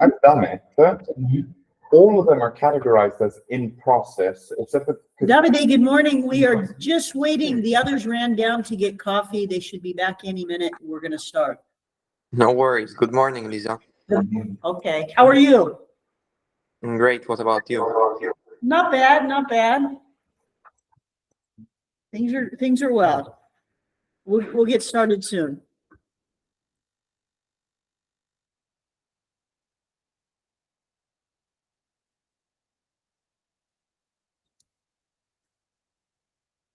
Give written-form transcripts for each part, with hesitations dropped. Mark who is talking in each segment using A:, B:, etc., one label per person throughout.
A: I've done it. All of them are categorized as in process, except for
B: Davide, good morning. We are just waiting. The others ran down to get coffee. They should be back any minute. We're going to start.
C: No worries. Good morning, Lisa.
B: Okay. How are you?
C: Great. What about you?
B: Not bad, not bad. Things are well. We'll get started soon.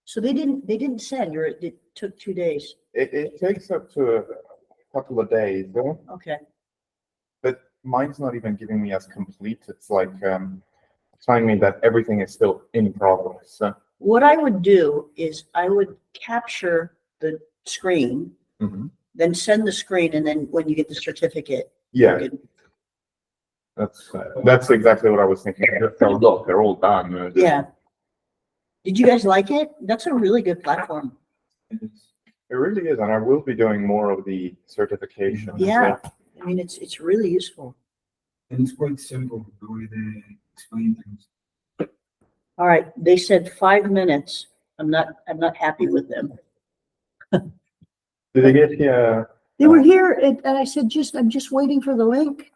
B: So they didn't send, or it took 2 days.
A: it takes up to a couple of days,
B: Okay.
A: but mine's not even giving me as complete. It's like telling me that everything is still in progress.
B: What I would do is I would capture the screen, then send the screen, and then when you get the certificate.
A: Yeah, that's exactly what I was thinking. So look, they're all done.
B: Yeah. Did you guys like it? That's a really good platform.
A: It really is, and I will be doing more of the certification.
B: Yeah. I mean, it's really useful.
D: And it's quite simple the way they explain things.
B: All right. They said 5 minutes. I'm not happy with them.
A: Did they get here?
B: They were here and I said, I'm just waiting for the link.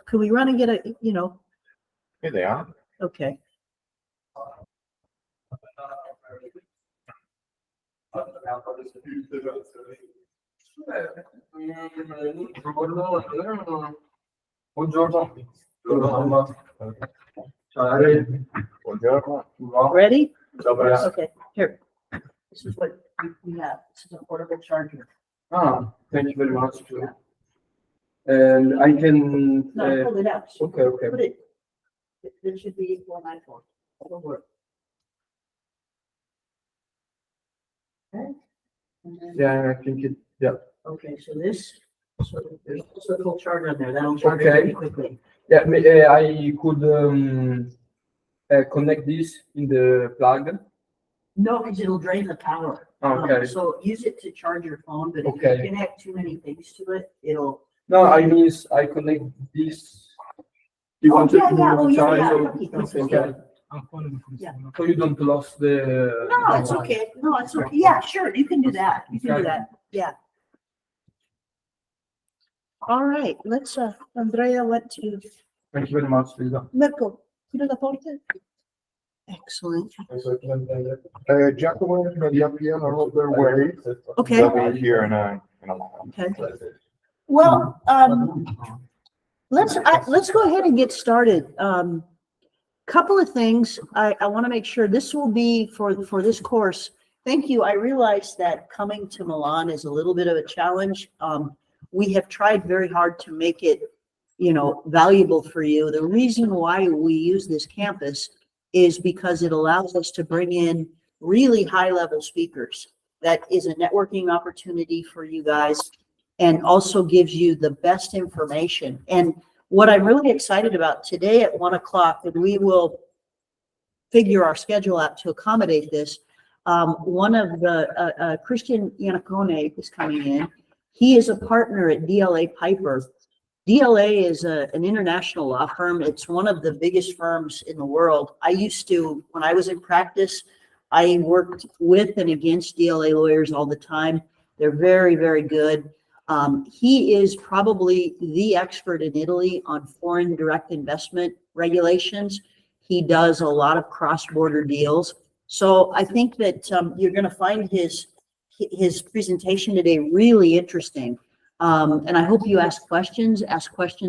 B: Could we run and get
A: Here they are.
B: okay. Ready? Okay, here. This is what we have. This is a portable charger.
D: Thank you very much. And I can.
B: No, hold it out.
D: Okay.
B: Put it. There should be one iPhone. Don't worry. Okay. And then-
D: Yeah, I think it. Yeah.
B: Okay, so there's also a full charger in there. That'll charge
D: Okay.
B: pretty quickly.
D: Yeah, I could connect this in the plug.
B: No, because it'll drain the power.
D: Okay.
B: So use it to charge your phone, but if
D: Okay.
B: you connect too many things to it, it'll.
D: No, I mean I connect this. You want to charge?
B: Okay. Yeah.
D: So you don't lose the.
B: No, it's okay. No, it's okay. Yeah, sure. You can do that. You can do that. Yeah. All right, let's, Andrea went to
D: Thank you very much, Lisa.
B: Mirko. Chiudo la porta. Excellent.
A: Giacomo and Gabriele are on their way.
B: Okay.
A: They'll be here in a while.
B: Okay. Well, let's go ahead and get started. Couple of things. I want to make sure this will be for this course. Thank you. I realize that coming to Milan is a little bit of a challenge. We have tried very hard to make it, valuable for you. The reason why we use this campus is because it allows us to bring in really high-level speakers. That is a networking opportunity for you guys and also gives you the best information. And what I'm really excited about today at 1 o'clock, and we will figure our schedule out to accommodate this. One of the, Christian Iannacone is coming in. He is a partner at DLA Piper. DLA is an international law firm. It's one of the biggest firms in the world. When I was in practice, I worked with and against DLA lawyers all the time. They're very, very good. He is probably the expert in Italy on foreign direct investment regulations. He does a lot of cross-border deals. So I think that you're going to find his presentation today really interesting. And I hope you ask questions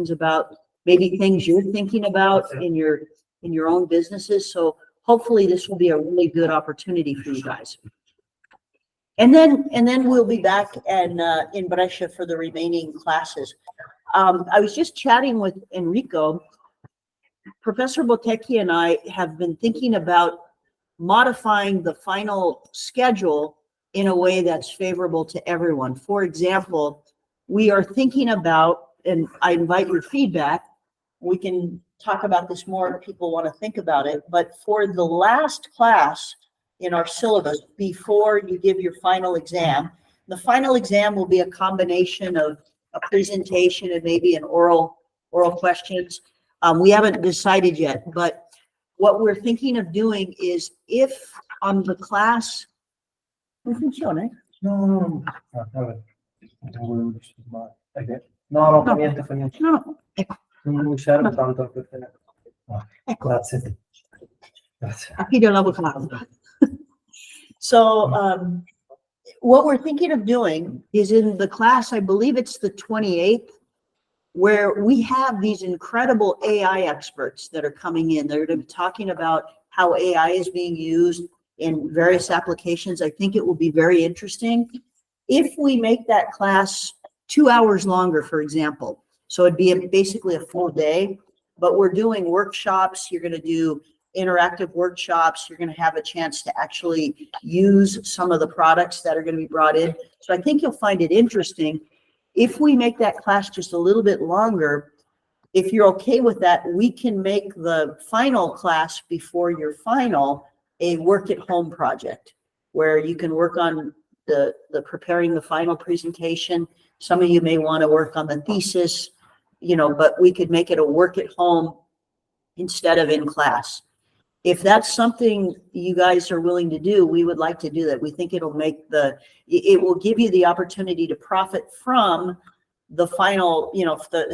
B: about maybe things you're thinking about in your own businesses. So hopefully this will be a really good opportunity for you guys. And then we'll be back in Brescia for the remaining classes. I was just chatting with Enrico. Professor Bottecchi and I have been thinking about modifying the final schedule in a way that's favorable to everyone. For example, we are thinking about, and I invite your feedback, we can talk about this more if people want to think about it, but for the last class in our syllabus, before you give your final exam, the final exam will be a combination of a presentation and maybe an oral oral questions. We haven't decided yet, but what we're thinking of doing is if on the class. Non funziona?
D: No, vabbè. Non volevo disturbare. No, fa niente, fa niente.
B: No, ecco,
D: Non mi serve tanto per te.
B: ecco.
D: Grazie. Grazie.
B: Aquí de l'avocado. So, what we're thinking of doing is in the class, I believe it's the 28th, where we have these incredible AI experts that are coming in. They're going to be talking about how AI is being used in various applications. I think it will be very interesting. If we make that class 2 hours longer, for example, so it'd be basically a full day, but we're doing workshops. You're going to do interactive workshops. You're going to have a chance to actually use some of the products that are going to be brought in. So I think you'll find it interesting. If we make that class just a little bit longer, if you're okay with that, we can make the final class before your final a work at home project where you can work on the preparing the final presentation. Some of you may want to work on the thesis, but we could make it a work at home instead of in class. If that's something you guys are willing to do, we would like to do that. We think it will give you the opportunity to profit from the final,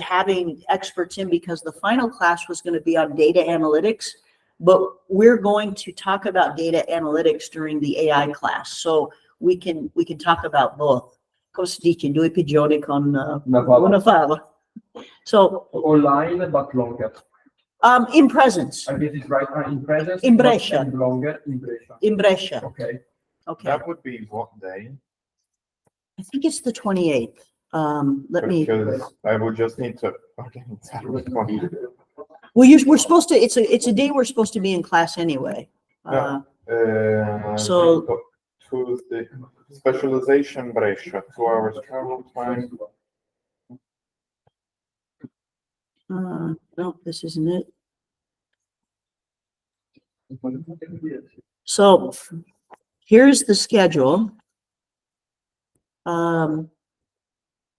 B: having experts in, because the final class was going to be on data analytics, but we're going to talk about data analytics during the AI class. So we can talk about both. Come si dice, due pigioni con una fava. So
D: Online, but longer.
B: In presence.
D: I get it right. In presence.
B: In Brescia.
D: And longer in Brescia.
B: In Brescia.
D: Okay.
B: Okay.
A: That would be what day?
B: I think it's the 28th.
A: Because I would just need to. Okay,
B: Well, we're supposed to. It's a day we're supposed to be in class anyway. So
A: Tuesday, specialization Brescia, 2 hours travel time.
B: No, this isn't it. So here's the schedule.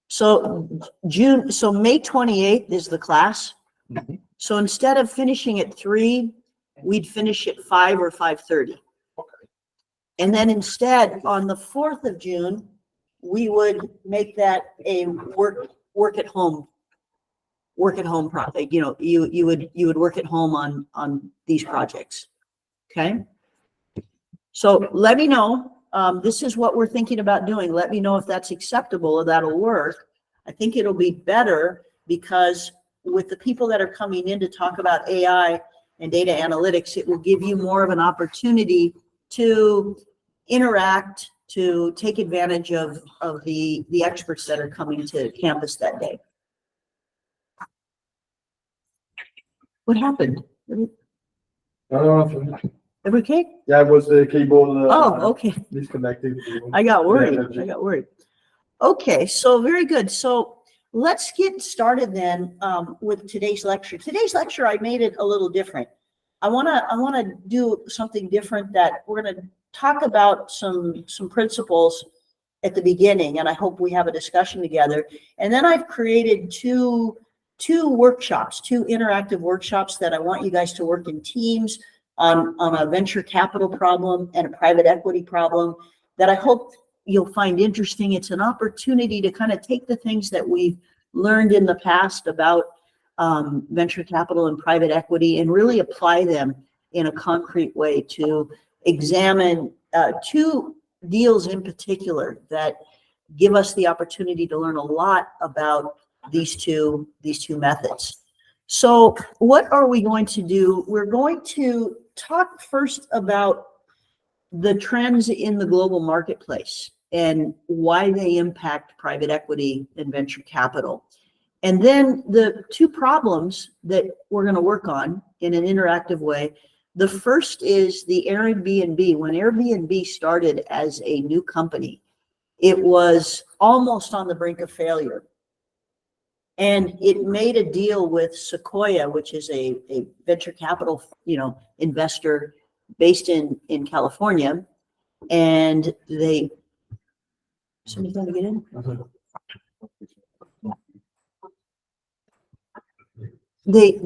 B: So May 28th is the class.
A: Mhm.
B: So instead of finishing at 3, we'd finish at 5 or 5:30.
A: Okay.
B: And then instead, on the 4th of June, we would make that a work at home project. You would work at home on these projects. Okay. So let me know. This is what we're thinking about doing. Let me know if that's acceptable or that'll work. I think it'll be better because with the people that are coming in to talk about AI and data analytics, it will give you more of an opportunity to interact, to take advantage of the experts that are coming to campus that day. What happened?
D: No.
B: Okay?
D: Yeah, it was the cable.
B: Oh, okay.
D: Disconnected.
B: I got worried. Okay, so very good. So let's get started then with today's lecture. Today's lecture, I made it a little different. I wanna do something different, that we're gonna talk about some principles at the beginning, and I hope we have a discussion together. And then I've created two workshops, 2 interactive workshops that I want you guys to work in teams on a venture capital problem and a private equity problem that I hope you'll find interesting. It's an opportunity to kind of take the things that we've learned in the past about venture capital and private equity and really apply them in a concrete way to examine 2 deals in particular that give us the opportunity to learn a lot about these two methods. So what are we going to do? We're going to talk first about the trends in the global marketplace and why they impact private equity and venture capital. And then the 2 problems that we're going to work on in an interactive way. The first is the Airbnb. When Airbnb started as a new company, it was almost on the brink of failure. And it made a deal with Sequoia, which is a venture capital, investor based in California. And somebody's going to get in? they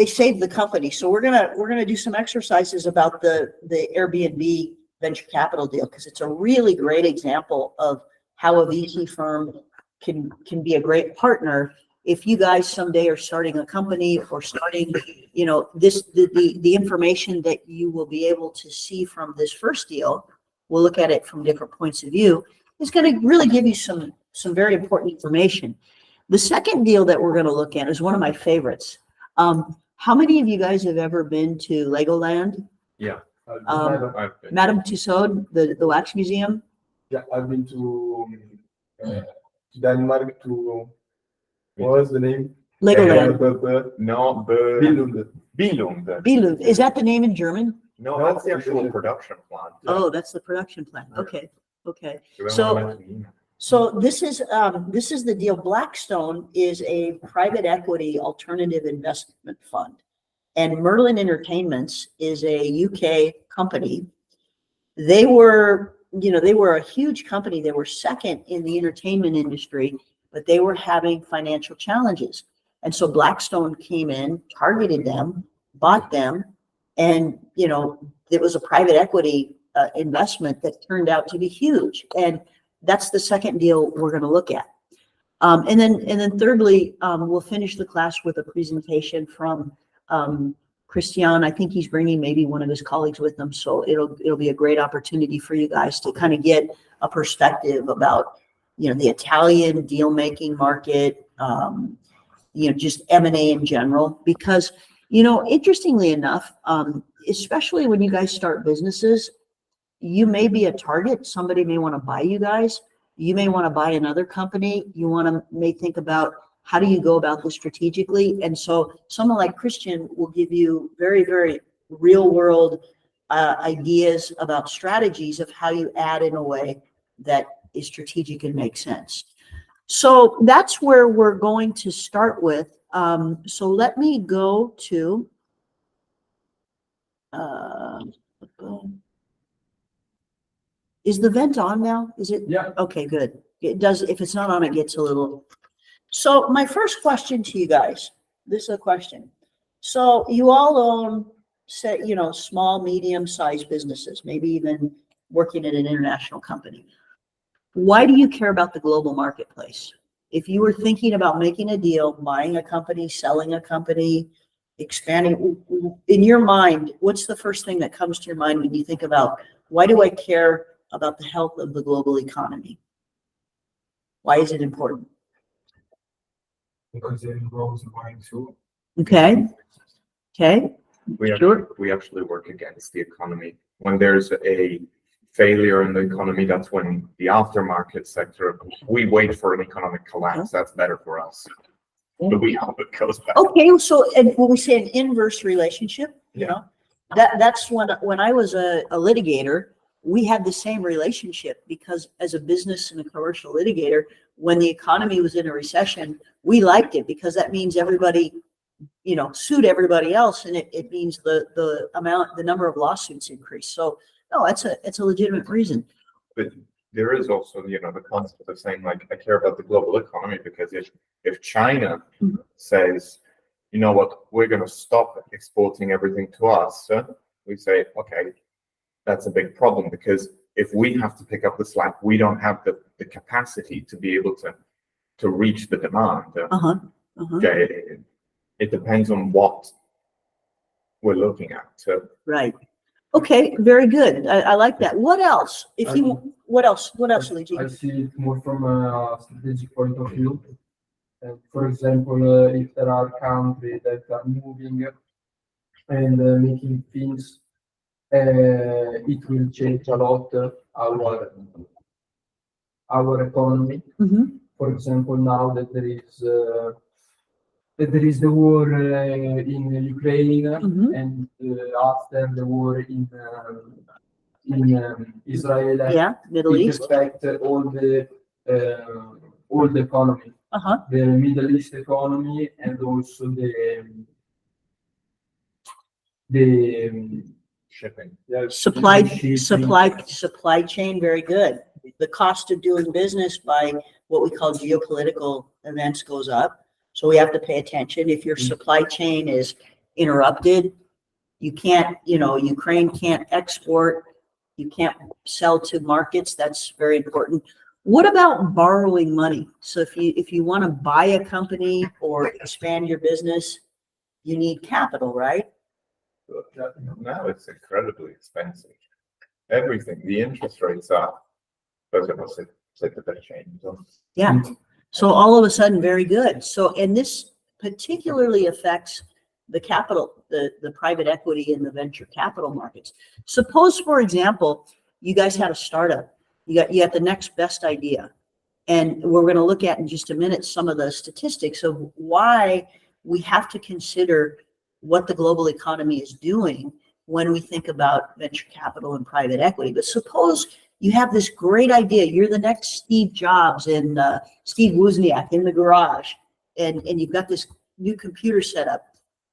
B: saved the company. So we're gonna do some exercises about the Airbnb venture capital deal, because it's a really great example of how a VC firm can be a great partner if you guys someday are starting a company or starting, the information that you will be able to see from this first deal. We'll look at it from different points of view. It's going to really give you some very important information. The second deal that we're going to look at is one of my favorites. How many of you guys have ever been to Legoland?
A: Yeah.
D: I've been.
B: Madame Tussauds, the wax museum?
D: Yeah, I've been to Denmark to, what was the name?
B: Legoland.
A: No,
D: Billund.
A: Billund.
B: Billund. Is that the name in German?
A: No,
D: No,
A: that's the actual
D: Billund.
A: production plant.
B: Oh, that's the production plant.
A: Yeah.
B: Okay. Okay.
A: Do we
B: So-
A: wanna let you know?
B: So this is the deal. Blackstone is a private equity alternative investment fund, and Merlin Entertainments is a UK company. They were a huge company. They were second in the entertainment industry, but they were having financial challenges. And so Blackstone came in, targeted them, bought them, and it was a private equity investment that turned out to be huge. And that's the second deal we're going to look at. And then thirdly, we'll finish the class with a presentation from Christian. I think he's bringing maybe one of his colleagues with him, so it'll be a great opportunity for you guys to kind of get a perspective about the Italian deal making market, just M&A in general. Because interestingly enough, especially when you guys start businesses, you may be a target. Somebody may want to buy you guys. You may want to buy another company. You may think about how do you go about this strategically. And so someone like Christian will give you very, very real world ideas about strategies of how you add in a way that is strategic and makes sense. So that's where we're going to start with. So let me go to is the vent on now? Is it?
D: Yeah.
B: Okay, good. It does. If it's not on, it gets a little. So my first question to you guys, this is a question. So you all own, small, medium-sized businesses, maybe even working at an international company. Why do you care about the global marketplace? If you were thinking about making a deal, buying a company, selling a company, expanding, in your mind, what's the first thing that comes to your mind when you think about why do I care about the health of the global economy? Why is it important?
D: Because it involves buying too.
B: Okay.
A: We actually work against the economy. When there's a failure in the economy, that's when the aftermarket sector, we wait for an economic collapse. That's better for us. But we hope it goes back.
B: Okay, so and when we say an inverse relationship, that's when I was a litigator, we had the same relationship, because as a business and a commercial litigator, when the economy was in a recession, we liked it because that means everybody, sued everybody else, and it means the number of lawsuits increased. So no, it's a legitimate reason.
A: But there is also, the concept of saying, like, I care about the global economy because if China says, you know what, we're going to stop exporting everything to us, we say, okay, that's a big problem, because if we have to pick up the slack, we don't have the capacity to be able to reach the demand. Okay, it depends on what we're looking at. So
B: Right. Okay, very good. I like that. What else? What else, Luigi?
E: I see it more from a strategic point of view. For example, if there are countries that are moving and making things, it will change a lot our economy. For example, now that there is the war in Ukraine, and after the war in Israel,
B: Middle
E: it
B: East.
E: affects all the economy, the Middle East economy, and also the
A: shipping.
B: Supply chain, very good. The cost of doing business by what we call geopolitical events goes up. So we have to pay attention. If your supply chain is interrupted, you can't, Ukraine can't export, you can't sell to markets. That's very important. What about borrowing money? So if you want to buy a company or expand your business, you need capital, right?
A: Now it's incredibly expensive. Everything, the interest rates are, those of us that said the best change.
B: Yeah. So all of a sudden, very good. So, and this particularly affects the capital, the private equity and the venture capital markets. Suppose, for example, you guys had a startup. You got the next best idea. And we're going to look at in just a minute some of the statistics of why we have to consider what the global economy is doing when we think about venture capital and private equity. But suppose you have this great idea. You're the next Steve Jobs and Steve Wozniak in the garage, and you've got this new computer set up.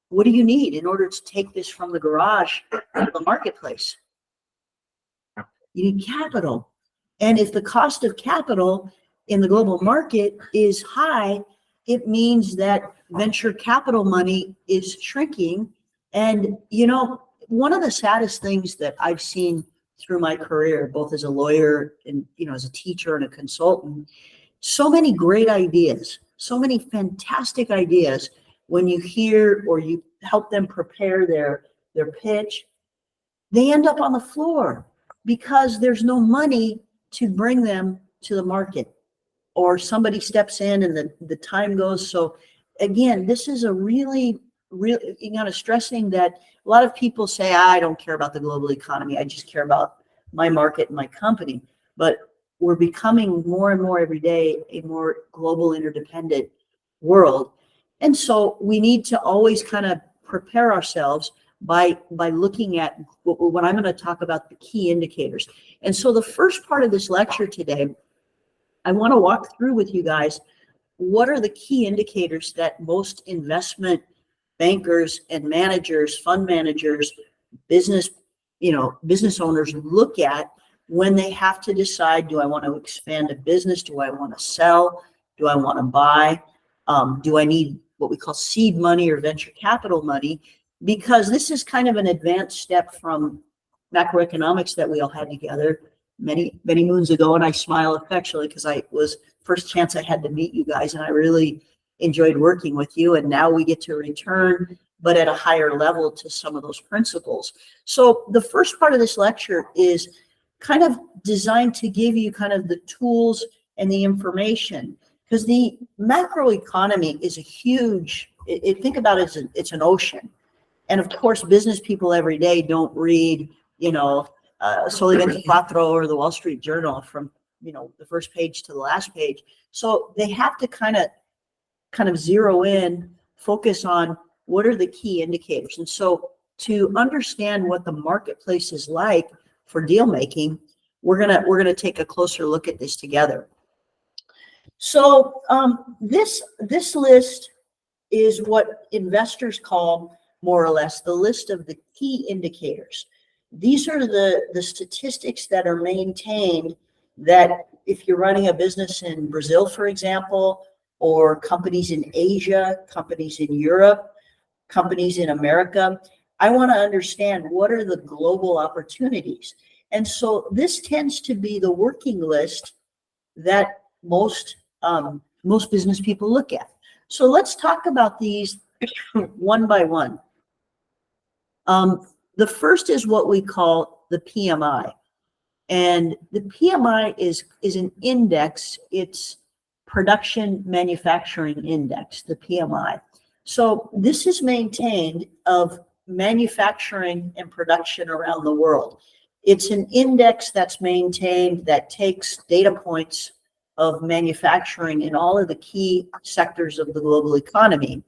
B: What do you need in order to take this from the garage to the marketplace? You need capital. And if the cost of capital in the global market is high, it means that venture capital money is shrinking. And, one of the saddest things that I've seen through my career, both as a lawyer and, as a teacher and a consultant, so many great ideas, so many fantastic ideas. When you hear or you help them prepare their pitch, they end up on the floor because there's no money to bring them to the market, or somebody steps in and the time goes. So again, this is a really stressing that a lot of people say, I don't care about the global economy. I just care about my market and my company. But we're becoming more and more every day a more global interdependent world. And so we need to always kind of prepare ourselves by looking at what I'm going to talk about, the key indicators. And so the first part of this lecture today, I want to walk through with you guys, what are the key indicators that most investment bankers and managers, fund managers, business owners look at when they have to decide, do I want to expand a business? Do I want to sell? Do I want to buy? Do I need what we call seed money or venture capital money? Because this is kind of an advanced step from macroeconomics that we all had together many moons ago. And I smile affectionately because I was first chance I had to meet you guys, and I really enjoyed working with you. And now we get to return, but at a higher level, to some of those principles. So the first part of this lecture is kind of designed to give you kind of the tools and the information, because the macroeconomy is a huge, think about it as it's an ocean. And of course, business people every day don't read, Sole 24 or the Wall Street Journal from, the first page to the last page. So they have to kind of zero in, focus on what are the key indicators. And so to understand what the marketplace is like for deal making, we're gonna take a closer look at this together. So this list is what investors call, more or less, the list of the key indicators. These are the statistics that are maintained, that if you're running a business in Brazil, for example, or companies in Asia, companies in Europe, companies in America, I want to understand what are the global opportunities. And so this tends to be the working list that most business people look at. So let's talk about these one by one. The first is what we call the PMI. And the PMI is an index. It's production manufacturing index, the PMI. So this is maintained of manufacturing and production around the world. It's an index that's maintained that takes data points of manufacturing in all of the key sectors of the global economy.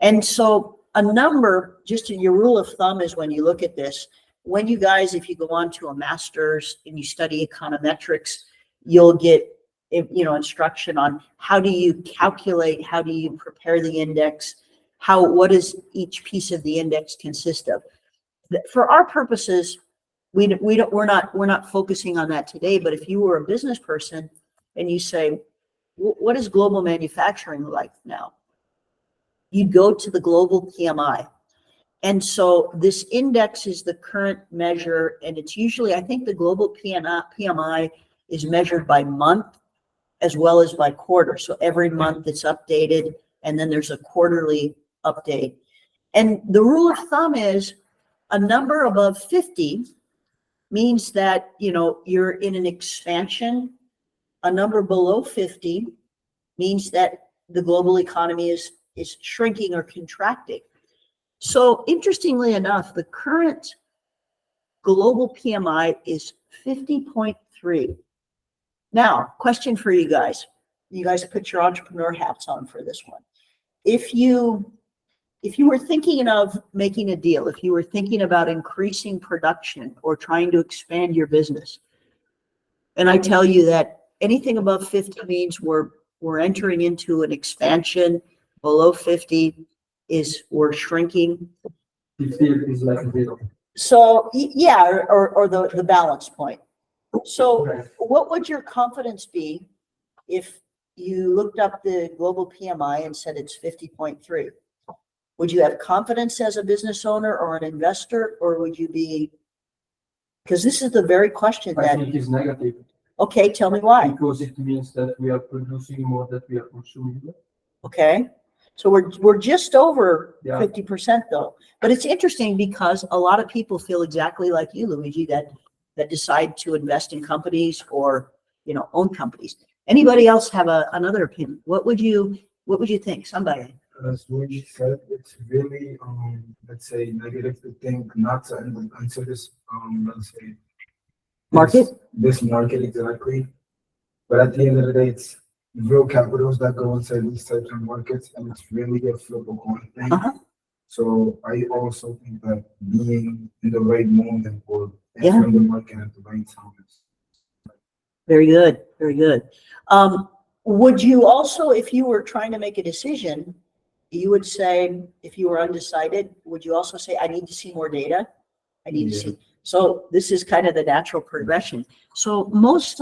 B: And so a number, just your rule of thumb is, when you look at this, when you guys, if you go on to a master's and you study econometrics, you'll get instruction on how do you calculate, how do you prepare the index, what does each piece of the index consist of. For our purposes, we're not focusing on that today. But if you were a business person and you say, what is global manufacturing like now? you'd go to the global PMI. And so this index is the current measure, and it's usually, I think the global PMI is measured by month as well as by quarter. So every month it's updated, and then there's a quarterly update. And the rule of thumb is a number above 50 means that, you're in an expansion. A number below 50 means that the global economy is shrinking or contracting. So interestingly enough, the current global PMI is 50.3. Now, question for you guys. You guys put your entrepreneur hats on for this one. If you were thinking of making a deal, if you were thinking about increasing production or trying to expand your business, and I tell you that anything above 50 means we're entering into an expansion, below 50 is we're shrinking.
E: 50 is like 0.
B: So yeah, or the balance point. So
E: Right.
B: what would your confidence be if you looked up the global PMI and said it's 50.3? Would you have confidence as a business owner or an investor, or would you be, because this is the very question
E: I
B: that,
E: think it's negative
B: okay, tell me why.
E: because it means that we are producing more than we are consuming.
B: Okay, so we're just over
E: Yeah.
B: 50% though. But it's interesting because a lot of people feel exactly like you, Luigi, that decide to invest in companies or own companies. Anybody else have another opinion? What would you think? Somebody.
F: As Luigi said, it's really, let's say, negative to think not to answer this, let's say,
B: Market?
F: this market exactly. But at the end of the day, it's real capitals that go inside these types of markets, and it's really a flip of coin thing.
B: Uh-huh.
F: So I also think that being in the right moment or
B: Yeah.
F: entering the market at the right time is
B: Very good. Very good. Would you also, if you were trying to make a decision, you would say, if you were undecided, would you also say, I need to see more data? I need to
F: Yeah.
B: see. So this is kind of the natural progression. So most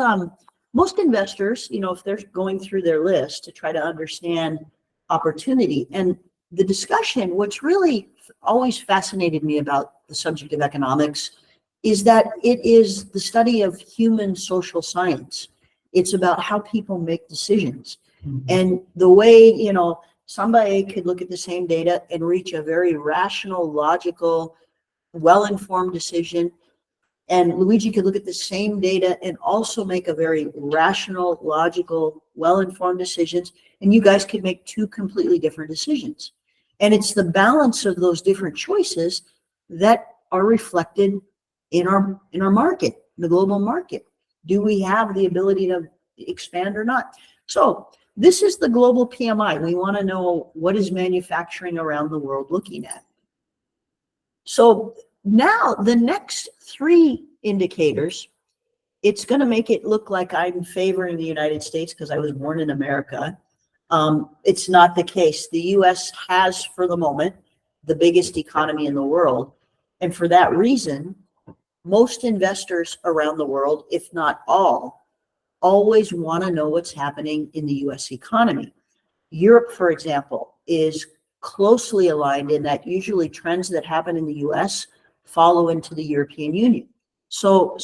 B: investors, if they're going through their list to try to understand opportunity and the discussion, what's really always fascinated me about the subject of economics is that it is the study of human social science. It's about how people make decisions. And the way, somebody could look at the same data and reach a very rational, logical, well-informed decision. And Luigi could look at the same data and also make a very rational, logical, well-informed decisions. And you guys could make two completely different decisions. And it's the balance of those different choices that are reflected in our market, the global market. Do we have the ability to expand or not? So this is the global PMI. We want to know what is manufacturing around the world looking at. So now the next three indicators, it's going to make it look like I'm favoring the United States because I was born in America. It's not the case. The US has, for the moment, the biggest economy in the world. And for that reason, most investors around the world, if not all, always want to know what's happening in the US economy. Europe, for example, is closely aligned in that usually trends that happen in the US follow into the European Union. So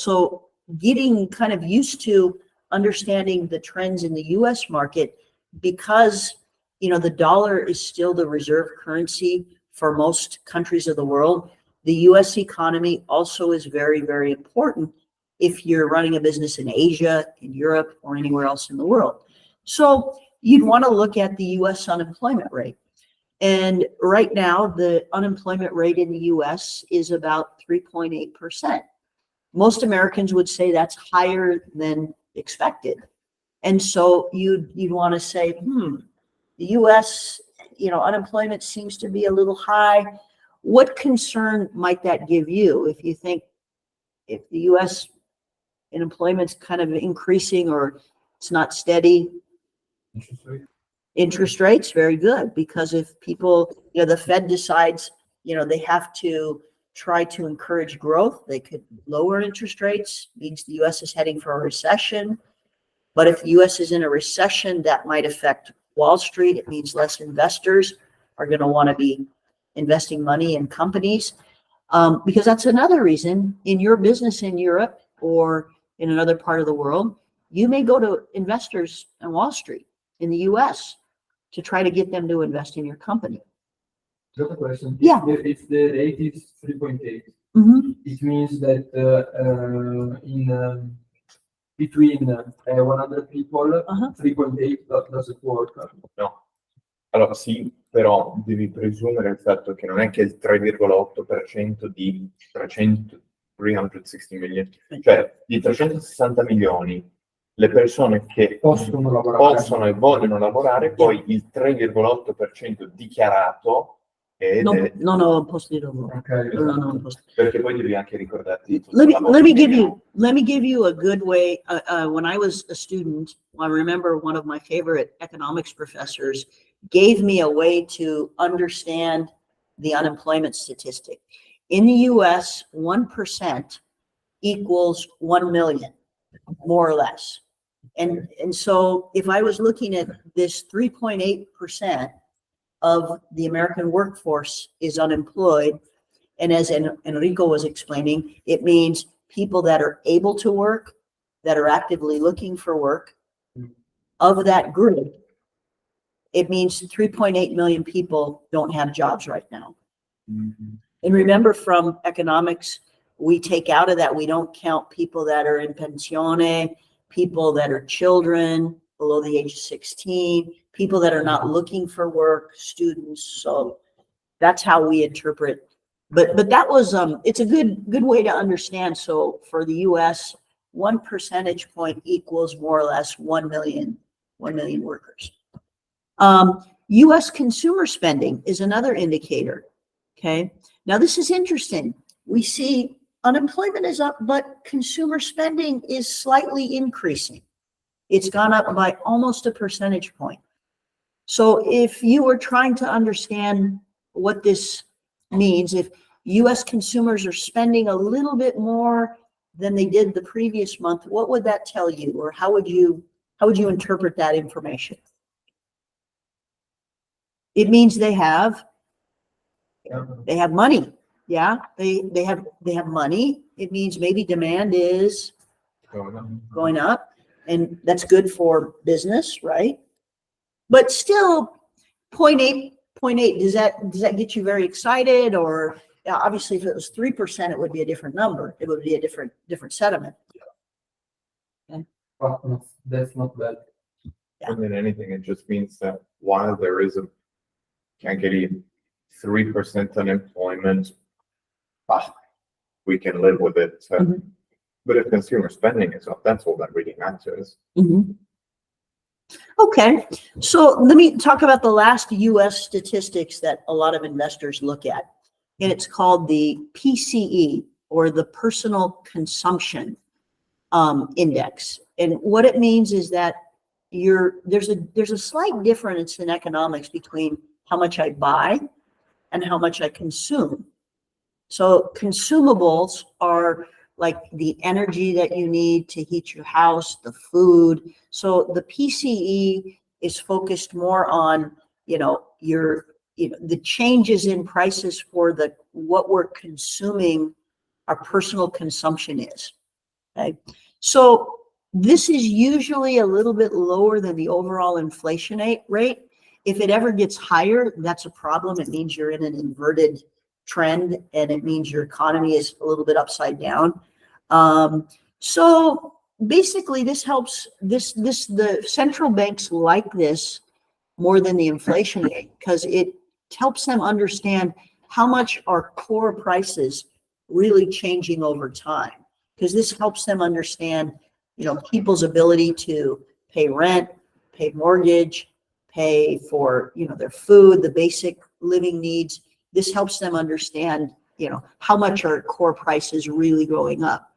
B: getting kind of used to understanding the trends in the US market, because the dollar is still the reserve currency for most countries of the world. The US economy also is very, very important if you're running a business in Asia, in Europe, or anywhere else in the world. So you'd want to look at the US unemployment rate. And right now, the unemployment rate in the US is about 3.8%. Most Americans would say that's higher than expected. And so you'd want to say, the US, unemployment seems to be a little high. What concern might that give you if you think if the US unemployment's kind of increasing or it's not steady? Interest rates, very good, because if people, the Fed decides, they have to try to encourage growth, they could lower interest rates, means the US is heading for a recession. But if the US is in a recession, that might affect Wall Street. It means less investors are going to want to be investing money in companies. Because that's another reason in your business in Europe or in another part of the world, you may go to investors on Wall Street in the US to try to get them to invest in your company.
E: Just a question.
B: Yeah.
E: If the rate is 3.8,
B: Mhm.
E: it means that between 100 people,
B: Uh-huh.
E: 3.8 doesn't work.
A: No. Allora sì, però devi presumere il fatto che non è che il 3,8% di 360 milioni, cioè di 360 milioni, le persone che
E: Possono lavorare.
A: possono e vogliono lavorare, poi il 3,8% dichiarato ed è
B: No, posto di lavoro.
E: Ok.
B: No, posto.
A: perché poi devi anche ricordarti tutto
B: Let
A: il
B: me
A: lavoro
B: let me
A: che
B: give
A: abbiamo.
B: you a good way. When I was a student, I remember one of my favorite economics professors gave me a way to understand the unemployment statistic. In the U.S., 1% equals 1 million, more or less. And so if I was looking at this 3.8% of the American workforce is unemployed, and as Enrico was explaining, it means people that are able to work, that are actively looking for work. Of that group, it means 3.8 million people don't have jobs right now. And remember, from economics, we take out of that, we don't count people that are in pensione, people that are children below the age of 16, people that are not looking for work, students. So that's how we interpret. But that was it's a good way to understand. So for the US, 1 percentage point equals more or less 1 million workers. US consumer spending is another indicator. Okay. Now this is interesting. We see unemployment is up, but consumer spending is slightly increasing. It's gone up by almost a percentage point. So if you were trying to understand what this means, if US consumers are spending a little bit more than they did the previous month, what would that tell you? Or how would you interpret that information? It means they have money. Yeah, they have money. It means maybe demand is going up, and that's good for business, right? But still, 0.8, does that get you very excited? Or obviously, if it was 3%, it would be a different number. It would be a different sentiment.
E: But that's not bad.
A: More than anything, it just means that while there is can't get even 3% unemployment, we can live with it. So,
B: Mhm.
A: but if consumer spending is up, that's all that really matters.
B: Mhm. Okay, so let me talk about the last US statistics that a lot of investors look at. And it's called the PCE, or the Personal Consumption Index. And what it means is that there's a slight difference in economics between how much I buy and how much I consume. So consumables are like the energy that you need to heat your house, the food. So the PCE is focused more on, the changes in prices for what we're consuming, our personal consumption is. Okay. So this is usually a little bit lower than the overall inflation rate. If it ever gets higher, that's a problem. It means you're in an inverted trend, and it means your economy is a little bit upside down. So basically, this helps. The central banks like this more than the inflation rate, because it helps them understand how much are core prices really changing over time. Because this helps them understand, people's ability to pay rent, pay mortgage, pay for, their food, the basic living needs. This helps them understand, how much are core prices really going up.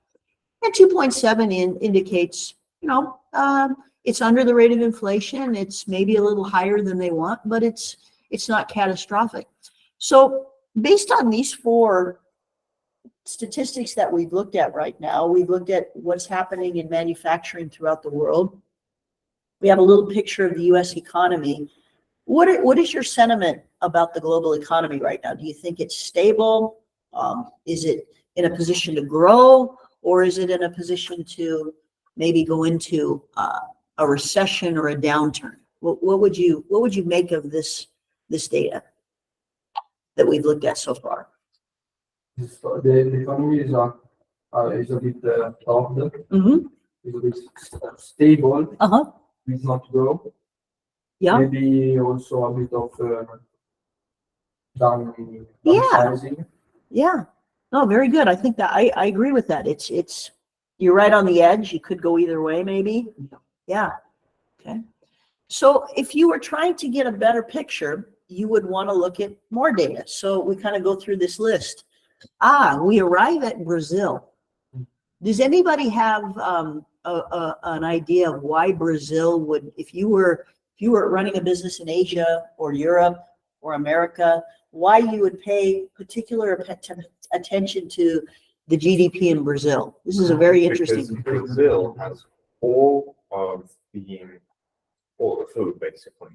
B: And 2.7 indicates, it's under the rate of inflation. It's maybe a little higher than they want, but it's not catastrophic. So based on these four statistics that we've looked at right now, we've looked at what's happening in manufacturing throughout the world. We have a little picture of the US economy. What is your sentiment about the global economy right now? Do you think it's stable? Is it in a position to grow, or is it in a position to maybe go into a recession or a downturn? What would you make of this data that we've looked at so far?
E: So the economy is a bit soft,
B: Mm-hmm.
E: is a bit stable,
B: Uh-huh.
E: it's not grow.
B: Yeah.
E: Maybe also a bit of
B: Yeah.
E: downsizing.
B: Yeah. No, very good. I think that I agree with that. It's you're right on the edge. You could go either way, maybe. Yeah. Okay. So if you were trying to get a better picture, you would want to look at more data. So we kind of go through this list. We arrive at Brazil. Does anybody have an idea of why Brazil would, if you were running a business in Asia or Europe or America, why you would pay particular attention to the GDP in Brazil? This is a very interesting.
A: Because Brazil has all the food basically.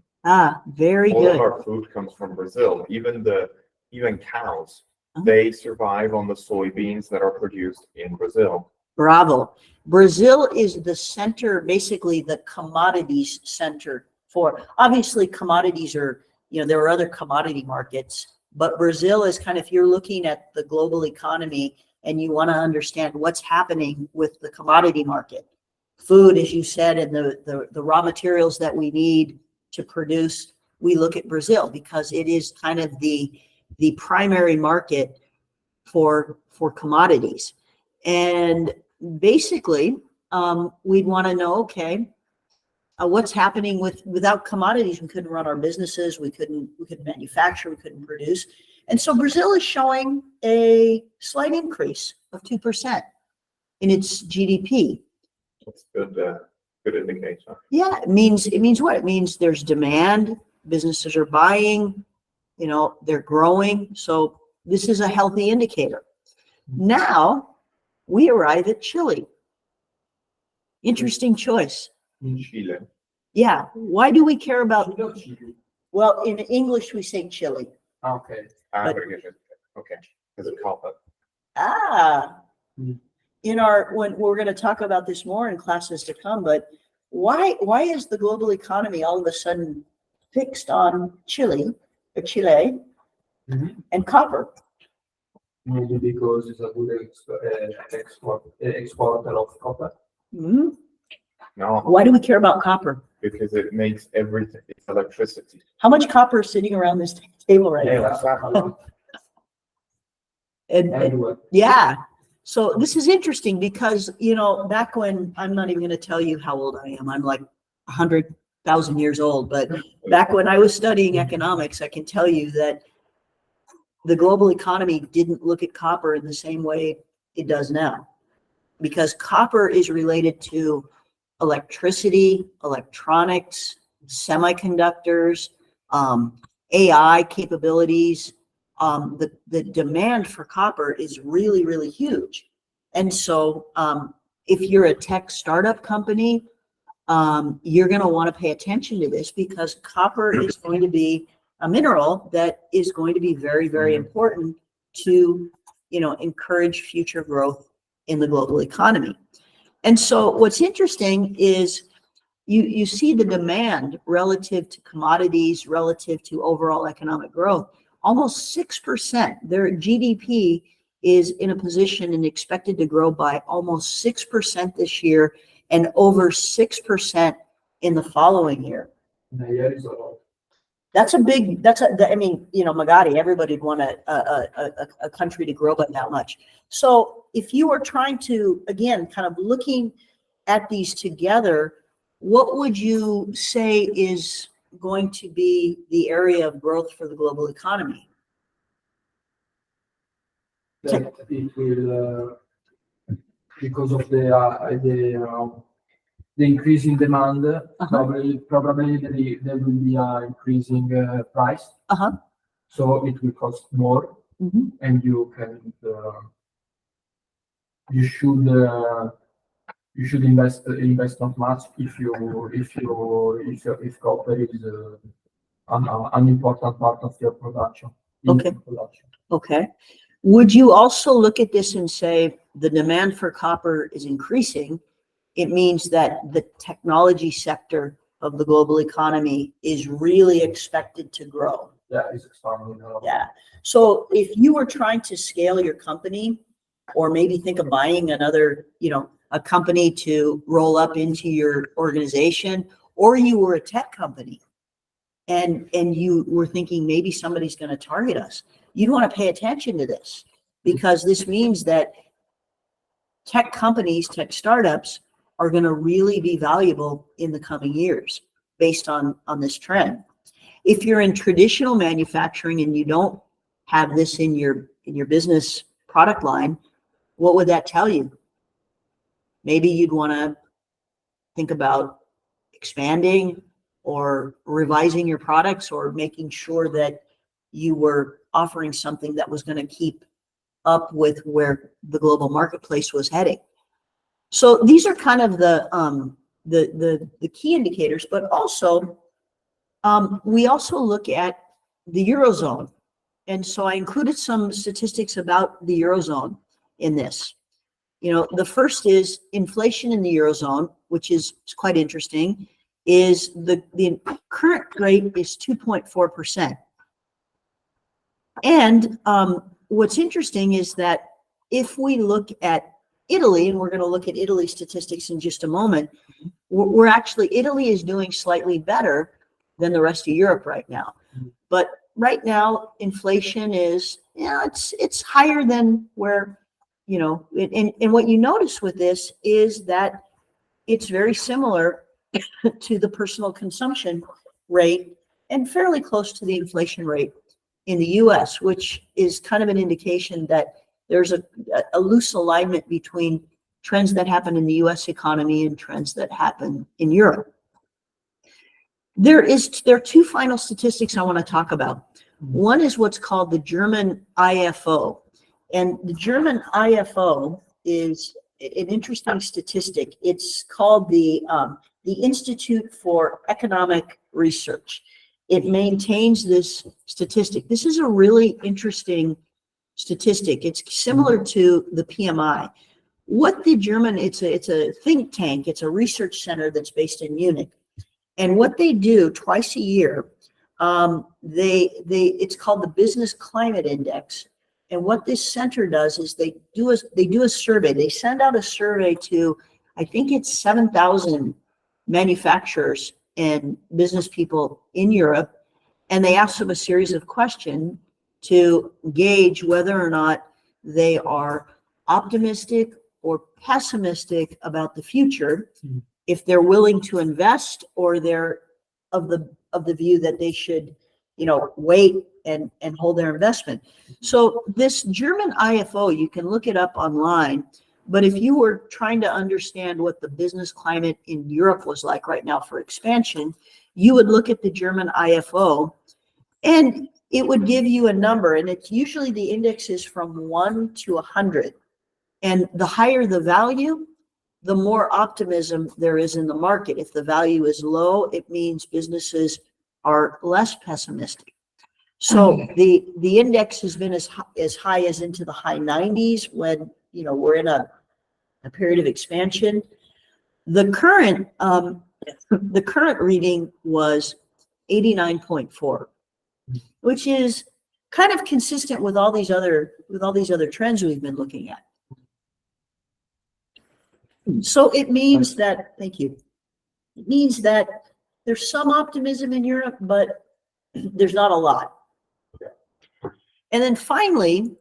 B: Very
A: All of
B: good.
A: our food comes from Brazil. Even cows,
B: Uh-huh.
A: they survive on the soybeans that are produced in Brazil.
B: Bravo. Brazil is the center, basically the commodities center for, obviously commodities are, there are other commodity markets, but Brazil is kind of, if you're looking at the global economy and you want to understand what's happening with the commodity market, food, as you said, and the raw materials that we need to produce, we look at Brazil because it is kind of the primary market for commodities. And basically, we'd want to know, okay, what's happening without commodities? We couldn't run our businesses. We couldn't manufacture. We couldn't produce. And so Brazil is showing a slight increase of 2% in its GDP.
A: That's good indication.
B: Yeah, it means what? It means there's demand. Businesses are buying. They're growing. So this is a healthy indicator. Now we arrive at Chile. Interesting choice.
A: In Chile.
B: Yeah. Why do we care about?
E: Chile.
B: Well, in English we say Chile.
E: Okay.
B: But-
A: Okay. Because of copper.
B: When we're going to talk about this more in classes to come, but why is the global economy all of a sudden fixed on Chile
E: Mhm.
B: and copper?
E: Maybe because it's a good exporter of copper.
B: Hmm.
A: No,
B: Why do we care about copper?
A: because it makes everything, it's electricity.
B: How much copper is sitting around this table right now?
A: exactly.
B: And
E: Everywhere.
B: yeah. So this is interesting because, back when, I'm not even going to tell you how old I am. I'm like 100,000 years old. But back when I was studying economics, I can tell you that the global economy didn't look at copper in the same way it does now. Because copper is related to electricity, electronics, semiconductors, AI capabilities. The demand for copper is really, really huge. And so if you're a tech startup company, you're going to want to pay attention to this because copper is going to be a mineral that is going to be very, very important to, encourage future growth in the global economy. And so what's interesting is you see the demand relative to commodities, relative to overall economic growth. Almost 6%. Their GDP is in a position and expected to grow by almost 6% this year and over 6% in the following year. That's Magadi, everybody'd want a country to grow by that much. So if you are trying to, again, kind of looking at these together, what would you say is going to be the area of growth for the global economy?
E: That it will, because of the increase in demand, probably there will be an increasing price. So it will cost more, and you can you should invest not much if copper an important part of your production.
B: Okay.
E: Production.
B: Okay. Would you also look at this and say the demand for copper is increasing? It means that the technology sector of the global economy is really expected to grow.
E: Yeah, it's expanding a lot.
B: Yeah. So if you were trying to scale your company, or maybe think of buying another, a company to roll up into your organization, or you were a tech company and you were thinking maybe somebody's going to target us, you'd want to pay attention to this, because this means that tech companies, tech startups are going to really be valuable in the coming years based on this trend. If you're in traditional manufacturing and you don't have this in your business product line, what would that tell you? Maybe you'd want to think about expanding or revising your products, or making sure that you were offering something that was going to keep up with where the global marketplace was heading. So these are kind of the key indicators, but also we also look at the Eurozone. And so I included some statistics about the Eurozone in this. The first is inflation in the Eurozone, which is quite interesting, is the current rate is 2.4%. And what's interesting is that if we look at Italy, and we're going to look at Italy statistics in just a moment, we're actually, Italy is doing slightly better than the rest of Europe right now. But right now, inflation is, it's higher than where, and what you notice with this is that it's very similar to the personal consumption rate and fairly close to the inflation rate in the US, which is kind of an indication that there's a loose alignment between trends that happen in the US economy and trends that happen in Europe. There are two final statistics I want to talk about. One is what's called the German IFO. And the German IFO is an interesting statistic. It's called the Institute for Economic Research. It maintains this statistic. This is a really interesting statistic. It's similar to the PMI. What the German, it's a think tank, it's a research center that's based in Munich. And what they do twice a year, it's called the Business Climate Index. And what this center does is they do a survey. They send out a survey to, I think it's 7,000 manufacturers and business people in Europe, and they ask them a series of questions to gauge whether or not they are optimistic or pessimistic about the future, if they're willing to invest, or they're of the view that they should, wait and hold their investment. So this German IFO, you can look it up online, but if you were trying to understand what the business climate in Europe was like right now for expansion, you would look at the German IFO, and it would give you a number, and it's usually the index is from 1 to 100. And the higher the value, the more optimism there is in the market. If the value is low, it means businesses are less pessimistic. So the index has been as high as into the high 90s when, we're in a period of expansion. The current reading was 89.4, which is kind of consistent with all these other trends we've been looking at. So it means that, thank you. It means that there's some optimism in Europe, but there's not a lot. And then finally,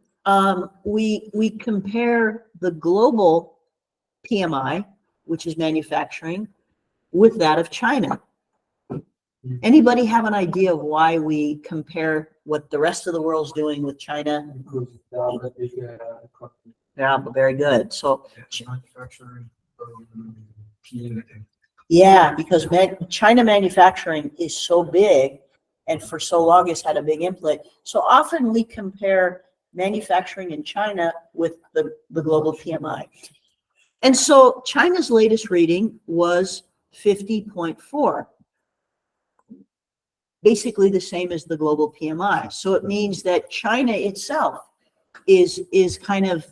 B: we compare the global PMI, which is manufacturing, with that of China. Anybody have an idea of why we compare what the rest of the world's doing with China? Yeah, but very good. So
F: Manufacturing,
B: yeah, because China manufacturing is so big, and for so long it's had a big input. So often we compare manufacturing in China with the global PMI. And so China's latest reading was 50.4. basically the same as the global PMI. So it means that China itself is kind of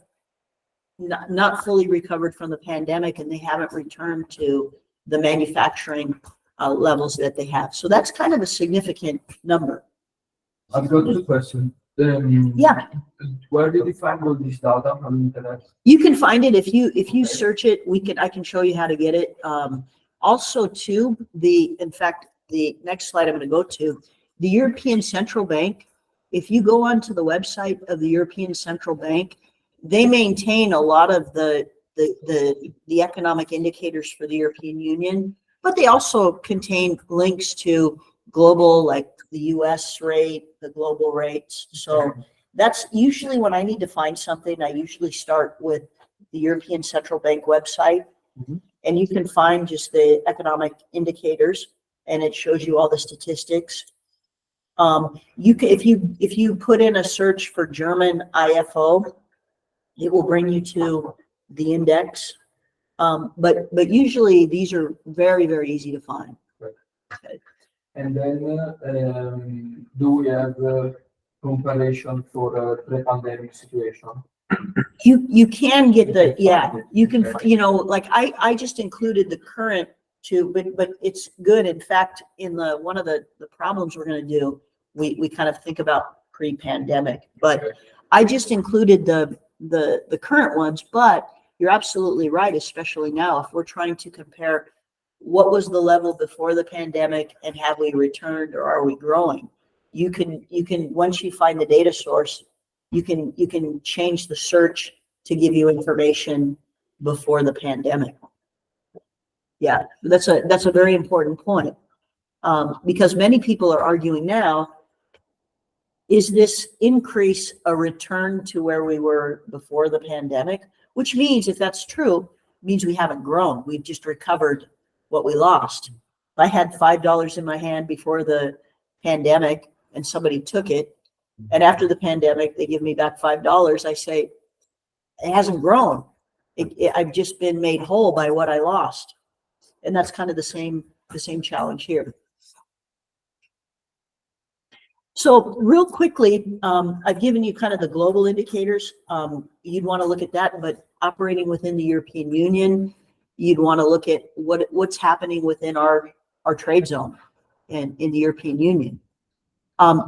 B: not fully recovered from the pandemic, and they haven't returned to the manufacturing levels that they have. So that's kind of a significant number.
E: I've got two questions.
B: Yeah.
E: Where did you find all this data on the internet?
B: You can find it if you search it. I can show you how to get it. Also, too, in fact, the next slide I'm going to go to, the European Central Bank. If you go onto the website of the European Central Bank, they maintain a lot of the economic indicators for the European Union, but they also contain links to global, like the US rate, the global rates. So that's usually when I need to find something, I usually start with the European Central Bank website. And you can find just the economic indicators, and it shows you all the statistics. You can, if you put in a search for German IFO, it will bring you to the index. But usually these are very, very easy to find. Okay.
E: And then, do we have a comparison for pre-pandemic situation?
B: You can get you can, like I just included the current too, but it's good. In fact, in one of the problems we're going to do, we kind of think about pre-pandemic, but I just included the current ones. But you're absolutely right, especially now, if we're trying to compare what was the level before the pandemic and have we returned or are we growing, you can once you find the data source, you can change the search to give you information before the pandemic. Yeah, that's a very important point, because many people are arguing now, is this increase a return to where we were before the pandemic? Which means, if that's true, means we haven't grown. We've just recovered what we lost. If I had $5 in my hand before the pandemic and somebody took it, and after the pandemic, they give me back $5, I say, it hasn't grown. I've just been made whole by what I lost. And that's kind of the same challenge here. So real quickly, I've given you kind of the global indicators. You'd want to look at that, but operating within the European Union, you'd want to look at what's happening within our trade zone and in the European Union.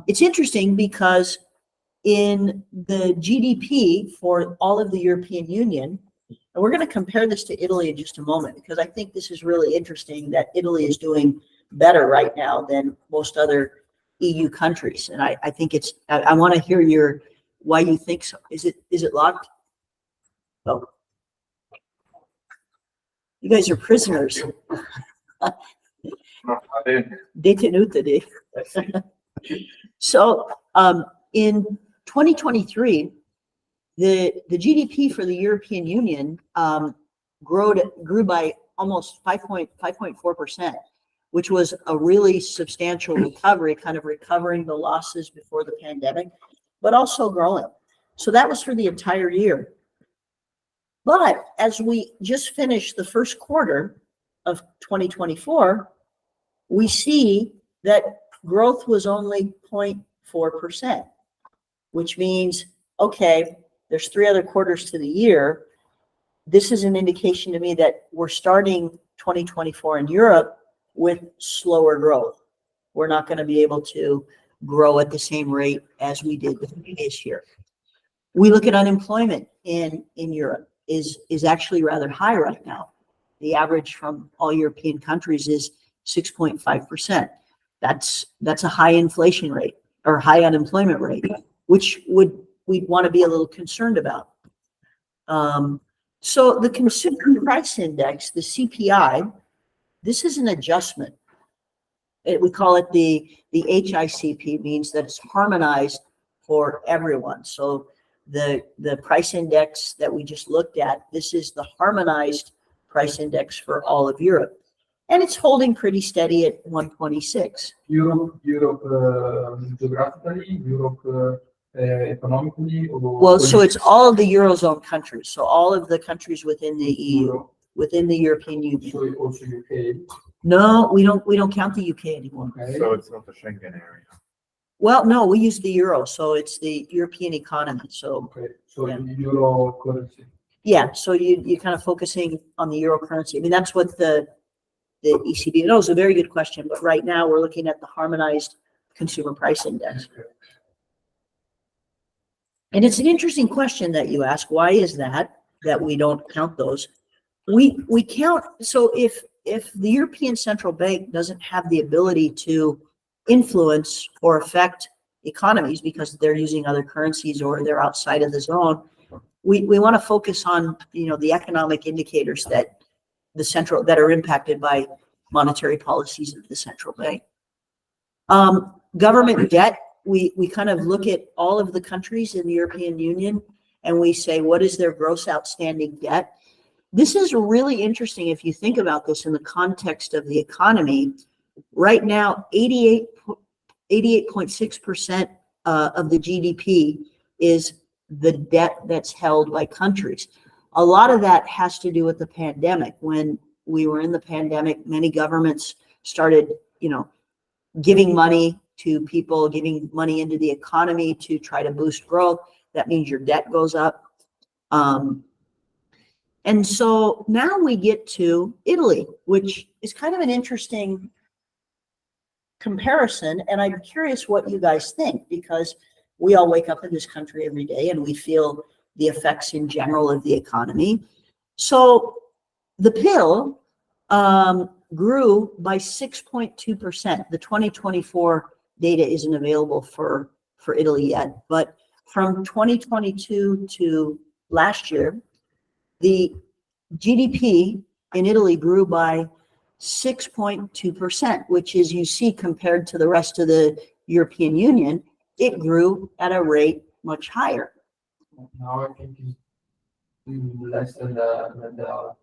B: It's interesting because in the GDP for all of the European Union, and we're going to compare this to Italy in just a moment, because I think this is really interesting that Italy is doing better right now than most other EU countries. And I think I want to hear why you think so. Is it locked? Oh. You guys are prisoners. Detenuti. So in 2023, the GDP for the European Union grew by almost 5.4%, which was a really substantial recovery, kind of recovering the losses before the pandemic, but also growing. So that was for the entire year. But as we just finished the first quarter of 2024, we see that growth was only 0.4%, which means, okay, there's 3 other quarters to the year. This is an indication to me that we're starting 2024 in Europe with slower growth. We're not going to be able to grow at the same rate as we did the previous year. We look at unemployment in Europe is actually rather high right now. The average from all European countries is 6.5%. That's a high inflation rate or high unemployment rate, which we'd want to be a little concerned about. So the Consumer Price Index, the CPI, this is an adjustment. We call it the HICP, means that it's harmonized for everyone. So the price index that we just looked at, this is the harmonized price index for all of Europe. And it's holding pretty steady at 126.
E: Europe geographically, Europe economically?
B: Well, so it's all of the Eurozone countries. So all of the countries within the EU, within the European Union.
E: So also UK.
B: No, we don't count the UK anymore.
E: Okay.
A: So it's not the Schengen area.
B: Well, no, we use the euro, so it's the European economy. So
E: Okay, so
B: Yeah.
E: the euro currency.
B: yeah, so you're kind of focusing on the euro currency. I mean, that's what the ECB, no, it's a very good question, but right now we're looking at the harmonized consumer price index. And it's an interesting question that you ask. Why is that we don't count those? We count, so if the European Central Bank doesn't have the ability to influence or affect economies because they're using other currencies or they're outside of the zone, we want to focus on, the economic indicators that are impacted by monetary policies of the central bank. Government debt, we kind of look at all of the countries in the European Union and we say, what is their gross outstanding debt? This is really interesting if you think about this in the context of the economy. Right now, 88.6% of the GDP is the debt that's held by countries. A lot of that has to do with the pandemic. When we were in the pandemic, many governments started, giving money to people, giving money into the economy to try to boost growth. That means your debt goes up. And so now we get to Italy, which is kind of an interesting comparison. And I'm curious what you guys think, because we all wake up in this country every day and we feel the effects in general of the economy. So the PIL grew by 6.2%. The 2024 data isn't available for Italy yet, but from 2022 to last year, the GDP in Italy grew by 6.2%, which is, you see, compared to the rest of the European Union, it grew at a rate much higher.
E: Now I think it's less than the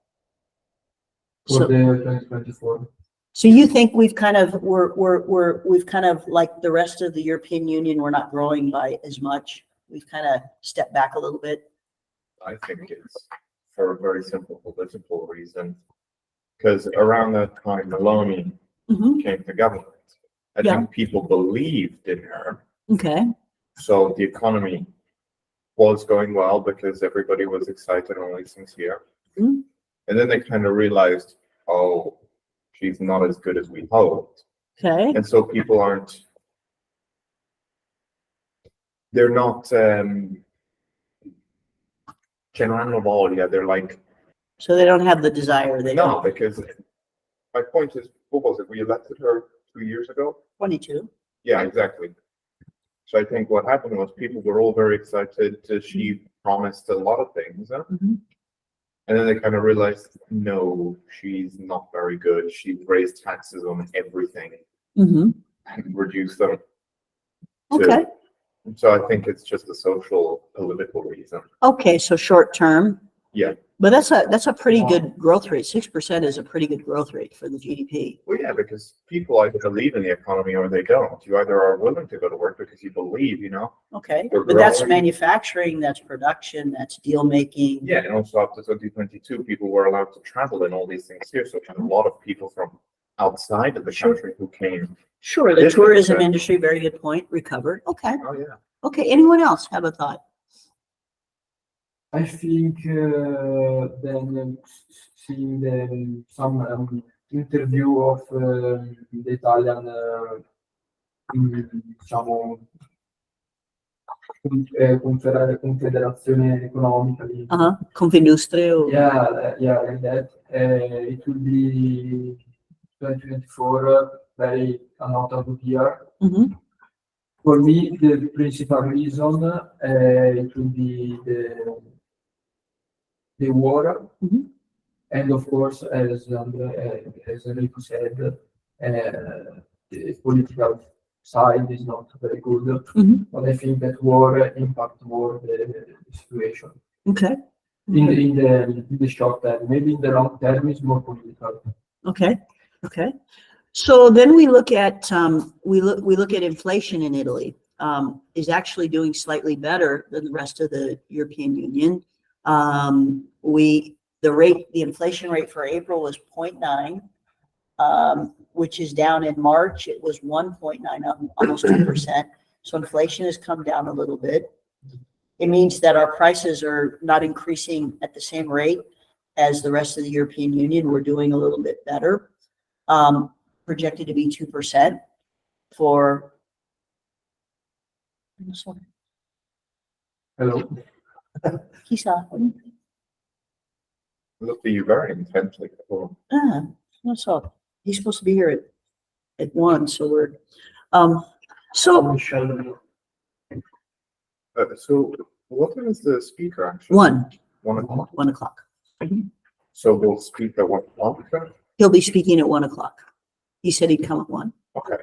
E: for
B: So,
E: the 2024.
B: so you think we've kind of like the rest of the European Union, we're not growing by as much. We've kind of stepped back a little bit.
A: I think it's for a very simple political reason. Because around that time, Meloni
B: Mhm.
A: came to government. I
B: Yeah.
A: think people believed in her.
B: Okay.
A: So the economy was going well because everybody was excited on these things here.
B: Mhm.
A: And then they kind of realized, oh, she's not as good as we hoped.
B: Okay.
A: And so people they're not, generando voglia, they're like,
B: So they don't have the desire. They
A: no,
B: don't.
A: because my point is, what was it? We elected her 2 years ago?
B: 22.
A: Yeah, exactly. So I think what happened was people were all very excited. She promised a lot of things.
B: Mhm.
A: And then they kind of realized, no, she's not very good. She's raised taxes on everything
B: Mhm.
A: and reduced them.
B: Okay.
A: So I think it's just a social, political reason.
B: Okay. So short term.
A: Yeah.
B: But that's a pretty good growth rate. 6% is a pretty good growth rate for the GDP.
A: Well, yeah, because people either believe in the economy or they don't. You either are willing to go to work because you believe,
B: Okay.
A: We're
B: But that's
A: growing.
B: manufacturing, that's production, that's deal making.
A: Yeah, and also after 2022, people were allowed to travel and all these things here. So a lot of people from outside of the
B: Sure.
A: country who came.
B: Sure. The
A: Business,
B: tourism
A: yeah.
B: industry, very good point, recovered. Okay.
A: Oh, yeah.
B: Okay. Anyone else have a thought?
E: I think then seeing some interview of the Italian diciamo confederazione economica lì.
B: Confindustria. Or...
E: Yeah, like that. It will be 2024, very another good year.
B: Mhm.
E: For me, the principal reason it will be the war,
B: Mhm.
E: and of course, as Enrico said, the political side is not very good.
B: Mhm.
E: But I think that war impact more the situation
B: Okay.
E: in the short term. Maybe in the long term is more political.
B: Okay. Okay. So then we look at we look at inflation in Italy. Is actually doing slightly better than the rest of the European Union. The inflation rate for April was 0.9. which is down in March. It was 1.9, up almost 2%. So inflation has come down a little bit. It means that our prices are not increasing at the same rate as the rest of the European Union. We're doing a little bit better. Projected to be 2% for.
E: Hello.
B: Kisa.
A: Look at you very intently. Cool.
B: What's up? He's supposed to be here at 1, so we're, so
D: Michelle,
A: So what time is the speaker actually?
B: 1
A: 1 o'clock.
B: So
A: So we'll speak at 1 o'clock.
B: he'll be speaking at 1 o'clock. He said he'd come at 1.
A: Okay.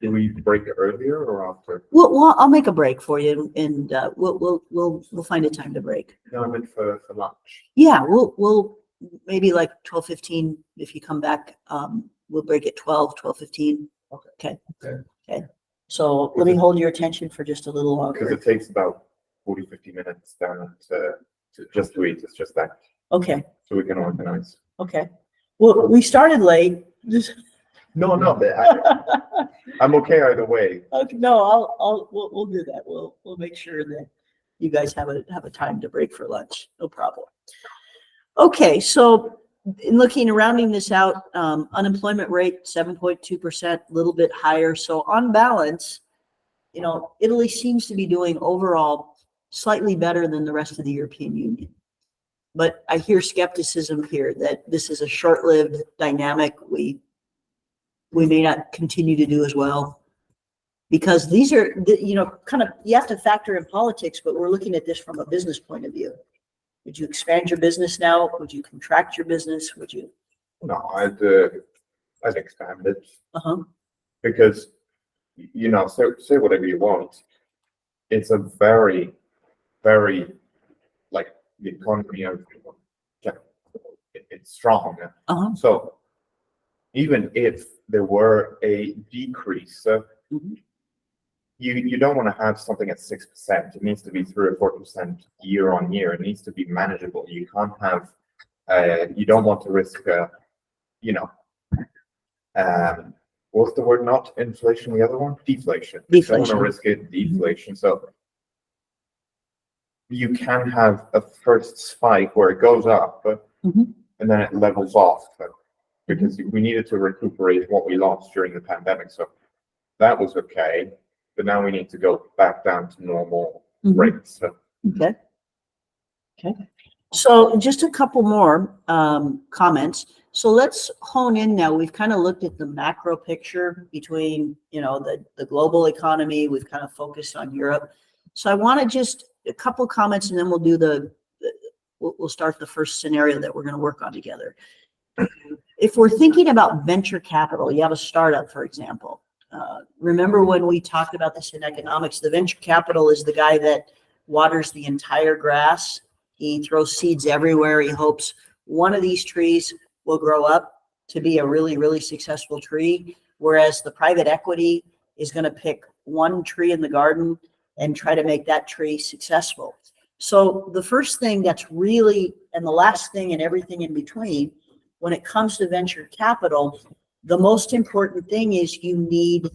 A: Do we break it earlier or after?
B: Well, I'll make a break for you, and we'll find a time to break.
A: No, I meant for lunch.
B: Yeah, we'll maybe like 12:15 if you come back. We'll break at 12:15.
A: Okay.
B: Okay. So let me hold your attention for just a little
A: Because
B: longer.
A: it takes about 40, 50 minutes down to just to eat. It's just that.
B: Okay.
A: So we can organize.
B: Okay. Well, we started late. Just
A: No, I'm okay either way.
B: okay, no, we'll do that. We'll make sure that you guys have a time to break for lunch. No problem. Okay, so in rounding this out, unemployment rate 7.2%, a little bit higher. So on balance, Italy seems to be doing overall slightly better than the rest of the European Union. But I hear skepticism here that this is a short-lived dynamic. We may not continue to do as well, because these are, kind of, you have to factor in politics, but we're looking at this from a business point of view. Would you expand your business now? Would you contract your business? Would you?
A: No, I'd expand it because, say whatever you want. It's a very, very, like, the economy of it's strong. So even if there were a decrease, you don't want to have something at 6%. It needs to be 3 or 4% year on year. It needs to be manageable. You can't have, you don't want to risk, what's the word? Not inflation. The other one, deflation. You don't want to risk it, deflation. So you can have a first spike where it goes up, and then it levels off, because we needed to recuperate what we lost during the pandemic. So that was okay. But now we need to go back down to normal rates.
B: Okay. So just a couple more comments. So let's hone in now. We've kind of looked at the macro picture between, the global economy. We've kind of focused on Europe. So I want to just a couple comments, and then we'll start the first scenario that we're going to work on together. If we're thinking about venture capital, you have a startup, for example. Remember when we talked about this in economics, the venture capital is the guy that waters the entire grass. He throws seeds everywhere. He hopes one of these trees will grow up to be a really, really successful tree. Whereas the private equity is going to pick one tree in the garden and try to make that tree successful. So the first thing that's really, and the last thing and everything in between, when it comes to venture capital, the most important thing is you need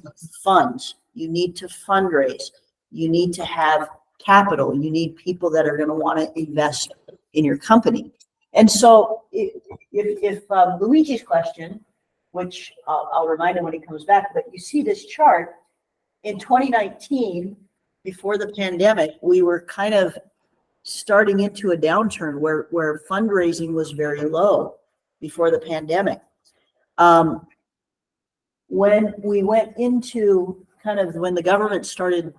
B: funds. You need to fundraise. You need to have capital. You need people that are going to want to invest in your company. And so if Luigi's question, which I'll remind him when he comes back, but you see this chart in 2019, before the pandemic, we were kind of starting into a downturn where fundraising was very low before the pandemic. When we went into kind of when the government started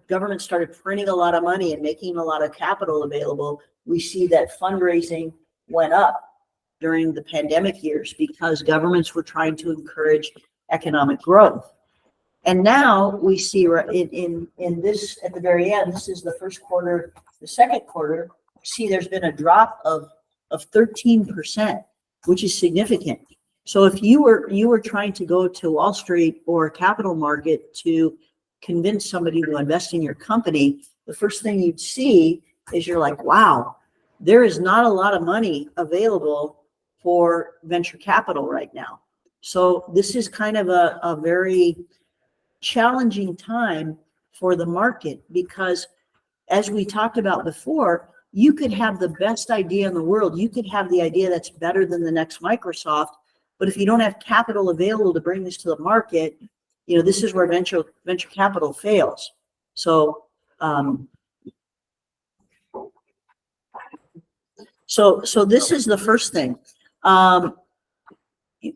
B: printing a lot of money and making a lot of capital available, we see that fundraising went up during the pandemic years because governments were trying to encourage economic growth. And now we see in this at the very end, this is the first quarter, the second quarter, see there's been a drop of 13%, which is significant. So if you were trying to go to Wall Street or capital market to convince somebody to invest in your company, the first thing you'd see is you're like, wow, there is not a lot of money available for venture capital right now. So this is kind of a very challenging time for the market because, as we talked about before, you could have the best idea in the world. You could have the idea that's better than the next Microsoft, but if you don't have capital available to bring this to the market, this is where venture capital fails. So, so this is the first thing.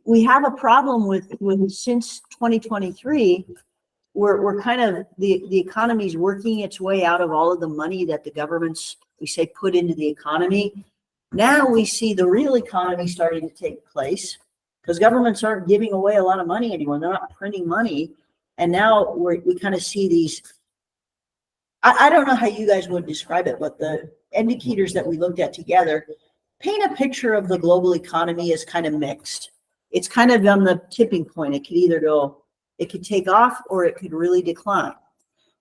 B: We have a problem with since 2023. We're kind of the economy's working its way out of all of the money that the governments, we say, put into the economy. Now we see the real economy starting to take place because governments aren't giving away a lot of money anymore. They're not printing money. And now we kind of see these, I don't know how you guys would describe it, but the indicators that we looked at together paint a picture of the global economy as kind of mixed. It's kind of on the tipping point. It could either go, it could take off or it could really decline.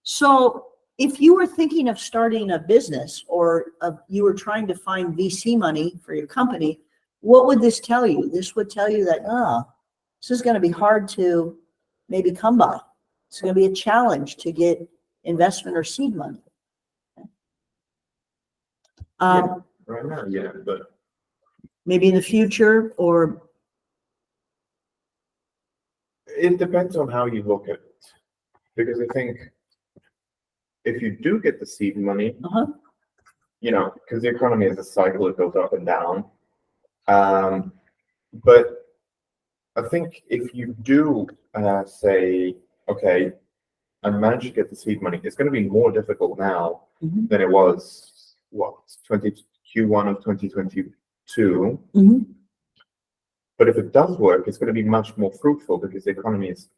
B: So if you were thinking of starting a business or you were trying to find VC money for your company, what would this tell you? This would tell you that, this is going to be hard to maybe come by. It's going to be a challenge to get investment or seed money.
A: Right now, yeah, but
B: Maybe in the future, or
A: it depends on how you look at it. Because I think if you do get the seed money, because the economy is a cycle, it goes up and down. But I think if you do say, okay, I managed to get the seed money, it's going to be more difficult now than it was, Q1 of 2022. But if it does work, it's going to be much more fruitful because the economy is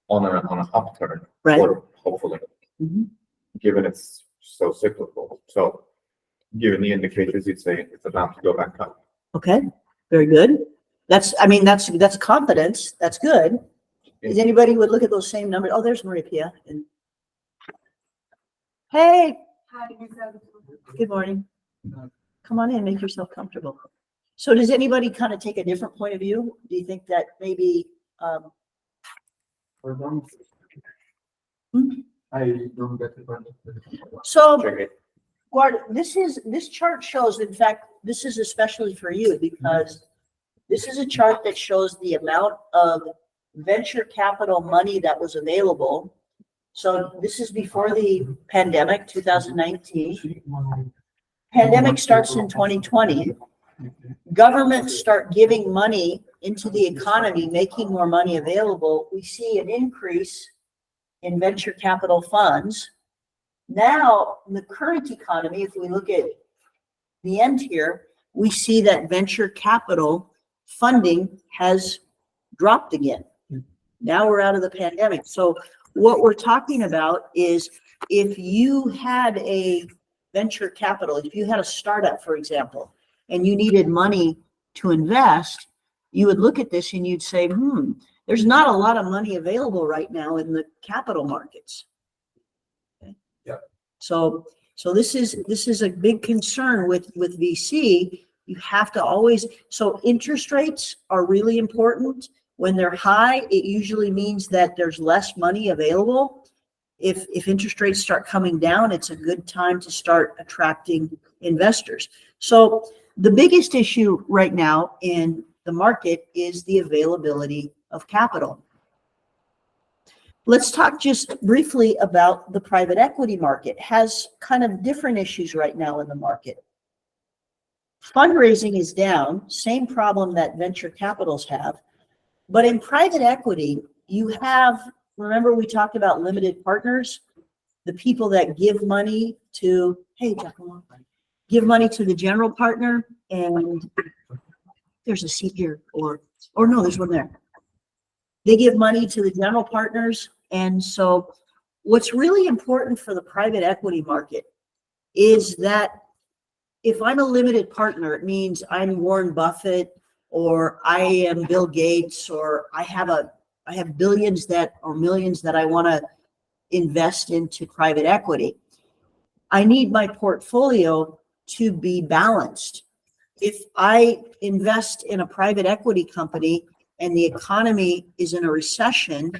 A: on an upturn,
B: right?
A: or hopefully, given it's so cyclical. So, given the indicators, you'd say it's about to go back up.
B: Okay, very good. That's confidence. That's good. Is anybody would look at those same numbers? Oh, there's Maria Pia. Hey.
G: Hi.
B: Good morning. Come on in, make yourself comfortable. So does anybody kind of take a different point of view? Do you think that maybe,
E: I don't get the point.
B: so
A: Check it.
B: Guard, this chart shows, in fact, this is especially for you because this is a chart that shows the amount of venture capital money that was available. So this is before the pandemic, 2019. Pandemic starts in 2020. Governments start giving money into the economy, making more money available. We see an increase in venture capital funds. Now, in the current economy, if we look at the end here, we see that venture capital funding has dropped again. Now we're out of the pandemic. So what we're talking about is if you had a venture capital, if you had a startup, for example, and you needed money to invest, you would look at this and you'd say, there's not a lot of money available right now in the capital markets. Okay.
E: Yeah.
B: So this is a big concern with VC. You have to always, so interest rates are really important. When they're high, it usually means that there's less money available. If interest rates start coming down, it's a good time to start attracting investors. So the biggest issue right now in the market is the availability of capital. Let's talk just briefly about the private equity market. It has kind of different issues right now in the market. Fundraising is down, same problem that venture capitals have. But in private equity, you have, remember we talked about limited partners, the people that give money to, hey, Giacomo, give money to the general partner, and there's a seat here, or no, there's one there. They give money to the general partners. And so what's really important for the private equity market is that if I'm a limited partner, it means I'm Warren Buffett, or I am Bill Gates, or I have billions or millions that I want to invest into private equity. I need my portfolio to be balanced. if I invest in a private equity company and the economy is in a recession,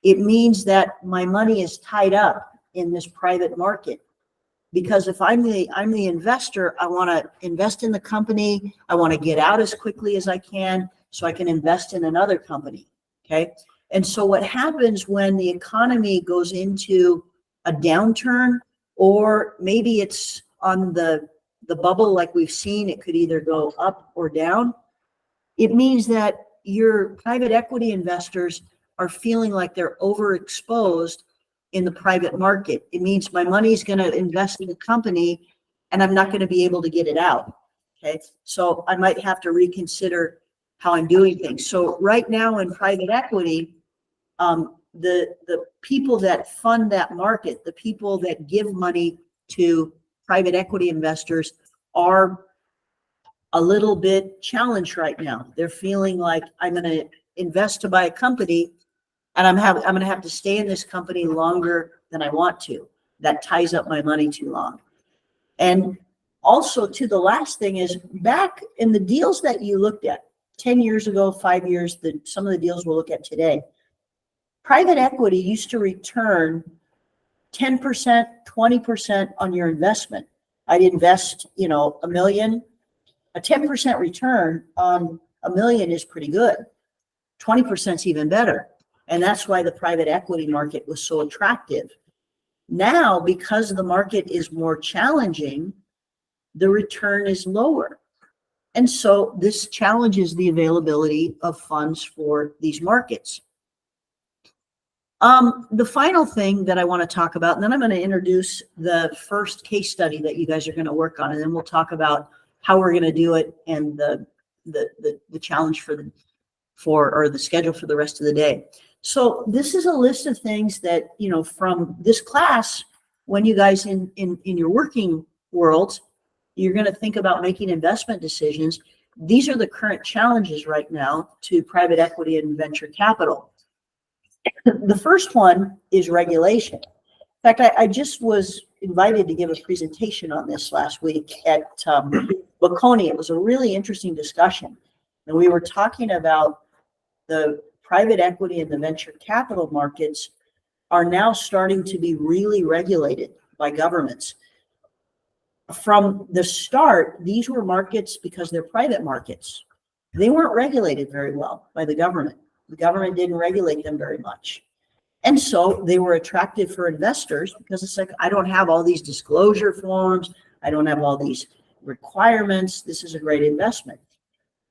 B: it means that my money is tied up in this private market. Because if I'm the investor, I want to invest in the company. I want to get out as quickly as I can so I can invest in another company. Okay. And so what happens when the economy goes into a downturn, or maybe it's on the bubble like we've seen, it could either go up or down. It means that your private equity investors are feeling like they're overexposed in the private market. It means my money's going to invest in the company and I'm not going to be able to get it out. Okay. So I might have to reconsider how I'm doing things. So right now in private equity, the people that fund that market, the people that give money to private equity investors are a little bit challenged right now. They're feeling like I'm going to invest to buy a company and I'm going to have to stay in this company longer than I want to. That ties up my money too long. And also, to the last thing is, back in the deals that you looked at 10 years ago, 5 years, some of the deals we'll look at today, private equity used to return 10%, 20% on your investment. I'd invest, $1 million. A 10% return on $1 million is pretty good. 20% is even better. And that's why the private equity market was so attractive. Now, because the market is more challenging, the return is lower. And so this challenges the availability of funds for these markets. The final thing that I want to talk about, and then I'm going to introduce the first case study that you guys are going to work on, and then we'll talk about how we're going to do it and the challenge or the schedule for the rest of the day. So this is a list of things that, from this class, when you guys in your working world, you're going to think about making investment decisions. These are the current challenges right now to private equity and venture capital. The first one is regulation. In fact, I just was invited to give a presentation on this last week at Bocconi. It was a really interesting discussion. And we were talking about the private equity and the venture capital markets are now starting to be really regulated by governments. From the start, these were markets because they're private markets. They weren't regulated very well by the government. The government didn't regulate them very much. And so they were attractive for investors because it's like, I don't have all these disclosure forms. I don't have all these requirements. This is a great investment.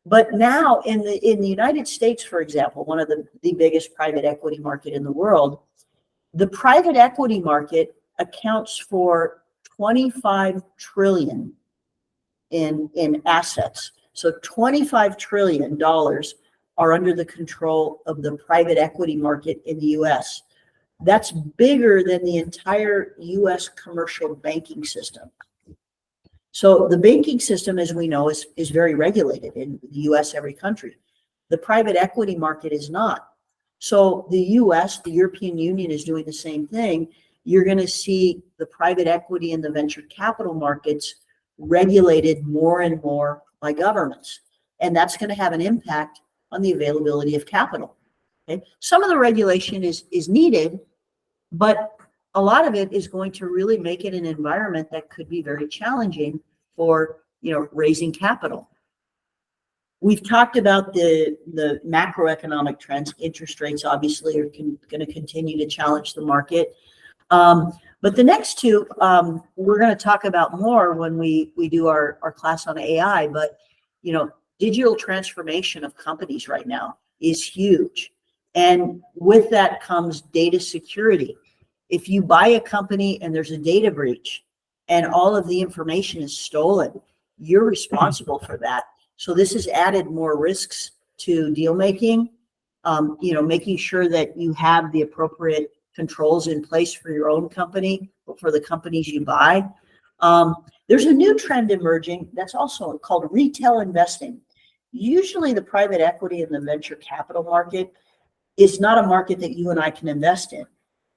B: But now in the United States, for example, one of the biggest private equity market in the world, the private equity market accounts for 25 trillion in assets. So $25 trillion are under the control of the private equity market in the US. That's bigger than the entire US commercial banking system. So the banking system, as we know, is very regulated in the US, every country. The private equity market is not. So the US, the European Union, is doing the same thing. You're going to see the private equity and the venture capital markets regulated more and more by governments. And that's going to have an impact on the availability of capital. Okay? Some of the regulation is needed, but a lot of it is going to really make it an environment that could be very challenging for, raising capital. We've talked about the macroeconomic trends. Interest rates obviously are going to continue to challenge the market. But the next two, we're going to talk about more when we do our class on AI. But, digital transformation of companies right now is huge. And with that comes data security. If you buy a company and there's a data breach and all of the information is stolen, you're responsible for that. So this has added more risks to deal making, making sure that you have the appropriate controls in place for your own company, for the companies you buy. There's a new trend emerging that's also called retail investing. Usually the private equity and the venture capital market is not a market that you and I can invest in,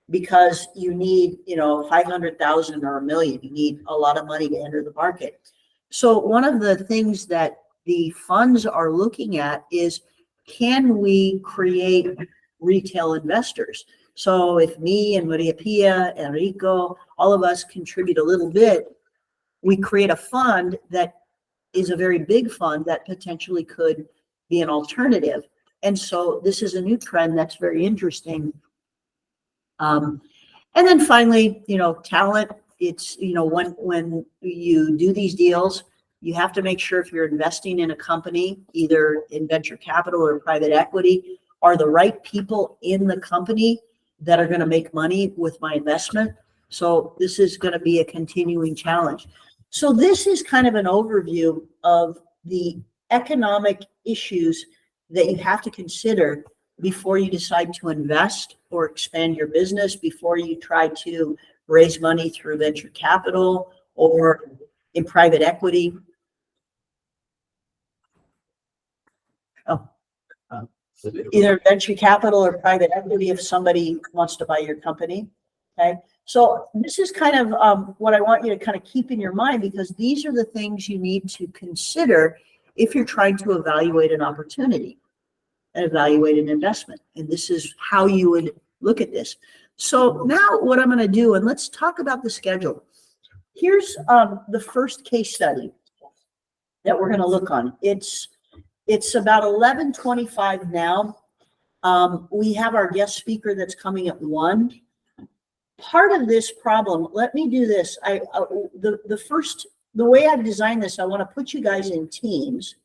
B: because you need, 500,000 or $1 million. You need a lot of money to enter the market. So one of the things that the funds are looking at is, can we create retail investors? So if me and Maria Pia, Enrico, all of us contribute a little bit, we create a fund that is a very big fund that potentially could be an alternative. And so this is a new trend that's very interesting. And then finally, talent. It's, when you do these deals, you have to make sure if you're investing in a company, either in venture capital or private equity, are the right people in the company that are going to make money with my investment. So this is going to be a continuing challenge. So this is kind of an overview of the economic issues that you have to consider before you decide to invest or expand your business, before you try to raise money through venture capital or in private equity. Either venture capital or private equity if somebody wants to buy your company. Okay. So this is kind of what I want you to kind of keep in your mind, because these are the things you need to consider if you're trying to evaluate an opportunity and evaluate an investment. And this is how you would look at this. So now what I'm going to do, and let's talk about the schedule. Here's the first case study that we're going to look on. It's about 11:25 now. We have our guest speaker that's coming at 1. Part of this problem, let me do this. The way I've designed this, I want to put you guys in teams.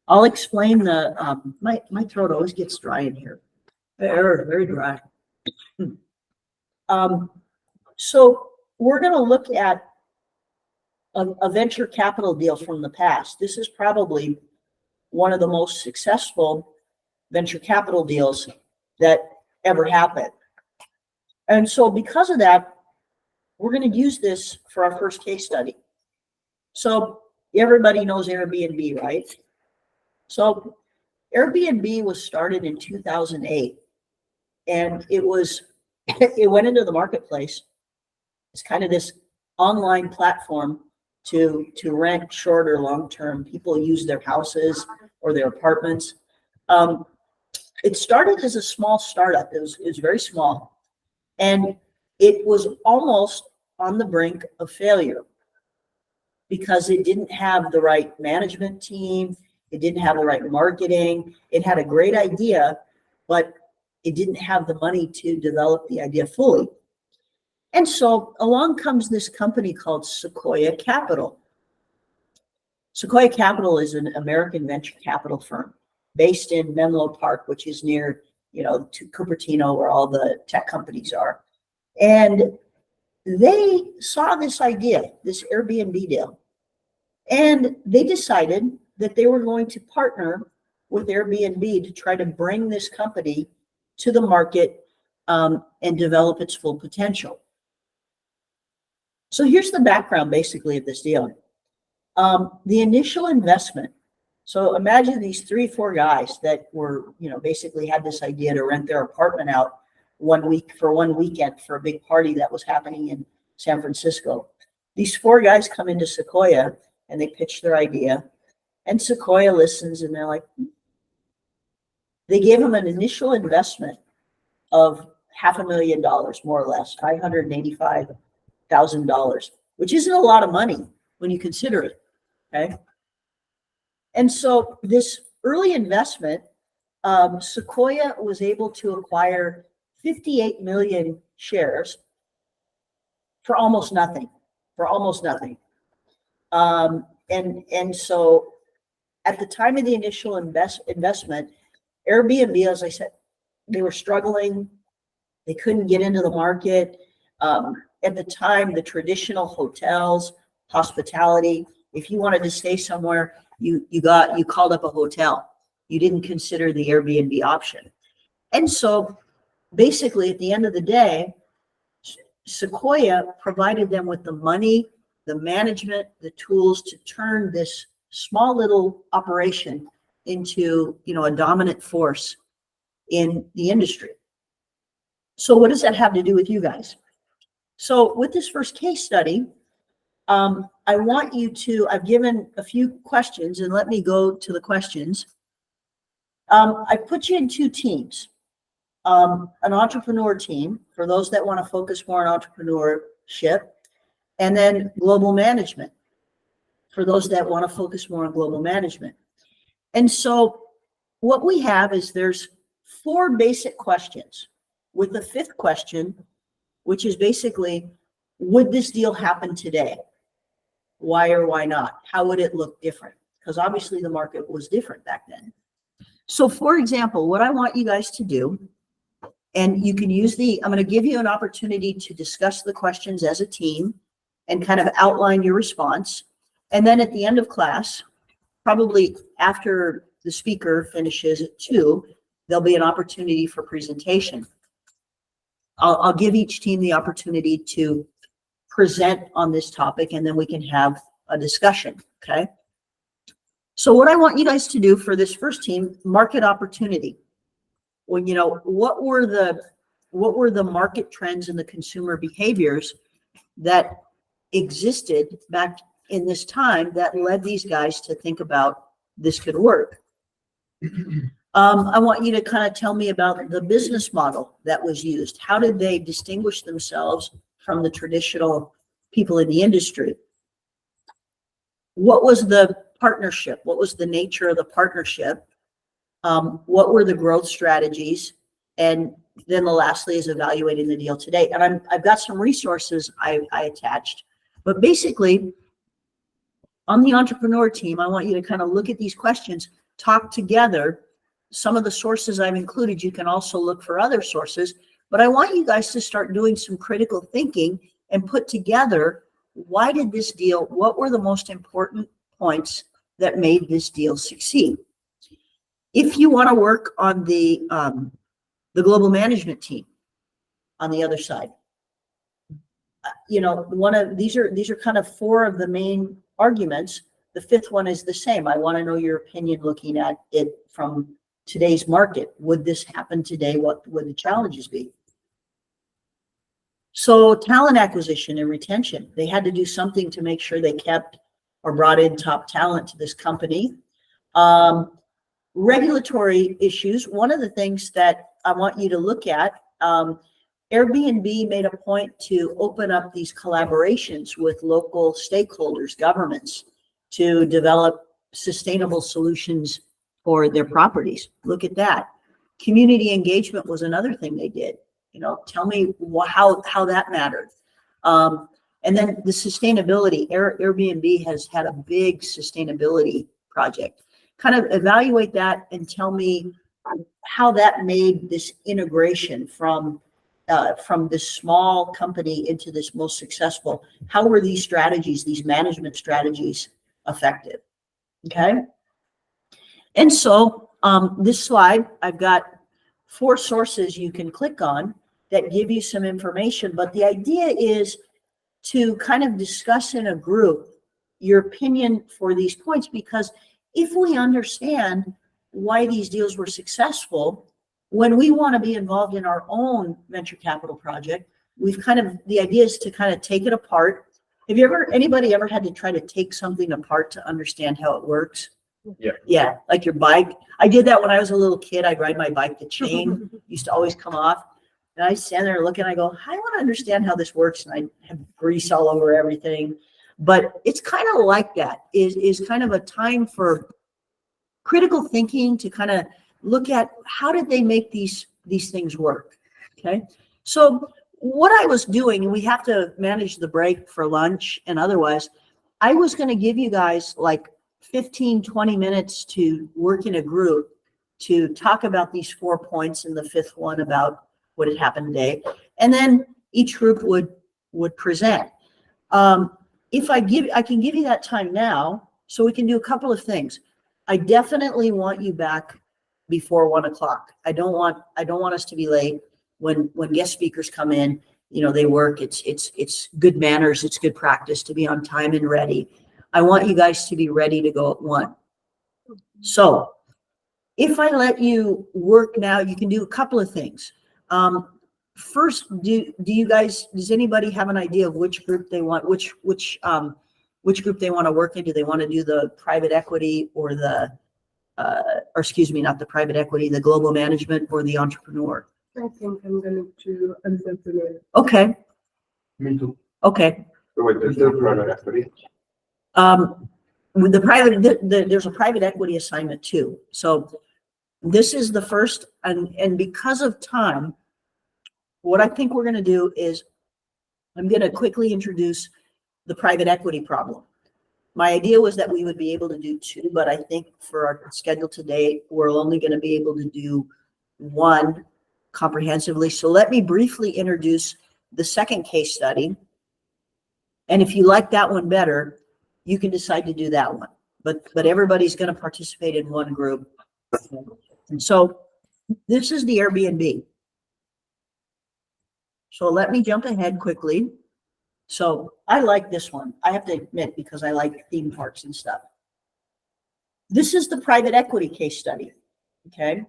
B: I'll explain my throat always gets dry in here. Very dry. So we're going to look at a venture capital deal from the past. This is probably one of the most successful venture capital deals that ever happened. And so because of that, we're going to use this for our first case study. So everybody knows Airbnb, right? So Airbnb was started in 2008, and it went into the marketplace. It's kind of this online platform to rent short or long term. People use their houses or their apartments. It started as a small startup. It was very small, and it was almost on the brink of failure because it didn't have the right management team. It didn't have the right marketing. It had a great idea, but it didn't have the money to develop the idea fully. And so along comes this company called Sequoia Capital. Sequoia Capital is an American venture capital firm based in Menlo Park, which is near, to Cupertino, where all the tech companies are. And they saw this idea, this Airbnb deal, and they decided that they were going to partner with Airbnb to try to bring this company to the market and develop its full potential. So here's the background basically of this deal. The initial investment. So imagine these 3-4 guys that were, basically had this idea to rent their apartment out one weekend for a big party that was happening in San Francisco. These 4 guys come into Sequoia and they pitch their idea, and Sequoia listens, and they're like, they gave them an initial investment of $500,000, more or less, $585,000, which isn't a lot of money when you consider it. Okay. And so this early investment, Sequoia was able to acquire 58 million shares for almost nothing. And so at the time of the initial investment, Airbnb, as I said, they were struggling. They couldn't get into the market. At the time, the traditional hotels, hospitality, if you wanted to stay somewhere, you called up a hotel. You didn't consider the Airbnb option. And so basically at the end of the day, Sequoia provided them with the money, the management, the tools to turn this small little operation into, a dominant force in the industry. So what does that have to do with you guys? So with this first case study, I want you to, I've given a few questions and let me go to the questions. I put you in two teams. An entrepreneur team for those that want to focus more on entrepreneurship, and then global management for those that want to focus more on global management. And so what we have is there's 4 basic questions, with the 5th question, which is basically, would this deal happen today? Why or why not? How would it look different? Because obviously the market was different back then. So for example, what I want you guys to do, and you can use I'm going to give you an opportunity to discuss the questions as a team and kind of outline your response. And then at the end of class, probably after the speaker finishes at 2, there'll be an opportunity for presentation. I'll give each team the opportunity to present on this topic, and then we can have a discussion, okay? So what I want you guys to do for this first team, market opportunity. When, what were the market trends and the consumer behaviors that existed back in this time that led these guys to think about this could work? I want you to kind of tell me about the business model that was used. How did they distinguish themselves from the traditional people in the industry? What was the partnership? What was the nature of the partnership? What were the growth strategies? And then the lastly is evaluating the deal today. And I've got some resources I attached, but basically on the entrepreneur team, I want you to kind of look at these questions, talk together. Some of the sources I've included, you can also look for other sources, but I want you guys to start doing some critical thinking and put together, why did this deal, what were the most important points that made this deal succeed? If you want to work on the global management team on the other side, these are kind of 4 of the main arguments. The 5th one is the same. I want to know your opinion looking at it from today's market. Would this happen today? What would the challenges be? So talent acquisition and retention, they had to do something to make sure they kept or brought in top talent to this company. Regulatory issues, one of the things that I want you to look at, Airbnb made a point to open up these collaborations with local stakeholders, governments, to develop sustainable solutions for their properties. Look at that. Community engagement was another thing they did. Tell me how that mattered. And then the sustainability. Airbnb has had a big sustainability project. Kind of evaluate that and tell me how that made this integration from this small company into this most successful. How were these strategies, these management strategies, effective? Okay. And so this slide, I've got 4 sources you can click on that give you some information, but the idea is to kind of discuss in a group your opinion for these points, because if we understand why these deals were successful, when we want to be involved in our own venture capital project, the idea is to kind of take it apart. Have anybody ever had to try to take something apart to understand how it works?
A: Yeah.
B: Yeah, like your bike. I did that when I was a little kid. I'd ride my bike. The chain used to always come off. And I stand there looking, I go, I want to understand how this works. And I have grease all over everything. But it's kind of like that, is kind of a time for critical thinking to kind of look at how did they make these things work. Okay. So what I was doing, and we have to manage the break for lunch and otherwise, I was going to give you guys like 15, 20 minutes to work in a group to talk about these 4 points, and the 5th one about what had happened today. And then each group would present. I can give you that time now, so we can do a couple of things. I definitely want you back before 1 o'clock. I don't want us to be late when guest speakers come in. They work. It's good manners. It's good practice to be on time and ready. I want you guys to be ready to go at 1. So if I let you work now, you can do a couple of things. first, does anybody have an idea of which group they want, which group they want to work in? Do they want to do the private equity or or excuse me, not the private equity, the global management or the entrepreneur?
G: I think I'm going to entrepreneur.
B: Okay,
E: Me too.
B: okay.
A: So wait, there's no private equity.
B: With there's a private equity assignment too. So this is the first, and because of time, what I think we're going to do is I'm going to quickly introduce the private equity problem. My idea was that we would be able to do two, but I think for our schedule today, we're only going to be able to do one comprehensively. So let me briefly introduce the second case study. And if you like that one better, you can decide to do that one. But everybody's going to participate in one group. And so this is the Airbnb. So let me jump ahead quickly. So I like this one, I have to admit, because I like theme parks and stuff. This is the private equity case study, okay?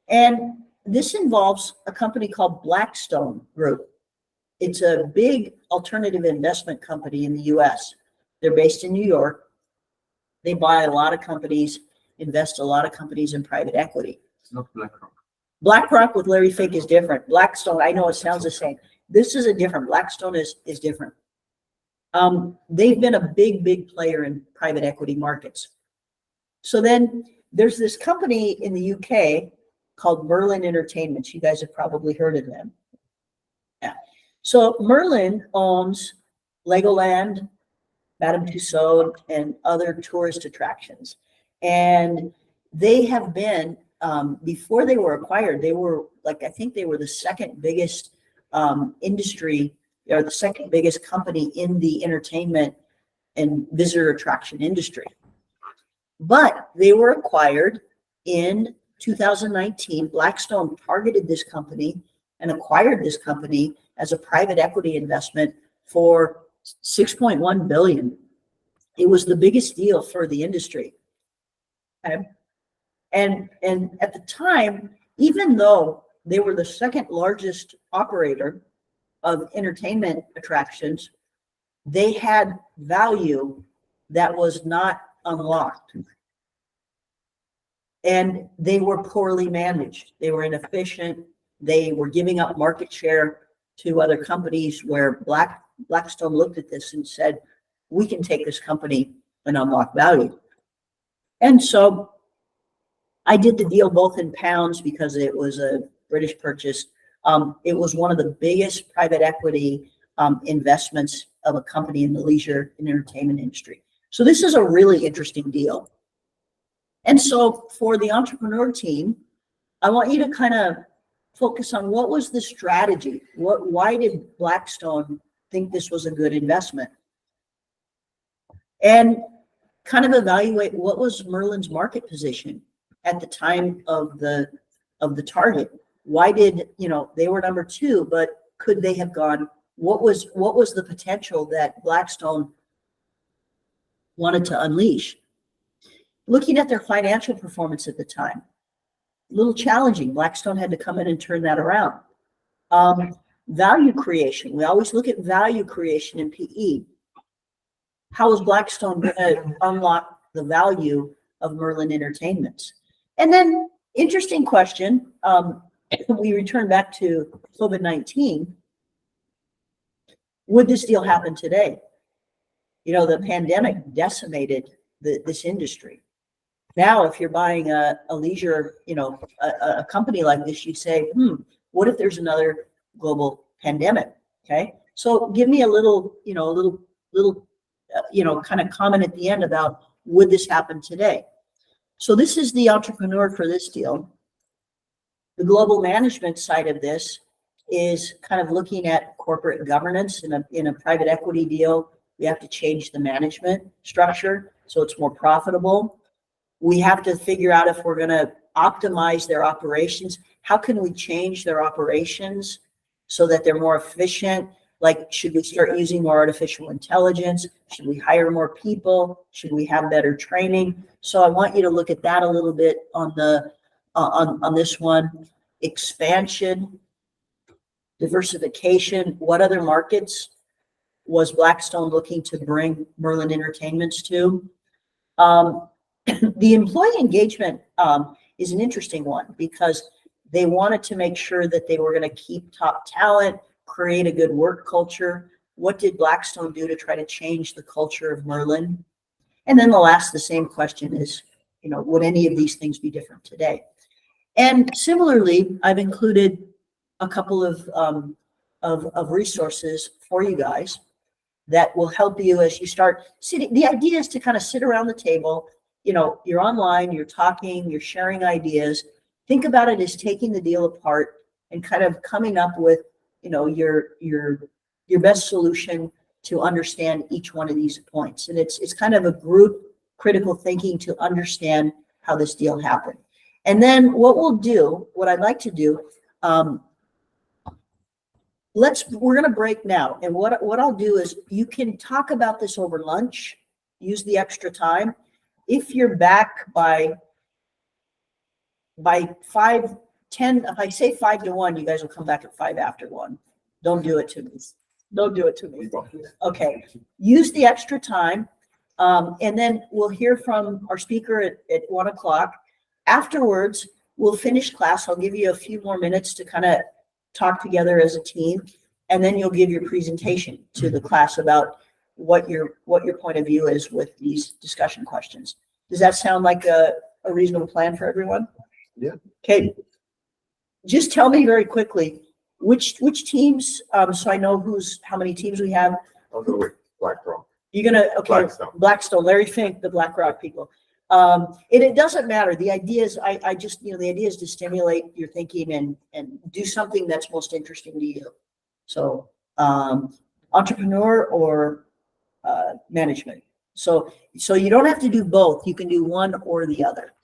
B: And this involves a company called Blackstone Group. It's a big alternative investment company in the US. They're based in New York. They buy a lot of companies, invest a lot of companies in private equity.
A: It's not BlackRock.
B: BlackRock with Larry Fink is different. Blackstone, I know it sounds the same. This is a different, Blackstone is different. They've been a big player in private equity markets. So then there's this company in the UK called Merlin Entertainments. You guys have probably heard of them. Yeah. So Merlin owns Legoland, Madame Tussauds, and other tourist attractions. And they have been, before they were acquired, they were like, I think they were the second biggest industry, or the second biggest company in the entertainment and visitor attraction industry. But they were acquired in 2019. Blackstone targeted this company and acquired this company as a private equity investment for $6.1 billion. It was the biggest deal for the industry. Okay? And at the time, even though they were the second largest operator of entertainment attractions, they had value that was not unlocked. And they were poorly managed. They were inefficient. They were giving up market share to other companies, where Blackstone looked at this and said, we can take this company and unlock value. And so I did the deal both in pounds because it was a British purchase. It was one of the biggest private equity investments of a company in the leisure and entertainment industry. So this is a really interesting deal. And so for the entrepreneur team, I want you to kind of focus on what was the strategy? Why did Blackstone think this was a good investment? And kind of evaluate what was Merlin's market position at the time of the target. Why did, they were number two, but could they have gone? What was the potential that Blackstone wanted to unleash? Looking at their financial performance at the time, a little challenging. Blackstone had to come in and turn that around. Value creation. We always look at value creation in PE. How is Blackstone going to unlock the value of Merlin Entertainments? And then, interesting question. We return back to COVID-19. Would this deal happen today? The pandemic decimated this industry. Now, if you're buying a leisure, a company like this, you say, what if there's another global pandemic? Okay. So give me a little kind of comment at the end about, would this happen today? So this is the entrepreneur for this deal. The global management side of this is kind of looking at corporate governance. In a private equity deal, we have to change the management structure so it's more profitable. We have to figure out if we're going to optimize their operations. How can we change their operations so that they're more efficient? Like, should we start using more artificial intelligence? Should we hire more people? Should we have better training? So I want you to look at that a little bit on this one. Expansion. diversification, what other markets was Blackstone looking to bring Merlin Entertainments to? The employee engagement is an interesting one because they wanted to make sure that they were going to keep top talent, create a good work culture. What did Blackstone do to try to change the culture of Merlin? And then the same question is, would any of these things be different today? And similarly, I've included a couple of resources for you guys that will help you as you start sitting. The idea is to kind of sit around the table. You're online, you're talking, you're sharing ideas. Think about it as taking the deal apart and kind of coming up with, your best solution to understand each one of these points. And it's kind of a group critical thinking to understand how this deal happened. And then what I'd like to do, we're going to break now. And what I'll do is you can talk about this over lunch, use the extra time. If you're back by 5:10, if I say 5 to 1, you guys will come back at 5 after 1. Don't do it to me. Don't do it to me. Okay. Use the extra time. And then we'll hear from our speaker at 1 o'clock. Afterwards, we'll finish class. I'll give you a few more minutes to kind of talk together as a team. And then you'll give your presentation to the class about what your point of view is with these discussion questions. Does that sound like a reasonable plan for everyone?
A: Yeah.
B: Okay. Just tell me very quickly which teams, so I know how many teams we have.
A: I'll go with BlackRock.
B: You're gonna, okay, Blackstone, Larry Fink, the BlackRock people. It doesn't matter. The idea is, the idea is to stimulate your thinking and do something that's most interesting to you. So, entrepreneur or management. So you don't have to do both. You can do one or the other.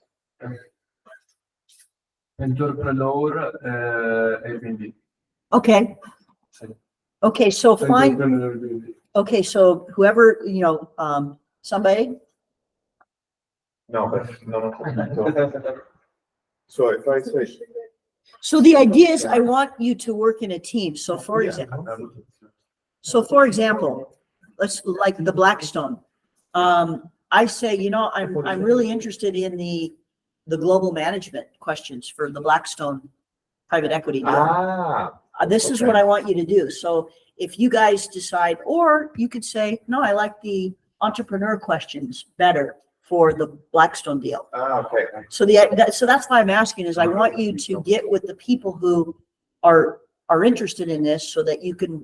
E: Entrepreneur, Airbnb.
B: Okay. Okay, so find, okay, so whoever, somebody,
A: No, but no. So if I say,
B: so the idea is I want you to work in a team. So for example, let's like the Blackstone. I say, I'm really interested in the global management questions for the Blackstone private equity deal. This is what I want you to do. So if you guys decide, or you could say, no, I like the entrepreneur questions better for the Blackstone deal.
A: okay.
B: So so that's why I'm asking is I want you to get with the people who are interested in this so that you can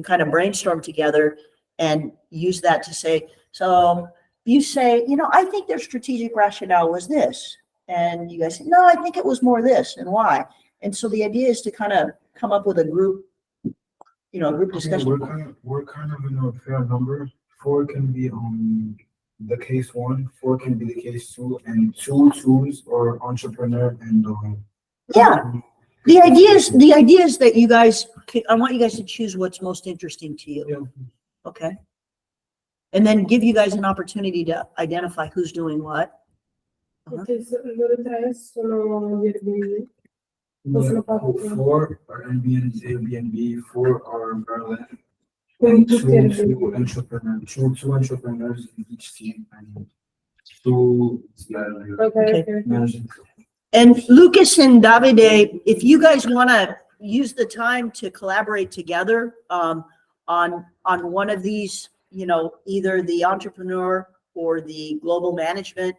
B: kind of brainstorm together and use that to say, so you say, I think their strategic rationale was this. And you guys say, no, I think it was more this and why. And so the idea is to kind of come up with a group, group discussion.
F: We're kind of in a fair number. 4 can be on the case 1, 4 can be the case 2, and 2 twos or entrepreneur and
B: yeah. The idea is that you guys, I want you guys to choose what's most interesting to you.
F: Yeah.
B: Okay. And then give you guys an opportunity to identify who's doing what.
G: Ok, loro tre sono gli Airbnb.
F: Yeah, 4 are Airbnb, 4 are Berlin,
G: Quindi
F: and
G: tutti
F: 2
G: Airbnb.
F: entrepreneurs, two entrepreneurs in each team, and 2
G: Ok.
F: managers.
B: And Lucas and Davide, if you guys want to use the time to collaborate together on one of these, either the entrepreneur or the global management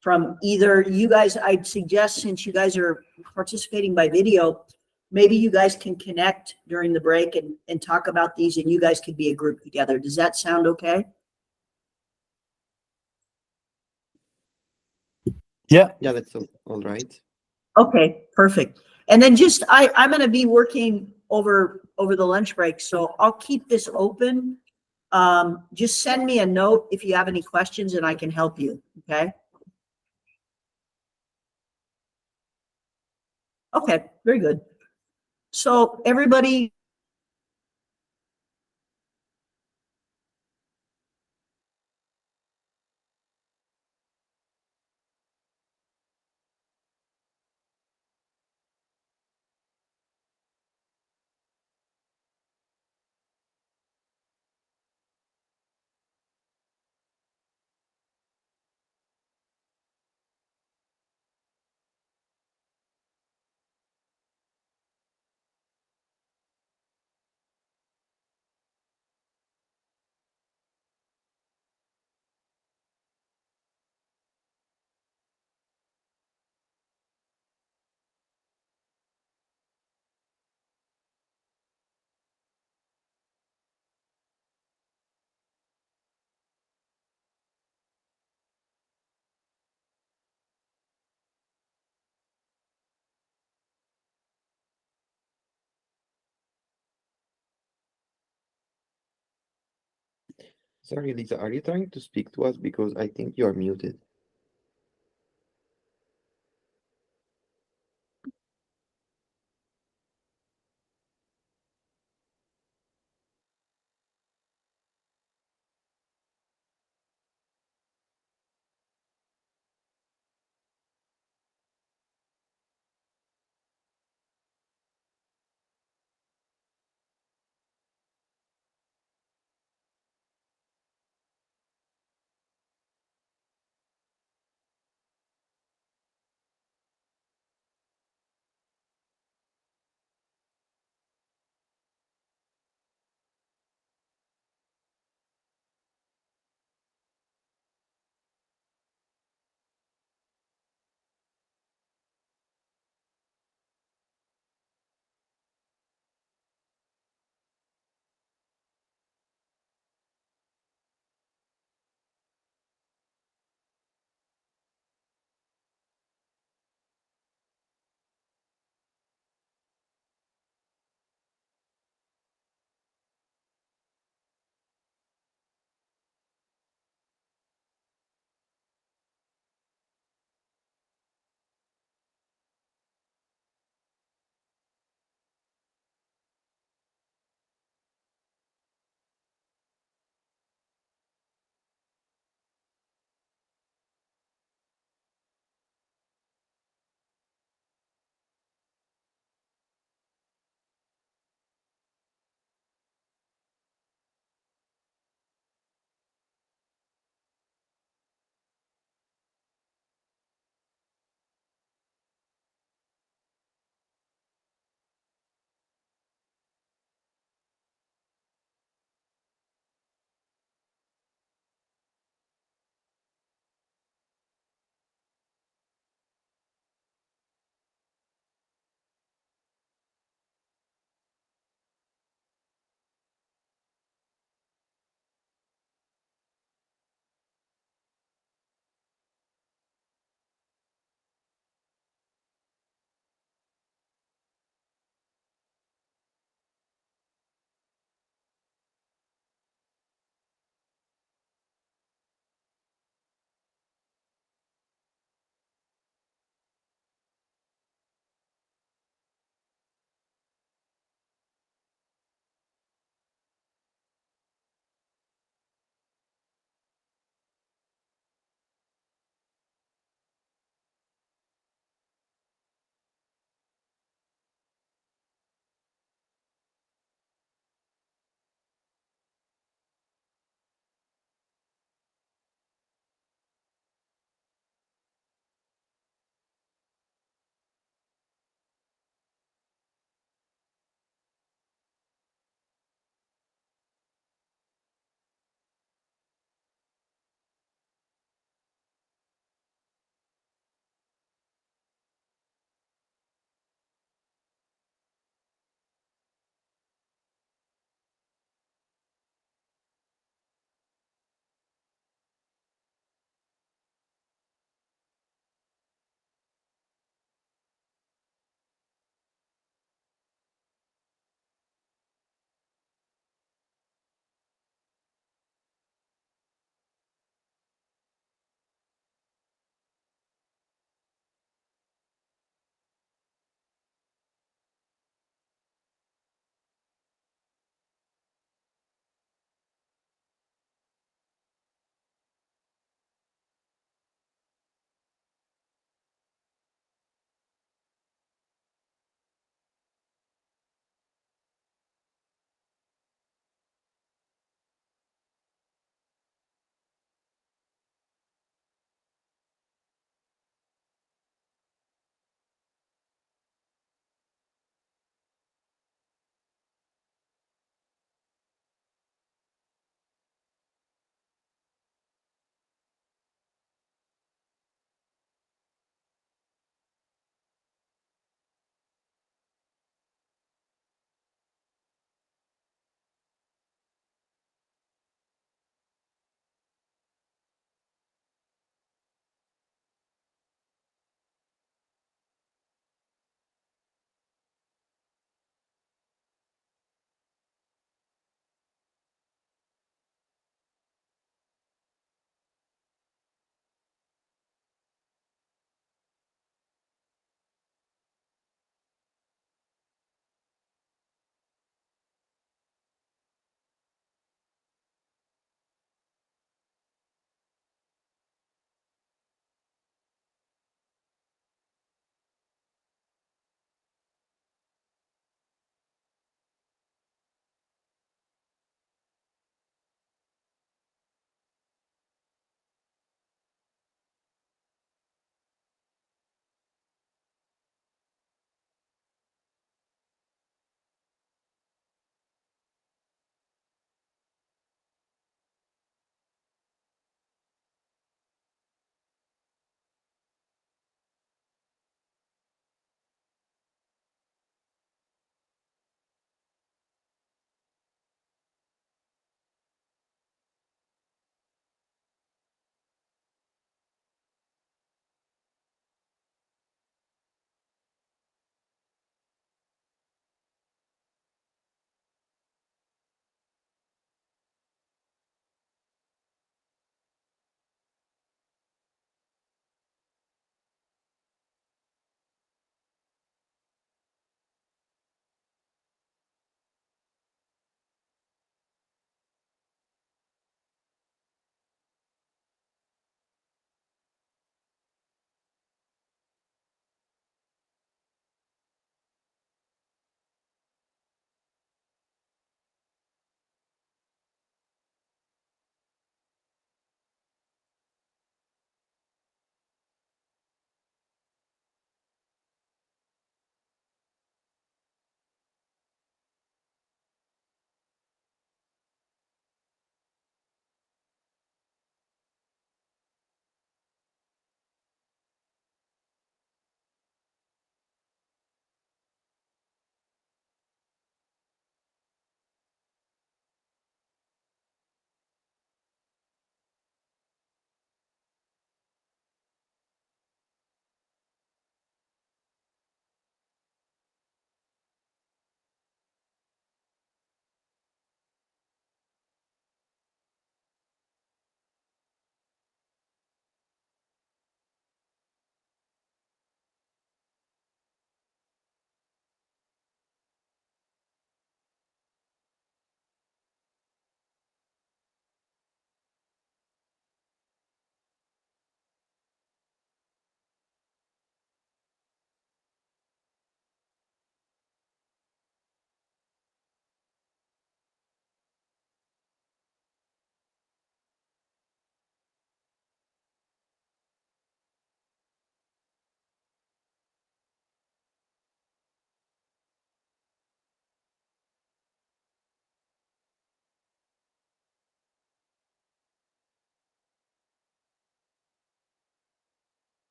B: from either you guys, I'd suggest since you guys are participating by video, maybe you guys can connect during the break and talk about these and you guys could be a group together. Does that sound okay?
C: Yeah, that's all right.
B: Okay, perfect. And then just, I'm going to be working over the lunch break, so I'll keep this open. Just send me a note if you have any questions and I can help you, okay? Okay, very good. So everybody
C: Sorry, Lisa, are you trying to speak to us? Because I think you are muted.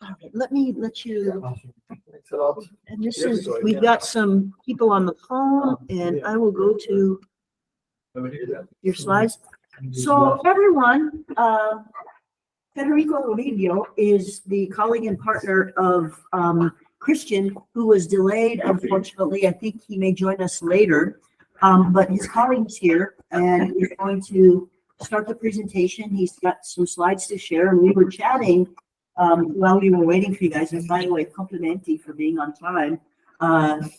B: All right, let you,
F: Thanks a lot.
B: and this is, we've got some people on the phone, and I will go to your slides. So everyone, Federico Rodillo is the colleague and partner of Christian, who was delayed, unfortunately. I think he may join us later. But his colleague is here and he's going to start the presentation. He's got some slides to share, and we were chatting while we were waiting for you guys. And by the way, complimenti for being on time.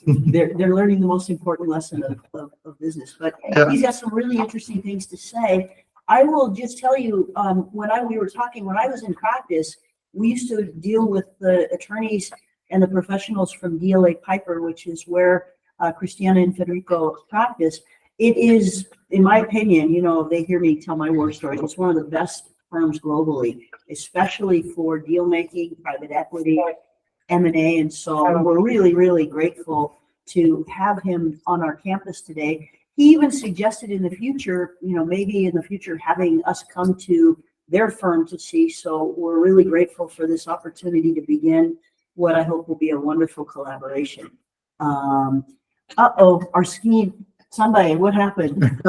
B: They're learning the most important lesson of business, but he's got some really interesting things to say. I will just tell you, we were talking, when I was in practice, we used to deal with the attorneys and the professionals from DLA Piper, which is where Christiana and Federico practice. It is, in my opinion, they hear me tell my war stories. It's one of the best firms globally, especially for deal making, private equity, M&A. And so we're really, really grateful to have him on our campus today. He even suggested in the future, maybe in the future, having us come to their firm to see. So we're really grateful for this opportunity to begin what I hope will be a wonderful collaboration. Our scheme, somebody, what happened?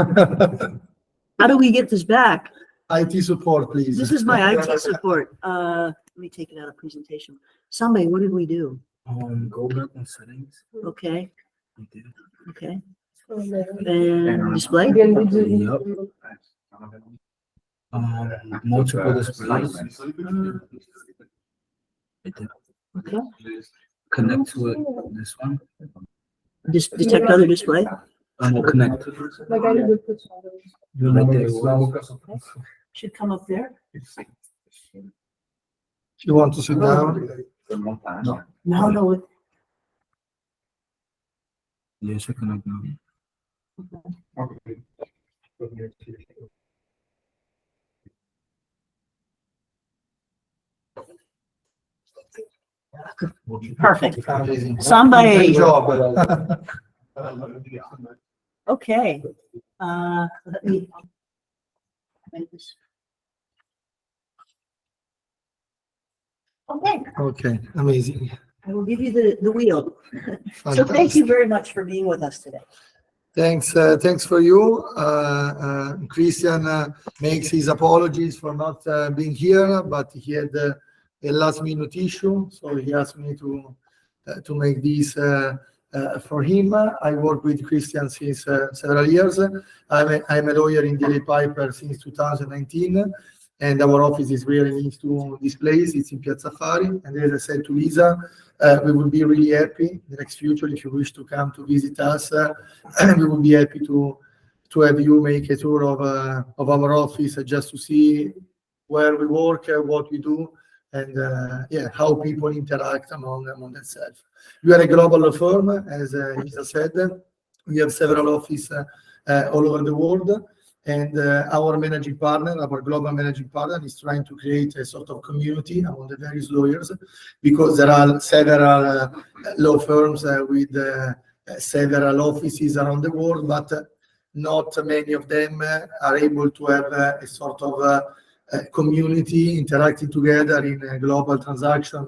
B: How do we get this back?
F: IT support, please.
B: This is my IT support. Let me take it out of presentation. Somebody, what did we do?
F: Go back on settings.
B: Okay,
F: We did.
B: okay.
G: And
B: And display?
G: again, did you-
F: Multiple displays.
B: Okay.
F: Connect to it, this one.
B: Detect other display?
F: We'll connect.
G: magari due
F: Right there it was.
B: Should come up there?
F: You want to sit down?
B: No.
F: Yes, I connect now.
B: Perfect.
F: Amazing.
B: Somebody.
F: Good job.
B: Okay. Let me make this. Okay,
F: Okay, amazing.
B: I will give you the wheel. So thank you very much for being with us today.
F: Thanks for you. Christian makes his apologies for not being here, but he had a last minute issue, so he asked me to make this for him. I work with Christian since several years. I'm a lawyer in DLA Piper since 2019, and our office is really next to this place. It's in Piazza Fari, and as I said to Lisa, we would be really happy in the next future if you wish to come to visit us. We would be happy to have you make a tour of our office just to see where we work, what we do, and how people interact among themselves. We are a global firm, as Lisa said. We have several offices all over the world. And our global managing partner is trying to create a sort of community among the various lawyers, because there are several law firms with several offices around the world, but not many of them are able to have a sort of community interacting together in a global transaction,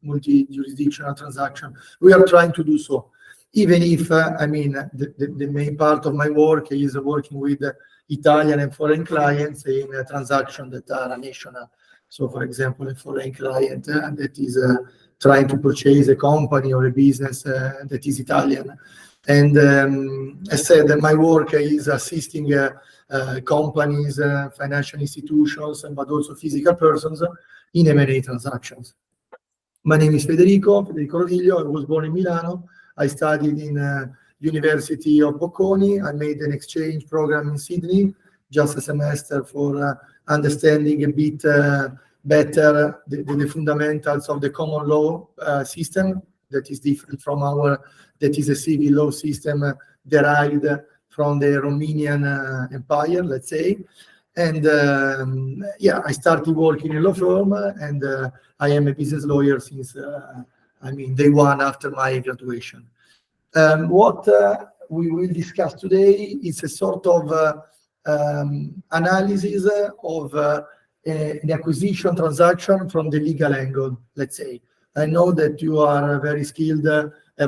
F: multi-jurisdictional transaction. We are trying to do so, even if, the main part of my work is working with Italian and foreign clients in a transaction that are national. So, for example, a foreign client that is trying to purchase a company or a business that is Italian. And I said that my work is assisting companies, financial institutions, but also physical persons in M&A transactions. My name is Federico Rodillo. I was born in Milano. I studied in University of Bocconi. I made an exchange program in Sydney, just a semester for understanding a bit better the fundamentals of the common law system that is different from that is a civil law system derived from the Romanian Empire, let's say. And I started working in a law firm, and I am a business lawyer since, day one after my graduation. What we will discuss today is a sort of analysis of an acquisition transaction from the legal angle, let's say. I know that you are very skilled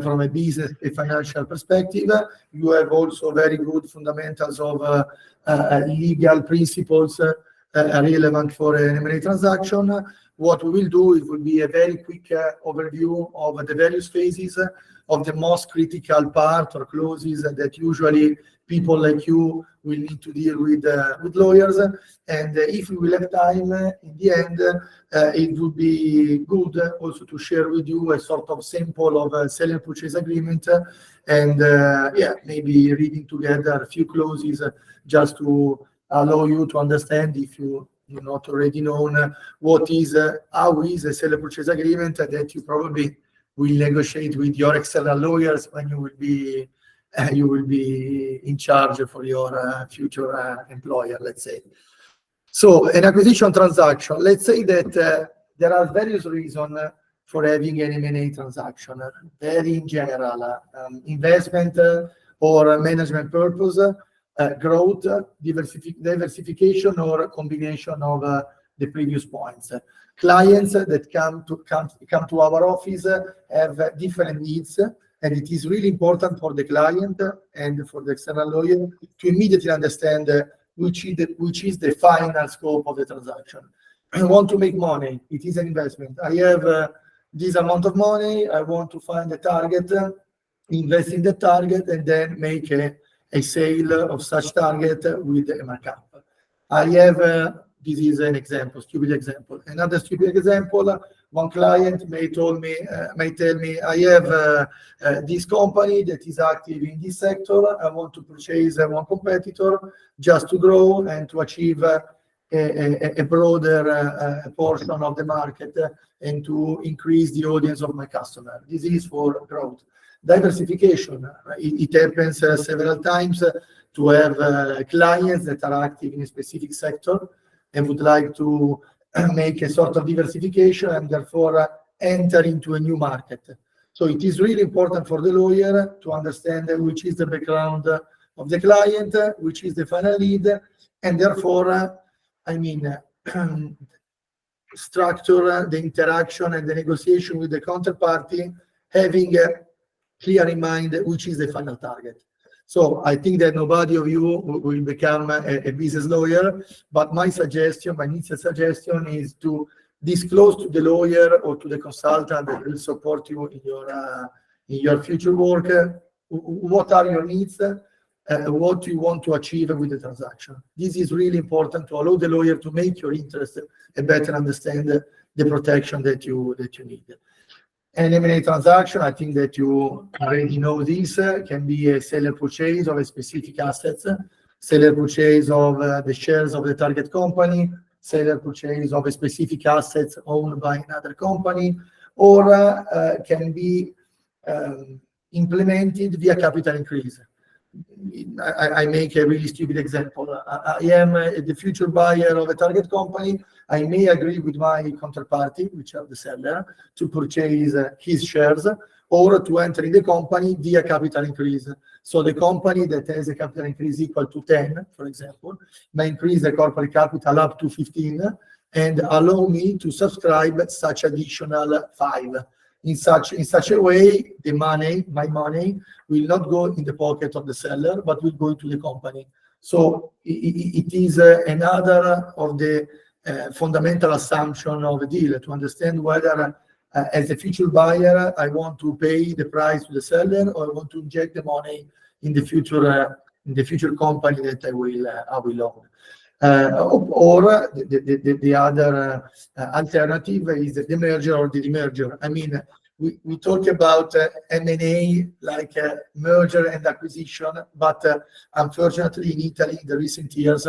F: from a business, a financial perspective. You have also very good fundamentals of legal principles relevant for an M&A transaction. What we will do, it will be a very quick overview of the various phases of the most critical part or clauses that usually people like you will need to deal with lawyers. And if we will have time in the end, it would be good also to share with you a sort of sample of a sell and purchase agreement, and maybe reading together a few clauses just to allow you to understand, if you not already known, how is a sell and purchase agreement that you probably will negotiate with your external lawyers when you will be in charge for your future employer, let's say. So an acquisition transaction, let's say that there are various reasons for having an M&A transaction, very in general, investment or management purpose, growth, diversification, or a combination of the previous points. Clients that come to our office have different needs, and it is really important for the client and for the external lawyer to immediately understand which is the final scope of the transaction. I want to make money. It is an investment. I have this amount of money. I want to find a target, invest in the target, and then make a sale of such target with a markup. This is an example, stupid example. Another stupid example, one client may tell me, I have this company that is active in this sector. I want to purchase one competitor just to grow and to achieve a broader portion of the market and to increase the audience of my customer. This is for growth. Diversification. It happens several times to have clients that are active in a specific sector and would like to make a sort of diversification and therefore enter into a new market. So it is really important for the lawyer to understand which is the background of the client, which is the final need, and therefore, structure the interaction and the negotiation with the counterparty, having clear in mind which is the final target. So I think that nobody of you will become a business lawyer, but my initial suggestion is to disclose to the lawyer or to the consultant that will support you in your future work, what are your needs, what you want to achieve with the transaction. This is really important to allow the lawyer to make your interest and better understand the protection that you need. An M&A transaction, I think that you already know this, can be a seller purchase of a specific asset, seller purchase of the shares of the target company, seller purchase of a specific asset owned by another company, or can be implemented via capital increase. I make a really stupid example. I am the future buyer of a target company. I may agree with my counterparty, which are the seller, to purchase his shares or to enter in the company via capital increase. So the company that has a capital increase equal to 10, for example, may increase the corporate capital up to 15 and allow me to subscribe such additional 5. In such a way, my money will not go in the pocket of the seller, but will go into the company. So it is another of the fundamental assumption of a deal, to understand whether as a future buyer, I want to pay the price to the seller or I want to inject the money in the future company that I will own. Or the other alternative is the merger or the demerger. I mean, we talk about M&A like merger and acquisition, but unfortunately in Italy in the recent years,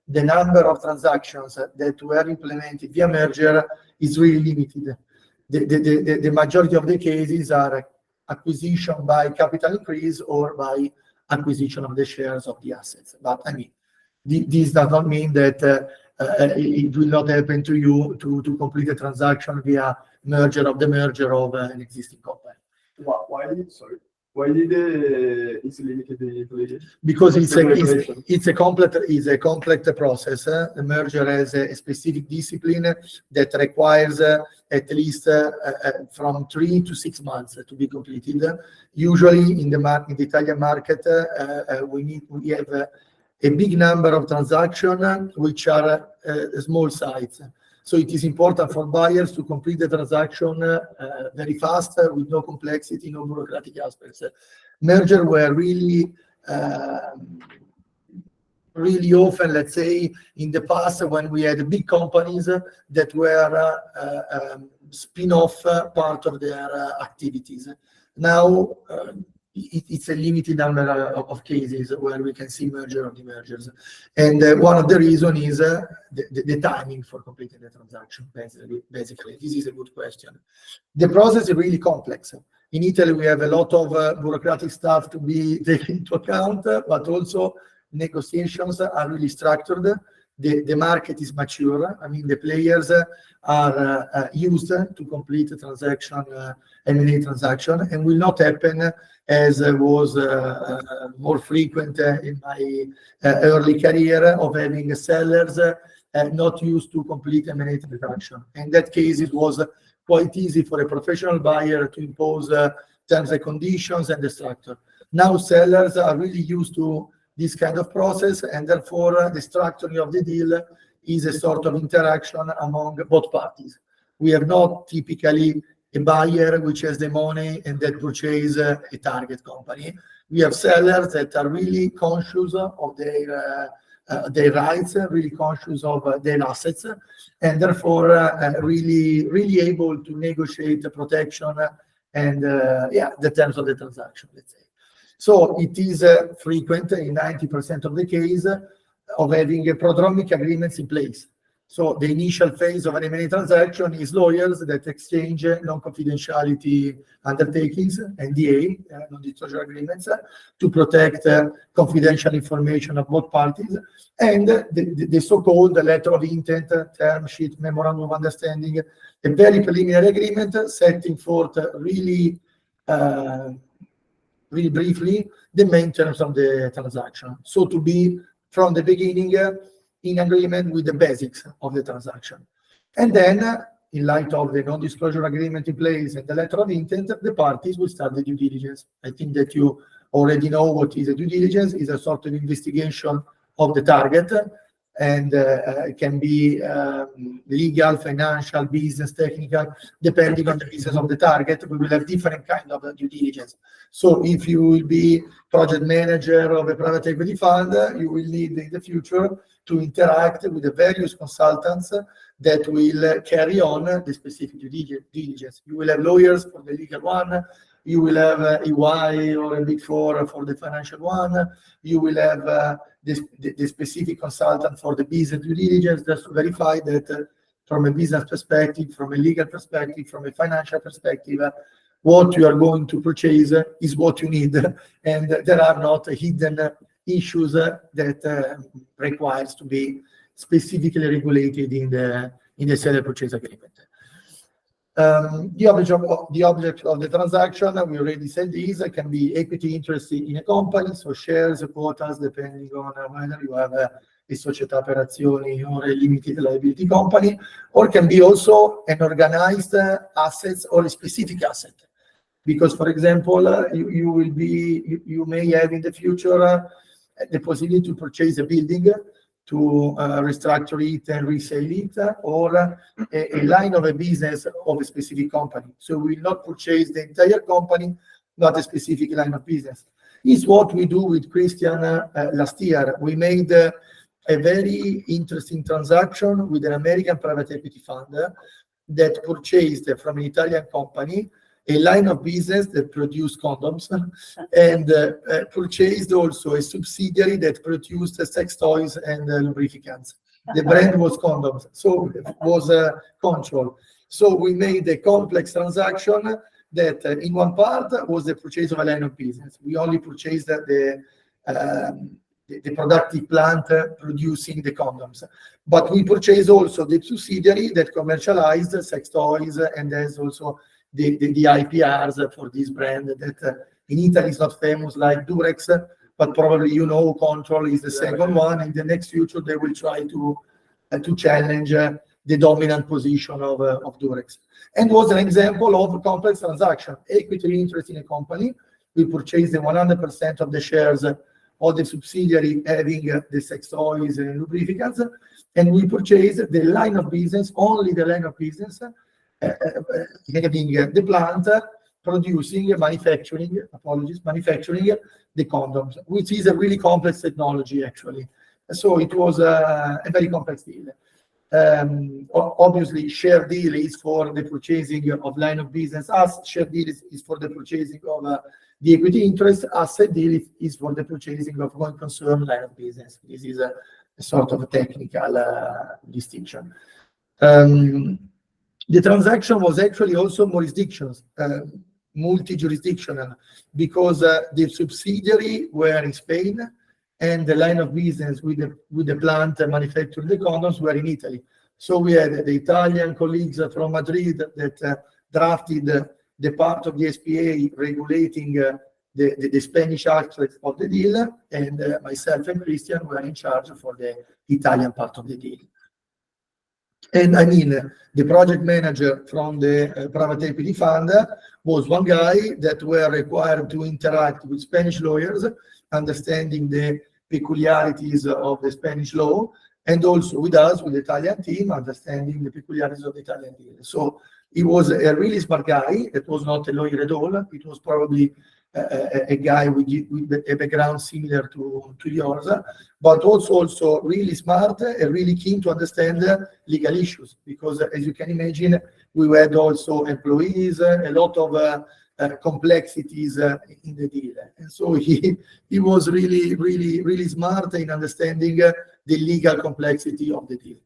F: the number of transactions that were implemented via merger is really limited. The majority of the cases are acquisition by capital increase or by acquisition of the shares of the assets. But I mean, this does not mean that it will not happen to you to complete a transaction via merger of an existing company.
H: Why did
E: Why did it's limited to the
F: Because it's
E: regulation?
F: a complex process. The merger has a specific discipline that requires at least from 3 to 6 months to be completed. Usually in the Italian market, we have a big number of transactions which are small size. So it is important for buyers to complete the transaction very fast with no complexity, no bureaucratic aspects. Merger were really often, let's say, in the past when we had big companies that were spin-off part of their activities. Now it's a limited number of cases where we can see merger or demergers. And one of the reasons is the timing for completing the transaction, basically. This is a good question. The process is really complex. In Italy, we have a lot of bureaucratic stuff to be taken into account, but also negotiations are really structured. The market is mature. I mean, the players are used to complete a transaction, M&A transaction, and will not happen as was more frequent in my early career of having sellers not used to complete M&A transaction. In that case, it was quite easy for a professional buyer to impose terms and conditions and the structure. Now sellers are really used to this kind of process, and therefore the structuring of the deal is a sort of interaction among both parties. We have not typically a buyer which has the money and that purchase a target company. We have sellers that are really conscious of their rights, really conscious of their assets, and therefore really able to negotiate the protection and the terms of the transaction, let's say. So it is frequent in 90% of the case of having prodromic agreements in place. So the initial phase of an M&A transaction is lawyers that exchange non-confidentiality undertakings, NDA, non-disclosure agreements, to protect confidential information of both parties, and the so-called letter of intent, term sheet, memorandum of understanding, a very preliminary agreement setting forth really briefly the main terms of the transaction. So to be from the beginning in agreement with the basics of the transaction. And then, in light of the non-disclosure agreement in place and the letter of intent, the parties will start the due diligence. I think that you already know what is a due diligence. It's a sort of investigation of the target, and it can be legal, financial, business, technical, depending on the business of the target. We will have different kind of due diligence. So if you will be project manager of a private equity fund, you will need in the future to interact with the various consultants that will carry on the specific due diligence. You will have lawyers for the legal one, you will have EY or a Big Four for the financial one, you will have the specific consultant for the business due diligence, just to verify that from a business perspective, from a legal perspective, from a financial perspective, what you are going to purchase is what you need, and there are not hidden issues that requires to be specifically regulated in the seller purchase agreement. The object of the transaction, we already said this, it can be equity interest in a company, so shares, quotas, depending on whether you have a società per azioni or a limited liability company, or can be also an organized assets or a specific asset. Because, for example, you may have in the future the possibility to purchase a building, to restructure it and resell it, or a line of a business of a specific company. So we will not purchase the entire company, not a specific line of business. It's what we do with Christian last year. We made a very interesting transaction with an American private equity fund that purchased from an Italian company a line of business that produced condoms, and purchased also a subsidiary that produced sex toys and lubricants. The brand was condoms, so it was control. So we made a complex transaction that in one part was the purchase of a line of business. We only purchased the productive plant producing the condoms. But we purchased also the subsidiary that commercialized sex toys and has also the IPRs for this brand that In Italy, it's not famous like Durex, but probably you know Control is the second one. In the next future, they will try to challenge the dominant position of Durex. And was an example of a complex transaction. Equity interest in a company. We purchased the 100% of the shares of the subsidiary having the sex toys and lubricants, and we purchased the line of business, only the line of business, having the plant producing, manufacturing the condoms, which is a really complex technology actually. So it was a very complex deal. Obviously, share deal is for the purchasing of line of business. As share deal is for the purchasing of the equity interest. Asset deal is for the purchasing of going concern line of business. This is a sort of a technical distinction. The transaction was actually also multi-jurisdictional, because the subsidiary were in Spain and the line of business with the plant manufacturing the condoms were in Italy. So we had the Italian colleagues from Madrid that drafted the part of the SPA regulating the Spanish aspect of the deal, and myself and Christian were in charge for the Italian part of the deal. And I mean, the project manager from the private equity fund was one guy that were required to interact with Spanish lawyers, understanding the peculiarities of the Spanish law, and also with us, with the Italian team, understanding the peculiarities of the Italian deal. So he was a really smart guy. It was not a lawyer at all. It was probably a guy with a background similar to yours, but also really smart and really keen to understand legal issues, because as you can imagine, we had also employees, a lot of complexities in the deal. And so he was really smart in understanding the legal complexity of the deal.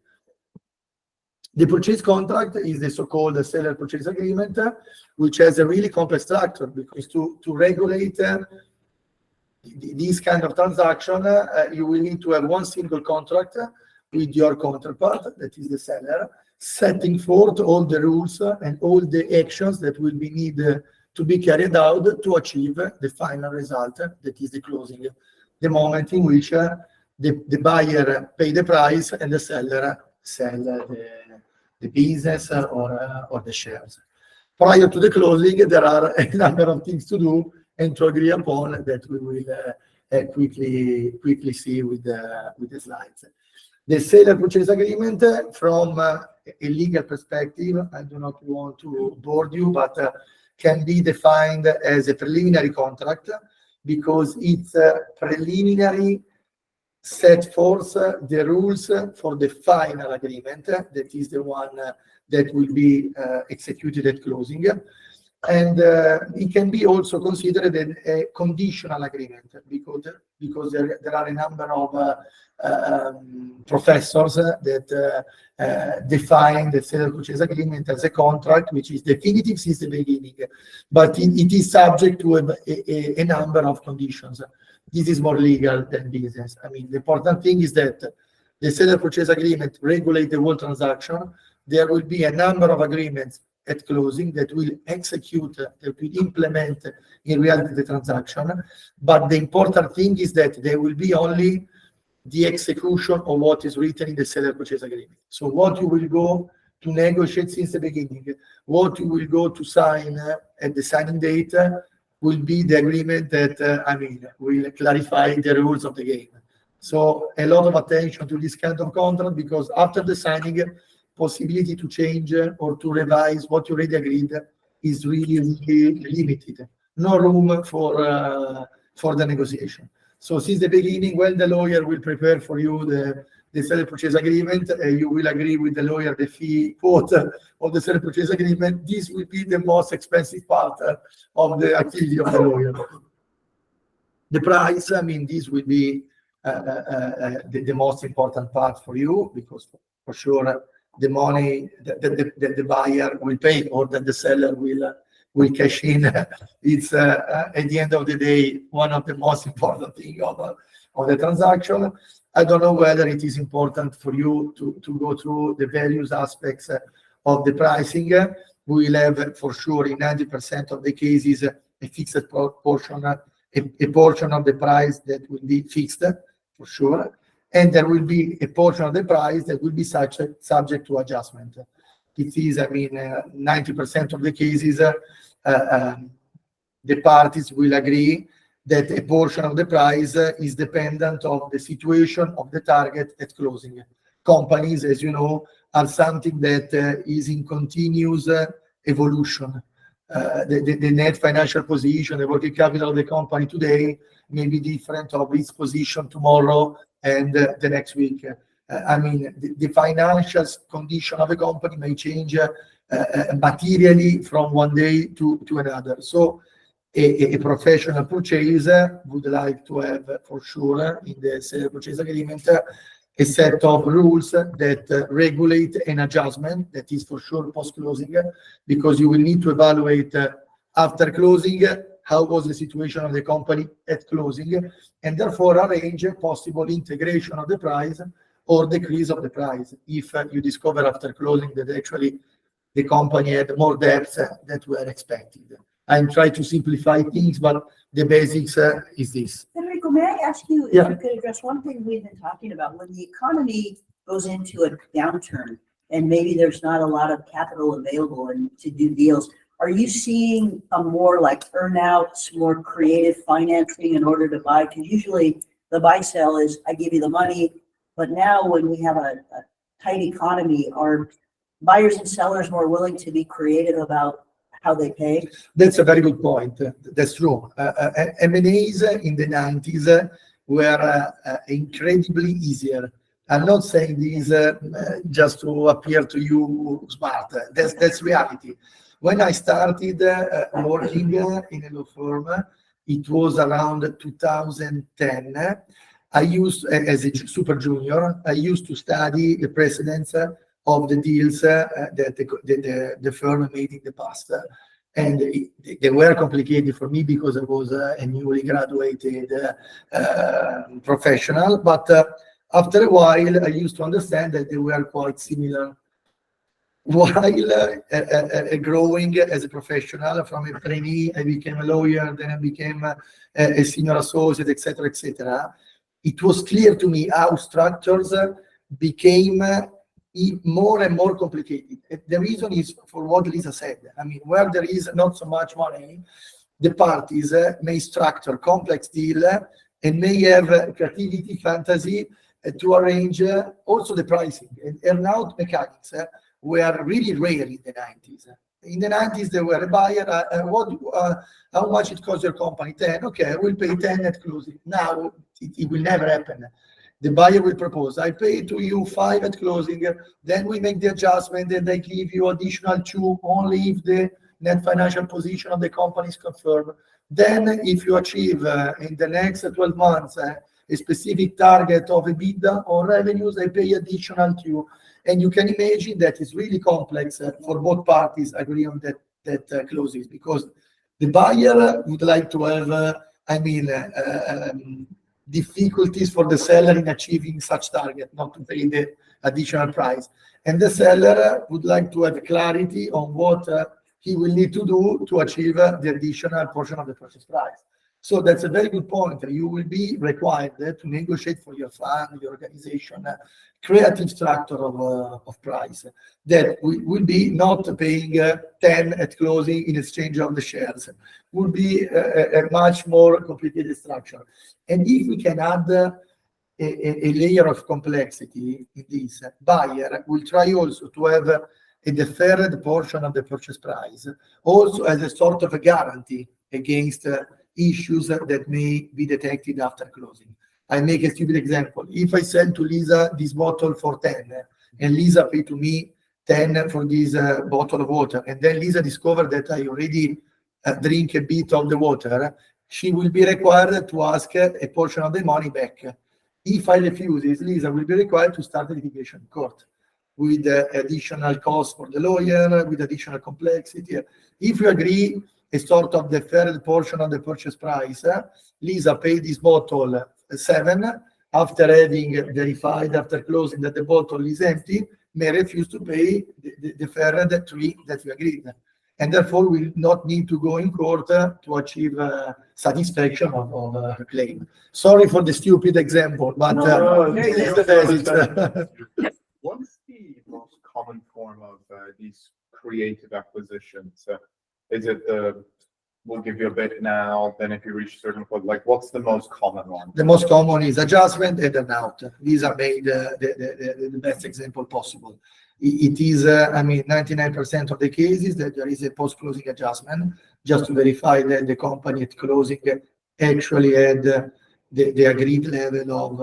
F: The purchase contract is the so-called seller purchase agreement, which has a really complex structure, because to regulate this kind of transaction, you will need to have one single contract with your counterpart, that is the seller, setting forth all the rules and all the actions that will be needed to be carried out to achieve the final result, that is the closing, the moment in which the buyer pay the price and the seller sell the business or the shares. Prior to the closing, there are a number of things to do and to agree upon that we will quickly see with the slides. The seller purchase agreement, from a legal perspective, I do not want to bore you, but can be defined as a preliminary contract, because it's preliminary set forth the rules for the final agreement, that is the one that will be executed at closing. And it can be also considered a conditional agreement, because there are a number of professors that define the seller purchase agreement as a contract which is definitive since the beginning, but it is subject to a number of conditions. This is more legal than business. I mean, the important thing is that the seller purchase agreement regulates the whole transaction. There will be a number of agreements at closing that will execute, that will implement in reality the transaction. But the important thing is that there will be only the execution of what is written in the seller purchase agreement. So what you will go to negotiate since the beginning, what you will go to sign at the signing date, will be the agreement that, will clarify the rules of the game. So a lot of attention to this kind of contract, because after the signing, possibility to change or to revise what you already agreed is really limited. No room for the negotiation. So since the beginning, when the lawyer will prepare for you the seller purchase agreement, you will agree with the lawyer the fee quote of the seller purchase agreement. This will be the most expensive part of the activity of the lawyer. The price, this will be the most important part for you, because for sure the money that the buyer will pay or that the seller will cash in. It's at the end of the day one of the most important things of the transaction. I don't know whether it is important for you to go through the various aspects of the pricing. We will have for sure in 90% of the cases a fixed portion, a portion of the price that will be fixed for sure, and there will be a portion of the price that will be subject to adjustment. It is, 90% of the cases, the parties will agree that a portion of the price is dependent of the situation of the target at closing. Companies, as you know, are something that is in continuous evolution. The net financial position, the working capital of the company today may be different of its position tomorrow and the next week. The financial condition of a company may change materially from one day to another. So a professional purchaser would like to have, for sure, in the sale purchase agreement, a set of rules that regulate an adjustment that is for sure post-closing, because you will need to evaluate after closing how was the situation of the company at closing, and therefore arrange a possible integration of the price or decrease of the price if you discover after closing that actually the company had more debts that were expected. I'm trying to simplify things, but the basics is this.
B: Federico, may I ask you if
F: Yeah.
B: you could address one thing we've been talking about? When the economy goes into a downturn and maybe there's not a lot of capital available to do deals, are you seeing a more like earnouts, more creative financing in order to buy? Because usually the buy sell is I give you the money, but now when we have a tight economy, are buyers and sellers more willing to be creative about how they pay?
F: That's a very good point. That's true. M&As in the 90s were incredibly easier. I'm not saying this just to appear to you smart. That's reality. When I started working in a law firm, it was around 2010. I used, as a super junior, I used to study the precedents of the deals that the firm made in the past. And they were complicated for me because I was a newly graduated professional. But after a while, I used to understand that they were quite similar. While growing as a professional, from a trainee, I became a lawyer, then I became a senior associate, etc., etc. It was clear to me how structures became more and more complicated. The reason is for what Lisa said. Where there is not so much money, the parties may structure complex deal and may have creativity, fantasy to arrange also the pricing. And earn-out mechanics were really rare in the 90s. In the 90s, there were a buyer, how much it costs your company? 10. Okay, I will pay 10 at closing. Now, it will never happen. The buyer will propose, I pay to you 5 at closing, then we make the adjustment and I give you additional 2 only if the net financial position of the company is confirmed. Then if you achieve in the next 12 months a specific target of EBITDA or revenues, I pay additional 2. And you can imagine that it's really complex for both parties agree on that clauses, because the buyer would like to have, difficulties for the seller in achieving such target, not to pay the additional price. And the seller would like to have clarity on what he will need to do to achieve the additional portion of the purchase price. So that's a very good point. You will be required to negotiate for your fund, your organization, creative structure of price that will be not paying 10 at closing in exchange of the shares. Will be a much more complicated structure. And if we can add a layer of complexity in this, buyer will try also to have a deferred portion of the purchase price, also as a sort of a guarantee against issues that may be detected after closing. I make a stupid example. If I sell to Lisa this bottle for 10 and Lisa pay to me 10 for this bottle of water, and then Lisa discovered that I already drink a bit of the water, she will be required to ask a portion of the money back. If I refuse, Lisa will be required to start the litigation in court with additional costs for the lawyer, with additional complexity. If you agree a sort of deferred portion of the purchase price, Lisa paid this bottle 7, after having verified after closing that the bottle is empty, may refuse to pay the deferred 3 that we agreed. and therefore will not need to go in court to achieve satisfaction of the claim. Sorry for the stupid example, but this is the basics.
A: What is the most common form of these creative acquisitions? Is it we'll give you a bit now, then if you reach a certain point, like what's the most common one?
F: The most common is adjustment and earn-out. These are made the best example possible. It is, I mean, 99% of the cases that there is a post-closing adjustment just to verify that the company at closing actually had the agreed level of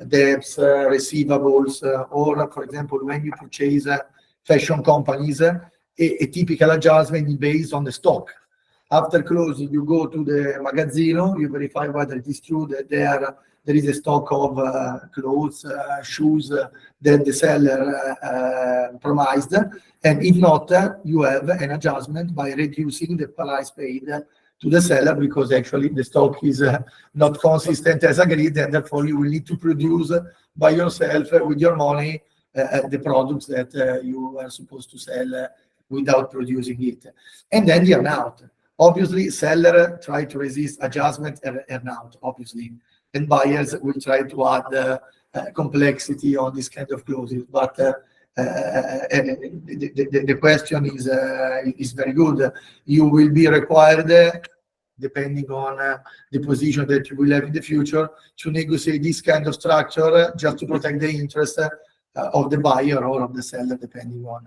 F: debts, receivables, or for example, when you purchase fashion companies, a typical adjustment is based on the stock. After closing, you go to the magazzino, you verify whether it is true that there is a stock of clothes, shoes that the seller promised, and if not, you have an adjustment by reducing the price paid to the seller because actually the stock is not consistent as agreed, and therefore you will need to produce by yourself with your money the products that you are supposed to sell without producing it. And then the earn-out. Obviously, seller try to resist adjustment and earn-out, obviously, and buyers will try to add complexity on this kind of clauses. But the question is very good. You will be required, depending on the position that you will have in the future, to negotiate this kind of structure just to protect the interest of the buyer or of the seller, depending on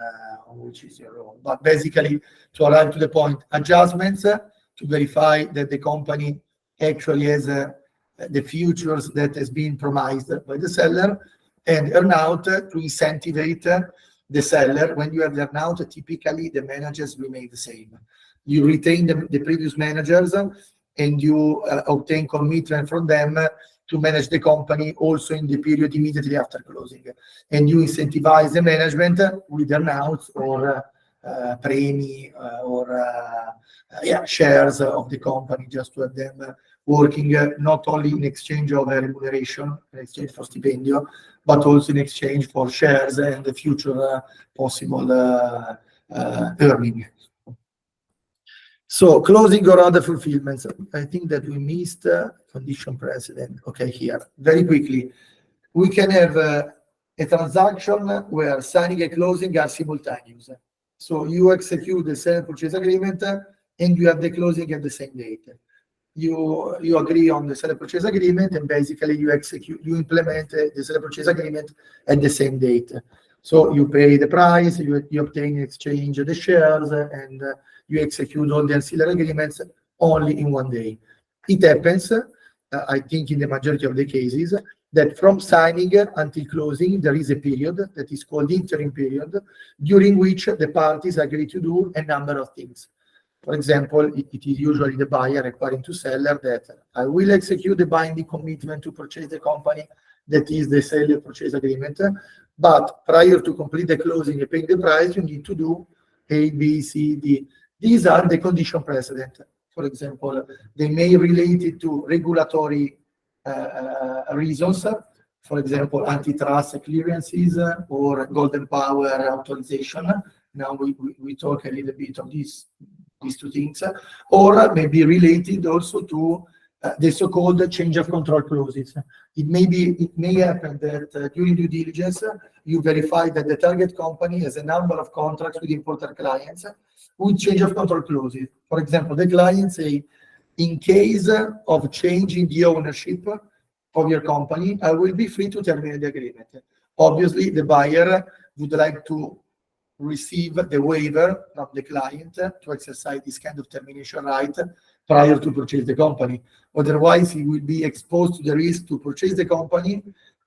F: which is your role. But basically, to arrive to the point, adjustments to verify that the company actually has the futures that has been promised by the seller, and earn-out to incentivize the seller. When you have the earn-out, typically the managers remain the same. You retain the previous managers and you obtain commitment from them to manage the company also in the period immediately after closing. And you incentivize the management with earn-outs or premi or shares of the company, just to have them working not only in exchange of a remuneration, in exchange for stipendio, but also in exchange for shares and the future possible earning. So closing or other fulfillments. I think that we missed condition precedent. Okay, here, very quickly. We can have a transaction where signing and closing are simultaneous. So you execute the sale and purchase agreement and you have the closing at the same date. You agree on the sale and purchase agreement and basically you implement the sale and purchase agreement at the same date. So you pay the price, you obtain in exchange the shares, and you execute all the ancillary agreements only in one day. It happens, I think in the majority of the cases, that from signing until closing, there is a period that is called interim period, during which the parties agree to do a number of things. For example, it is usually the buyer requiring to seller that I will execute the binding commitment to purchase the company, that is the sale and purchase agreement. But prior to complete the closing and paying the price, you need to do A, B, C, D. These are the condition precedent. For example, they may relate it to regulatory reasons. For example, antitrust clearances or golden power authorization. Now we talk a little bit of these two things, or maybe related also to the so-called change of control clauses. It may happen that during due diligence, you verify that the target company has a number of contracts with important clients with change of control clauses. For example, the client say, in case of change in the ownership of your company, I will be free to terminate the agreement. Obviously, the buyer would like to receive the waiver from the client to exercise this kind of termination right prior to purchase the company. Otherwise, he will be exposed to the risk to purchase the company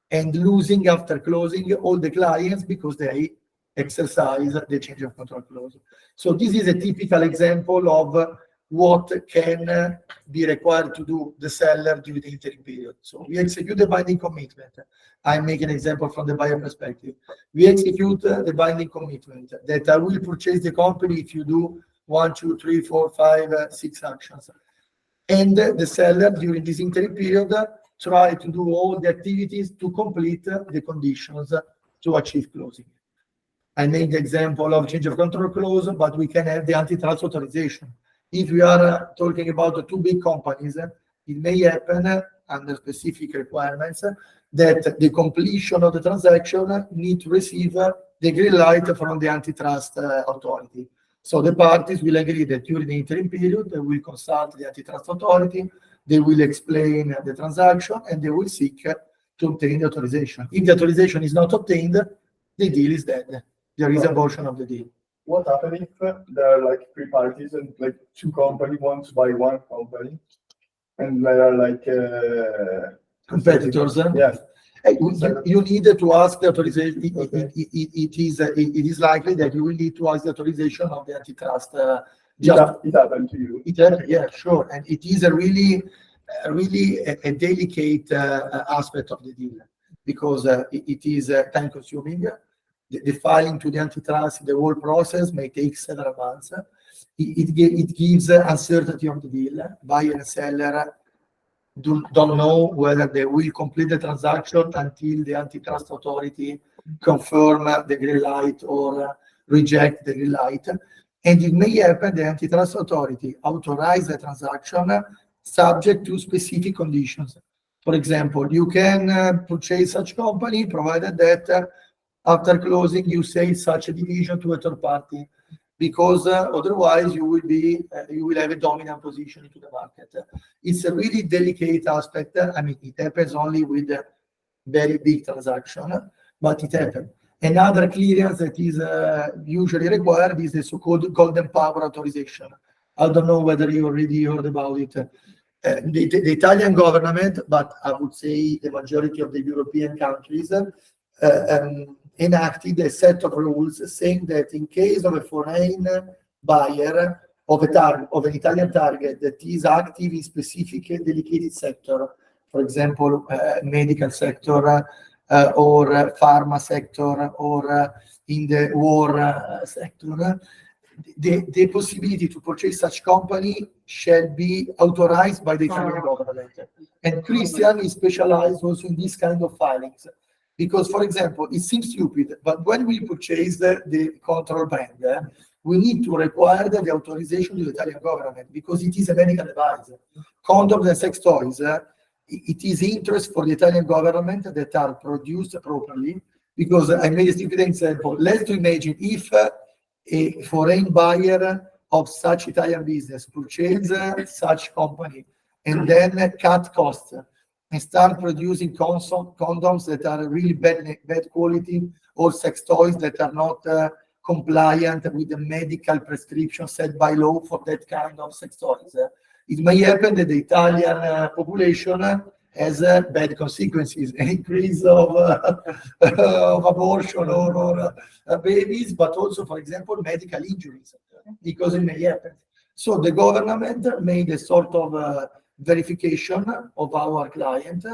F: and losing after closing all the clients because they exercise the change of control clause. So this is a typical example of what can be required to do the seller during the interim period. So we execute the binding commitment. I make an example from the buyer perspective. We execute the binding commitment that I will purchase the company if you do 1, 2, 3, 4, 5, 6 actions. And the seller during this interim period try to do all the activities to complete the conditions to achieve closing. I made the example of change of control clause, but we can have the antitrust authorization. If we are talking about the two big companies, it may happen under specific requirements that the completion of the transaction need to receive the green light from the antitrust authority. So the parties will agree that during the interim period, they will consult the antitrust authority, they will explain the transaction, and they will seek to obtain the authorization. If the authorization is not obtained, the deal is dead. There is a portion of the deal.
H: What happens if there are like three parties and like two companies wants to buy one company and they are like
F: Competitors.
H: Yeah.
F: You need to ask the authorization. It is likely that you will need to ask the authorization of the antitrust.
H: It happened to you.
F: Yeah, sure. And it is a really a delicate aspect of the deal because it is time consuming. The filing to the antitrust, the whole process may take several months. It gives uncertainty of the deal. Buyer and seller don't know whether they will complete the transaction until the antitrust authority confirm the green light or reject the green light. And it may happen the antitrust authority authorize the transaction subject to specific conditions. For example, you can purchase such company provided that after closing you sell such a division to a third party, because otherwise you will have a dominant position into the market. It's a really delicate aspect. I mean, it happens only with a very big transaction, but it happens. Another clearance that is usually required is the so-called golden power authorization. I don't know whether you already heard about it. The Italian government, but I would say the majority of the European countries, enacted a set of rules saying that in case of a foreign buyer of an Italian target that is active in specific dedicated sector, for example, medical sector or pharma sector or in the war sector, the possibility to purchase such company shall be authorized by the Italian government. And Christian is specialized also in this kind of filings. Because, for example, it seems stupid, but when we purchase the control brand, we need to require the authorization to the Italian government because it is a medical device. Condoms and sex toys, it is interest for the Italian government that are produced properly. Because I made a stupid example. Let's imagine if a foreign buyer of such Italian business purchase such company and then cut costs and start producing condoms that are really bad quality or sex toys that are not compliant with the medical prescription set by law for that kind of sex toys. It may happen that the Italian population has bad consequences, an increase of abortion or babies, but also, for example, medical injuries, because it may happen. So the government made a sort of verification of our client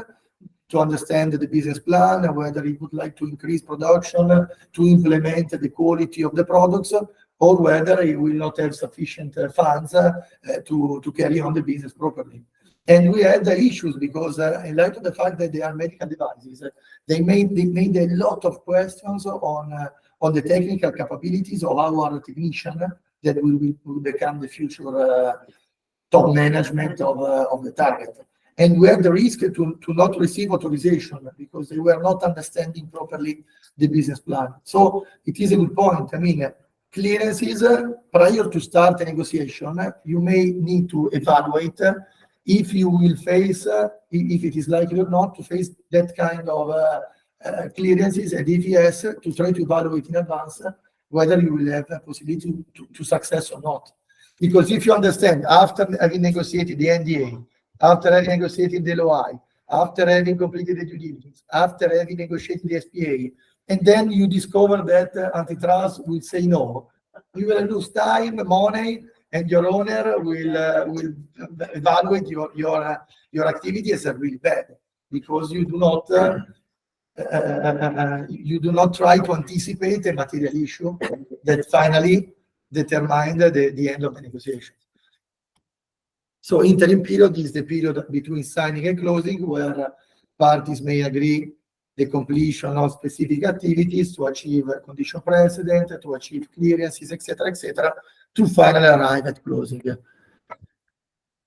F: to understand the business plan, whether he would like to increase production, to implement the quality of the products, or whether he will not have sufficient funds to carry on the business properly. And we had the issues because in light of the fact that they are medical devices, they made a lot of questions on the technical capabilities of our technician that will become the future top management of the target. And we had the risk to not receive authorization because they were not understanding properly the business plan. So it is a good point. I mean, clearances prior to start a negotiation, you may need to evaluate if you will face, if it is likely or not to face that kind of clearances, and if yes, to try to evaluate in advance whether you will have a possibility to success or not. Because if you understand, after having negotiated the NDA, after having negotiated the LOI, after having completed the due diligence, after having negotiated the SPA, and then you discover that antitrust will say no, you will lose time, money, and your owner will evaluate your activity as really bad because you do not try to anticipate a material issue that finally determine the end of the negotiation. So interim period is the period between signing and closing where parties may agree the completion of specific activities to achieve condition precedent, to achieve clearances, etc., to finally arrive at closing.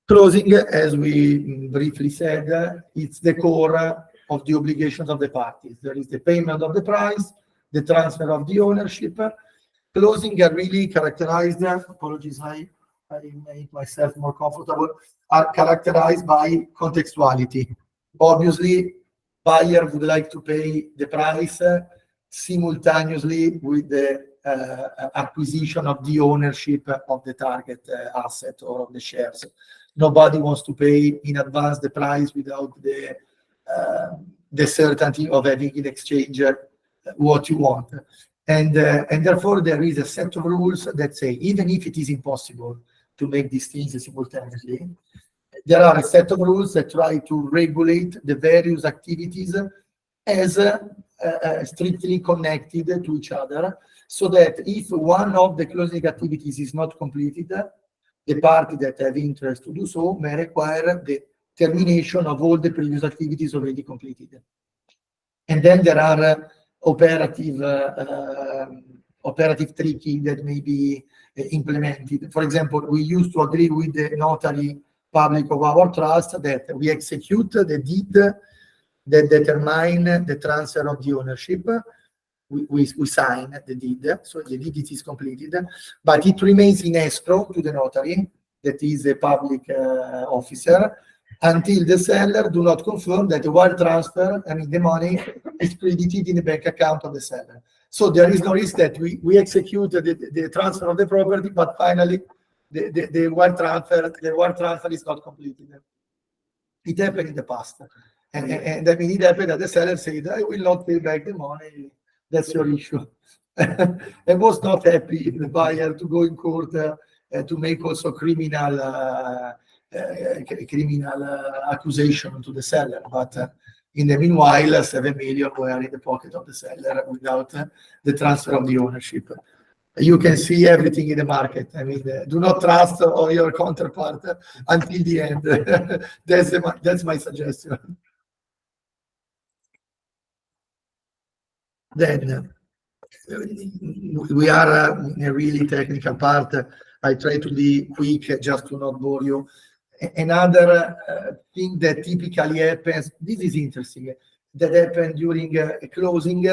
F: Closing, as we briefly said, it's the core of the obligations of the parties. There is the payment of the price, the transfer of the ownership. Closing are really characterized, apologies, I make myself more comfortable, are characterized by contextuality. Obviously, buyer would like to pay the price simultaneously with the acquisition of the ownership of the target asset or of the shares. Nobody wants to pay in advance the price without the certainty of having in exchange what you want. And therefore, there is a set of rules that say, even if it is impossible to make these things simultaneously, there are a set of rules that try to regulate the various activities as strictly connected to each other, so that if one of the closing activities is not completed, the party that have interest to do so may require the termination of all the previous activities already completed. And then there are operative tricky that may be implemented. For example, we used to agree with the notary public of our trust that we execute the deed that determine the transfer of the ownership. We sign the deed, so the deed is completed, but it remains in escrow to the notary, that is a public officer, until the seller do not confirm that the wire transfer, I mean the money, is credited in the bank account of the seller. So there is no risk that we execute the transfer of the property, but finally the wire transfer is not completed. It happened in the past, and I mean it happened that the seller said, "I will not pay back the money. That's your issue." And was not happy the buyer to go in court to make also criminal accusation to the seller. But in the meanwhile, 7 million were in the pocket of the seller without the transfer of the ownership. You can see everything in the market. I mean, do not trust on your counterpart until the end. That's my suggestion. Then we are in a really technical part. I try to be quick just to not bore you. Another thing that typically happens, this is interesting, that happened during a closing,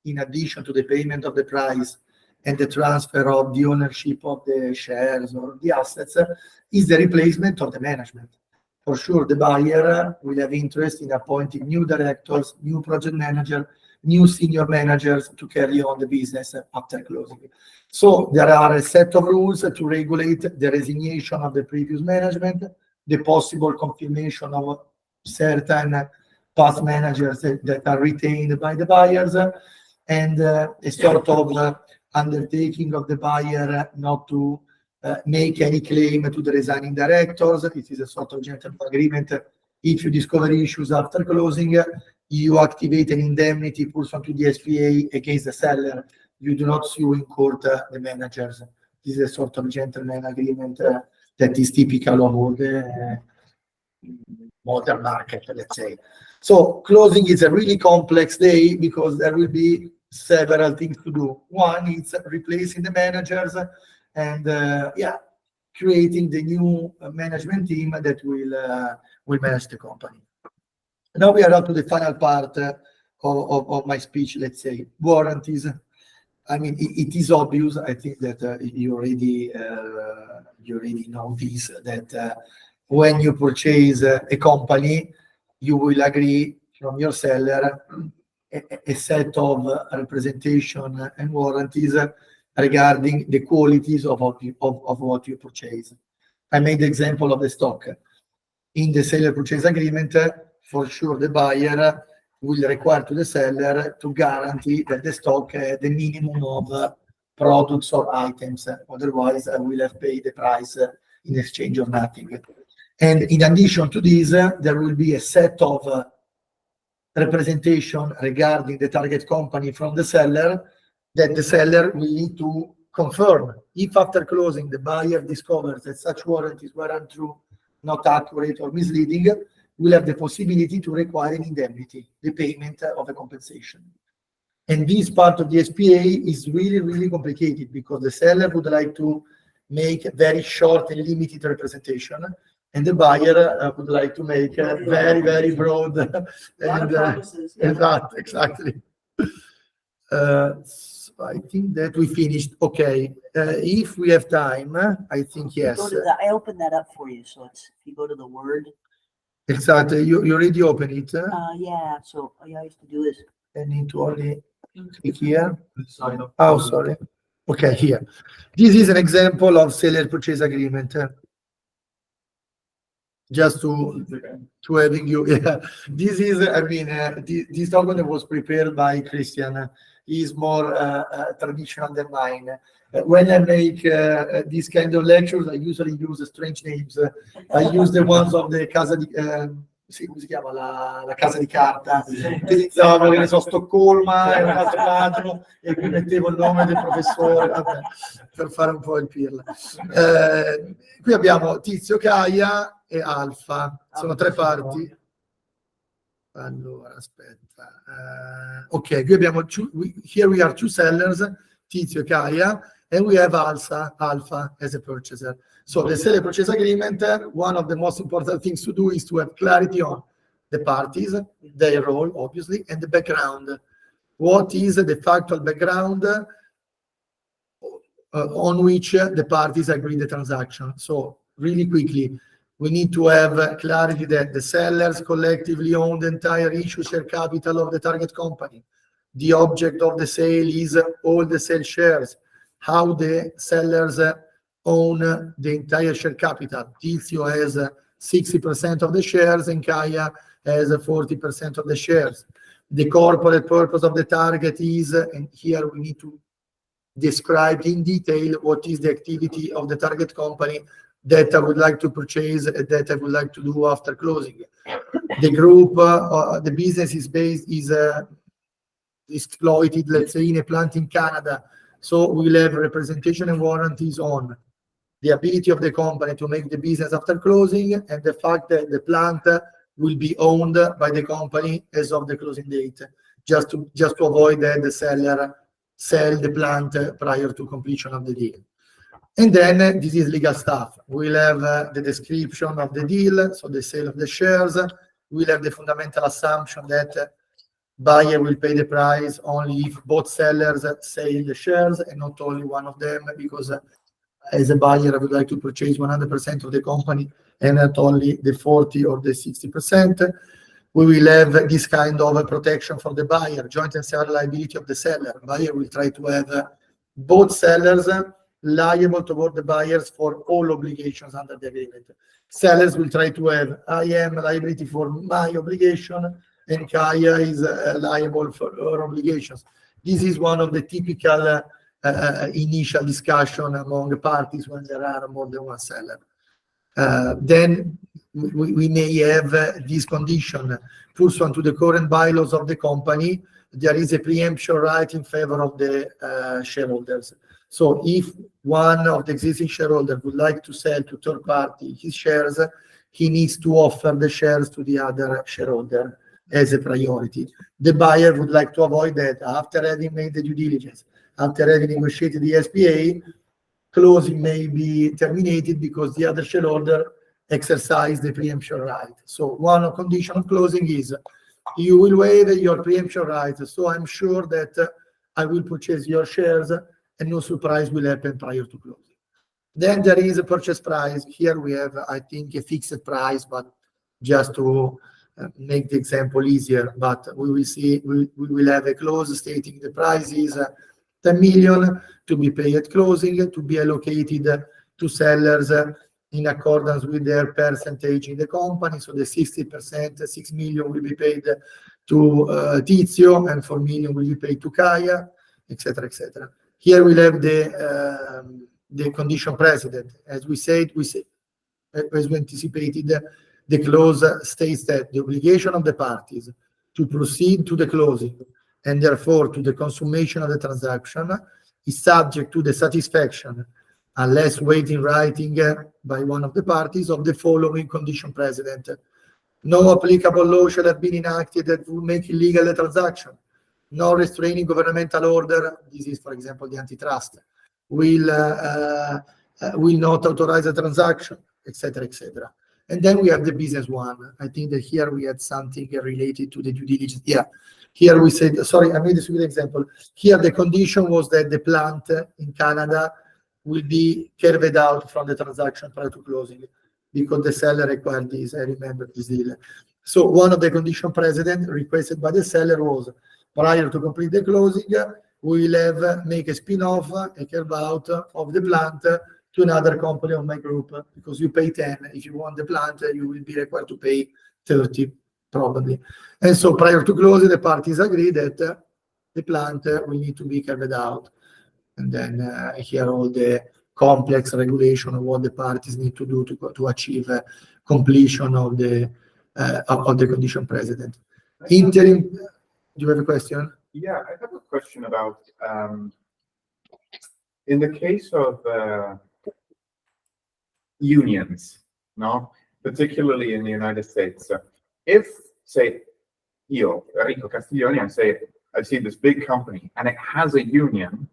F: in addition to the payment of the price and the transfer of the ownership of the shares or the assets, is the replacement of the management. For sure, the buyer will have interest in appointing new directors, new project manager, new senior managers to carry on the business after closing. So there are a set of rules to regulate the resignation of the previous management, the possible confirmation of certain past managers that are retained by the buyers, and a sort of undertaking of the buyer not to make any claim to the resigning directors. It is a sort of gentleman agreement. If you discover issues after closing, you activate an indemnity pursuant to the SPA against the seller. You do not sue in court the managers. This is a sort of gentleman agreement that is typical of all the modern market, let's say. So closing is a really complex day because there will be several things to do. One is replacing the managers and creating the new management team that will manage the company. Now we are up to the final part of my speech, let's say, warranties. I mean, it is obvious, I think that you already know this, that when you purchase a company, you will agree from your seller a set of representation and warranties regarding the qualities of what you purchase. I made the example of the stock. In the seller purchase agreement, for sure the buyer will require to the seller to guarantee that the stock the minimum of products or items. Otherwise, I will have paid the price in exchange of nothing. And in addition to this, there will be a set of representation regarding the target company from the seller that the seller will need to confirm. If after closing the buyer discovers that such warranties were untrue, not accurate or misleading, will have the possibility to require an indemnity, the payment of a compensation. And this part of the SPA is really, really complicated because the seller would like to make very short and limited representation, and the buyer would like to make very, very broad.
B: A lot of
F: And
B: promises. Yeah.
F: exactly. So I think that we finished. Okay. If we have time, I think yes.
B: I opened that up for you, so it's, if you go to the Word,
F: Exactly. You already open it.
B: yeah, so all I used to do is,
F: I need to only click here. Oh, sorry. Okay, here. This is an example of seller purchase agreement. Just to having you, yeah. This is, I mean, this document was prepared by Christian. He's more traditional than mine. When I make these kind of lectures, I usually use strange names. I use the ones of the Casa di, sì, come si chiama? La Casa di Carta. Utilizzavo, che ne so, Stoccolma e un altro, e qui mettevo il nome del professore, vabbè, per fare un po' il pirla. Qui abbiamo Tizio, Caia e Alfa. Sono tre parti. Allora, aspetta. Ok, qui abbiamo here we are two sellers, Tizio e Caia, and we have Alpha as a purchaser. So the seller purchase agreement, one of the most important things to do is to have clarity on the parties, their role, obviously, and the background. What is the factual background on which the parties agree the transaction? So really quickly, we need to have clarity that the sellers collectively own the entire issue share capital of the target company. The object of the sale is all the sale shares. How the sellers own the entire share capital. Tizio has 60% of the shares and Caia has 40% of the shares. The corporate purpose of the target is, and here we need to describe in detail what is the activity of the target company that I would like to purchase and that I would like to do after closing. The group, the business is based, is exploited, let's say, in a plant in Canada. So we'll have representation and warranties on the ability of the company to make the business after closing and the fact that the plant will be owned by the company as of the closing date, just to avoid that the seller sell the plant prior to completion of the deal. And then this is legal stuff. We'll have the description of the deal, so the sale of the shares. We'll have the fundamental assumption that buyer will pay the price only if both sellers sell the shares and not only one of them, because as a buyer, I would like to purchase 100% of the company and not only the 40 or the 60%. We will have this kind of protection for the buyer, joint and several liability of the seller. Buyer will try to have both sellers liable toward the buyers for all obligations under the agreement. Sellers will try to have, I am liability for my obligation and Caia is liable for her obligations. This is one of the typical initial discussion among parties when there are more than one seller. Then we may have this condition pursuant to the current bylaws of the company. There is a preemption right in favor of the shareholders. So if one of the existing shareholders would like to sell to third party his shares, he needs to offer the shares to the other shareholder as a priority. The buyer would like to avoid that after having made the due diligence, after having negotiated the SPA, closing may be terminated because the other shareholder exercised the preemption right. So one condition of closing is you will waive your preemption right. So I'm sure that I will purchase your shares and no surprise will happen prior to closing. Then there is a purchase price. Here we have, I think, a fixed price, but just to make the example easier, but we will see, we will have a clause stating the price is 10 million to be paid at closing, to be allocated to sellers in accordance with their percentage in the company. So the 60%, 6 million will be paid to Tizio and 4 million will be paid to Caia, etc., etc. Here we'll have the condition precedent. As we said, as we anticipated, the clause states that the obligation of the parties to proceed to the closing and therefore to the consummation of the transaction is subject to the satisfaction, unless waived in writing by one of the parties, of the following condition precedent. No applicable law shall have been enacted that would make illegal the transaction. No restraining governmental order, this is, for example, the antitrust, will not authorize a transaction, etc., etc. And then we have the business one. I think that here we had something related to the due diligence. Yeah, here we said, sorry, I made this good example. Here the condition was that the plant in Canada will be carved out from the transaction prior to closing, because the seller required this. I remember this deal. So one of the condition precedent requested by the seller was, prior to complete the closing, we will have make a spin-off, a carve out of the plant to another company of my group, because you pay 10. If you want the plant, you will be required to pay 30, probably. And so prior to closing, the parties agree that the plant will need to be carved out. And then here all the complex regulation of what the parties need to do to achieve completion of the condition precedent. Interim, do you have a question?
A: Yeah, I have a question about in the case of unions, no, particularly in the United States. If, say, Rico Castiglione, and say I see this big company and it has a union,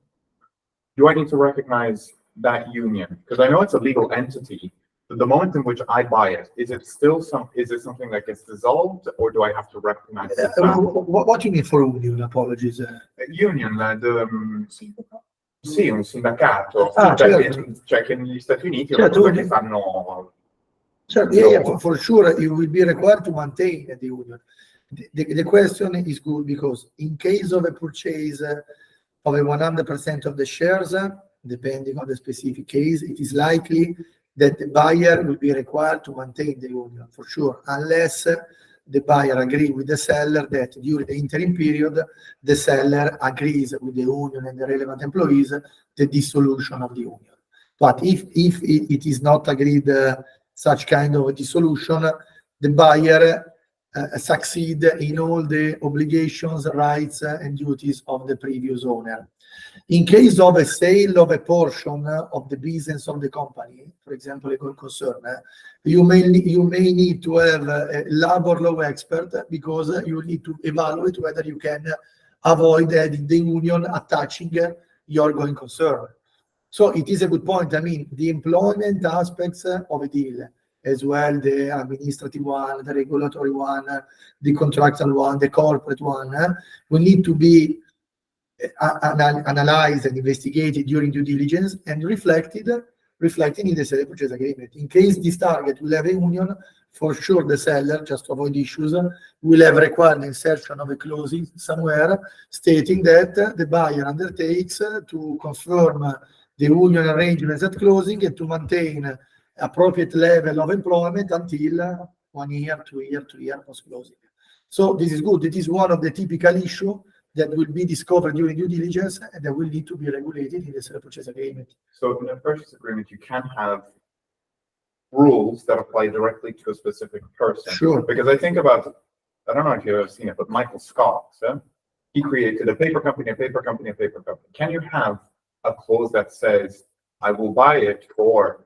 A: do I need to recognize that union? Because I know it's a legal entity. But the moment in which I buy it, is it something that gets dissolved, or do I have to recognize it?
F: What do you mean for union? Apologies.
A: Union, sì, un sindacato, cioè che negli Stati Uniti è una
F: Certo.
A: cosa che fanno.
F: Sure, yeah, for sure, you will be required to maintain the union. The question is good because in case of a purchase of a 100% of the shares, depending on the specific case, it is likely that the buyer will be required to maintain the union for sure, unless the buyer agrees with the seller that during the interim period, the seller agrees with the union and the relevant employees the dissolution of the union. But if it is not agreed such kind of a dissolution, the buyer succeed in all the obligations, rights, and duties of the previous owner. In case of a sale of a portion of the business of the company, for example, a going concern, you may need to have a labor law expert, because you need to evaluate whether you can avoid the union attaching your going concern. So it is a good point. I mean, the employment aspects of a deal, as well the administrative one, the regulatory one, the contractual one, the corporate one, will need to be analyzed and investigated during due diligence and reflecting in the sale purchase agreement. In case this target will have a union, for sure the seller, just to avoid issues, will have required the insertion of a clause somewhere stating that the buyer undertakes to confirm the union arrangements at closing and to maintain appropriate level of employment until 1 year, 2 years, 3 years post closing. So this is good. It is one of the typical issues that will be discovered during due diligence and that will need to be regulated in the sale purchase agreement.
A: So in a purchase agreement, you can have rules that apply directly to a specific person.
F: Sure.
A: Because I think about, I don't know if you've ever seen it, but Michael Scott, he created a paper company. Can you have a clause that says, I will buy it for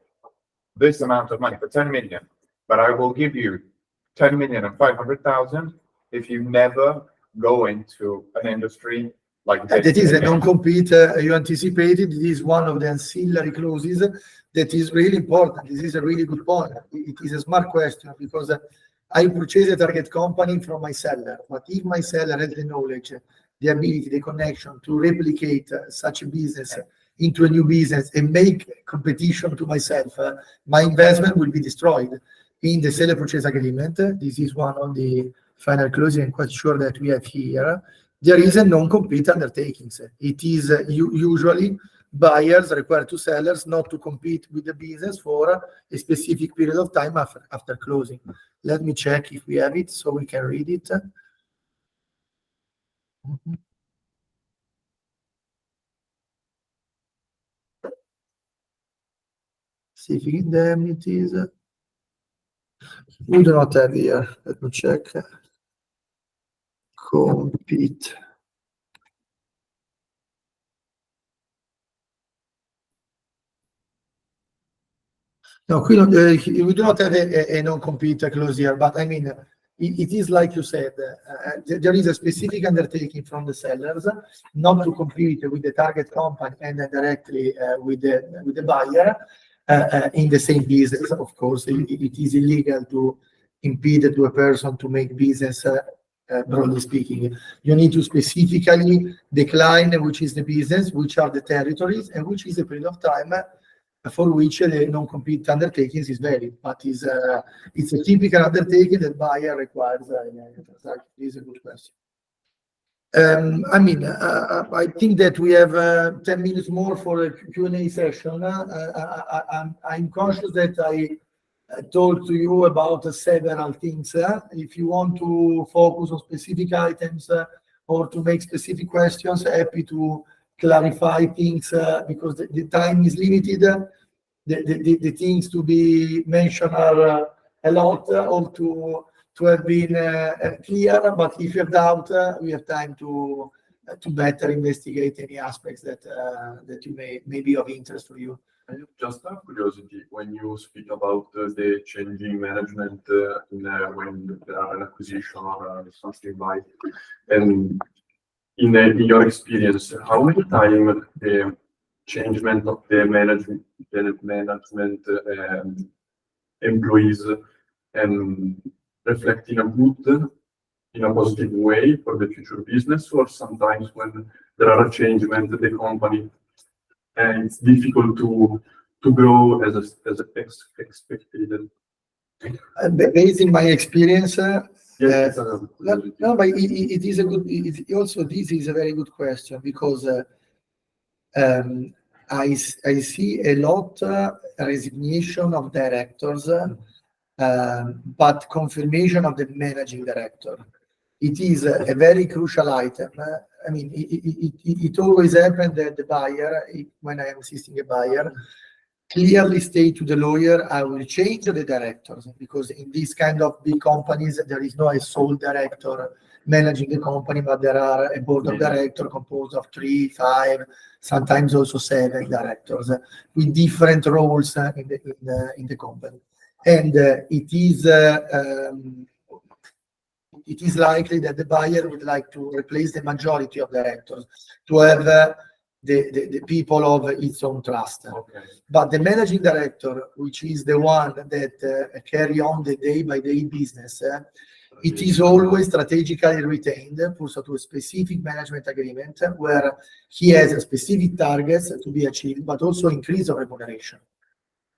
A: this amount of money, for 10 million, but I will give you 10,500,000 if you never go into an industry like this?
F: That is a non-compete you anticipated. It is one of the ancillary clauses that is really important. This is a really good point. It is a smart question because I purchase a target company from my seller, but if my seller has the knowledge, the ability, the connection to replicate such a business into a new business and make competition to myself, my investment will be destroyed. In the seller purchase agreement, this is one of the final clauses I'm quite sure that we have here. There is a non-compete undertakings. It is usually buyers require to sellers not to compete with the business for a specific period of time after closing. Let me check if we have it so we can read it. Specific indemnities. We do not have here. Let me check. Compete. No, we do not have a non-compete clause here, but I mean, it is like you said, there is a specific undertaking from the sellers not to compete with the target company and then directly with the buyer in the same business. Of course, it is illegal to impede to a person to make business. Broadly speaking, you need to specifically decline which is the business, which are the territories, and which is the period of time for which the non-compete undertakings is valid. But it's a typical undertaking that buyer requires. This is a good question. I mean, I think that we have 10 minutes more for a Q&A session. I'm conscious that I told to you about several things. If you want to focus on specific items or to make specific questions, happy to clarify things because the time is limited. The things to be mentioned are a lot or to have been clear. But if you have doubt, we have time to better investigate any aspects that you may be of interest for you.
I: I have just out of curiosity, when you speak about the changing management when there are an acquisition or something like, and in your experience, how many times the changement of the management employees and reflect in a positive way for the future business, or sometimes when there are a changements the company and it's difficult to grow as expected.
F: Based in my experience,
I: Yes,
F: no, but it is a good. Also, this is a very good question because I see a lot resignation of directors, but confirmation of the managing director. It is a very crucial item. I mean, it always happens that the buyer, when I am assisting a buyer, clearly state to the lawyer, I will change the directors, because in these kind of big companies, there is no a sole director managing the company, but there are a board of directors composed of 3, 5, sometimes also 7 directors with different roles in the company. And it is likely that the buyer would like to replace the majority of directors to have the people of its own trust.
I: okay.
F: But the managing director, which is the one that carry on the day-by-day business, it is always strategically retained pursuant to a specific management agreement where he has a specific targets to be achieved, but also increase of remuneration.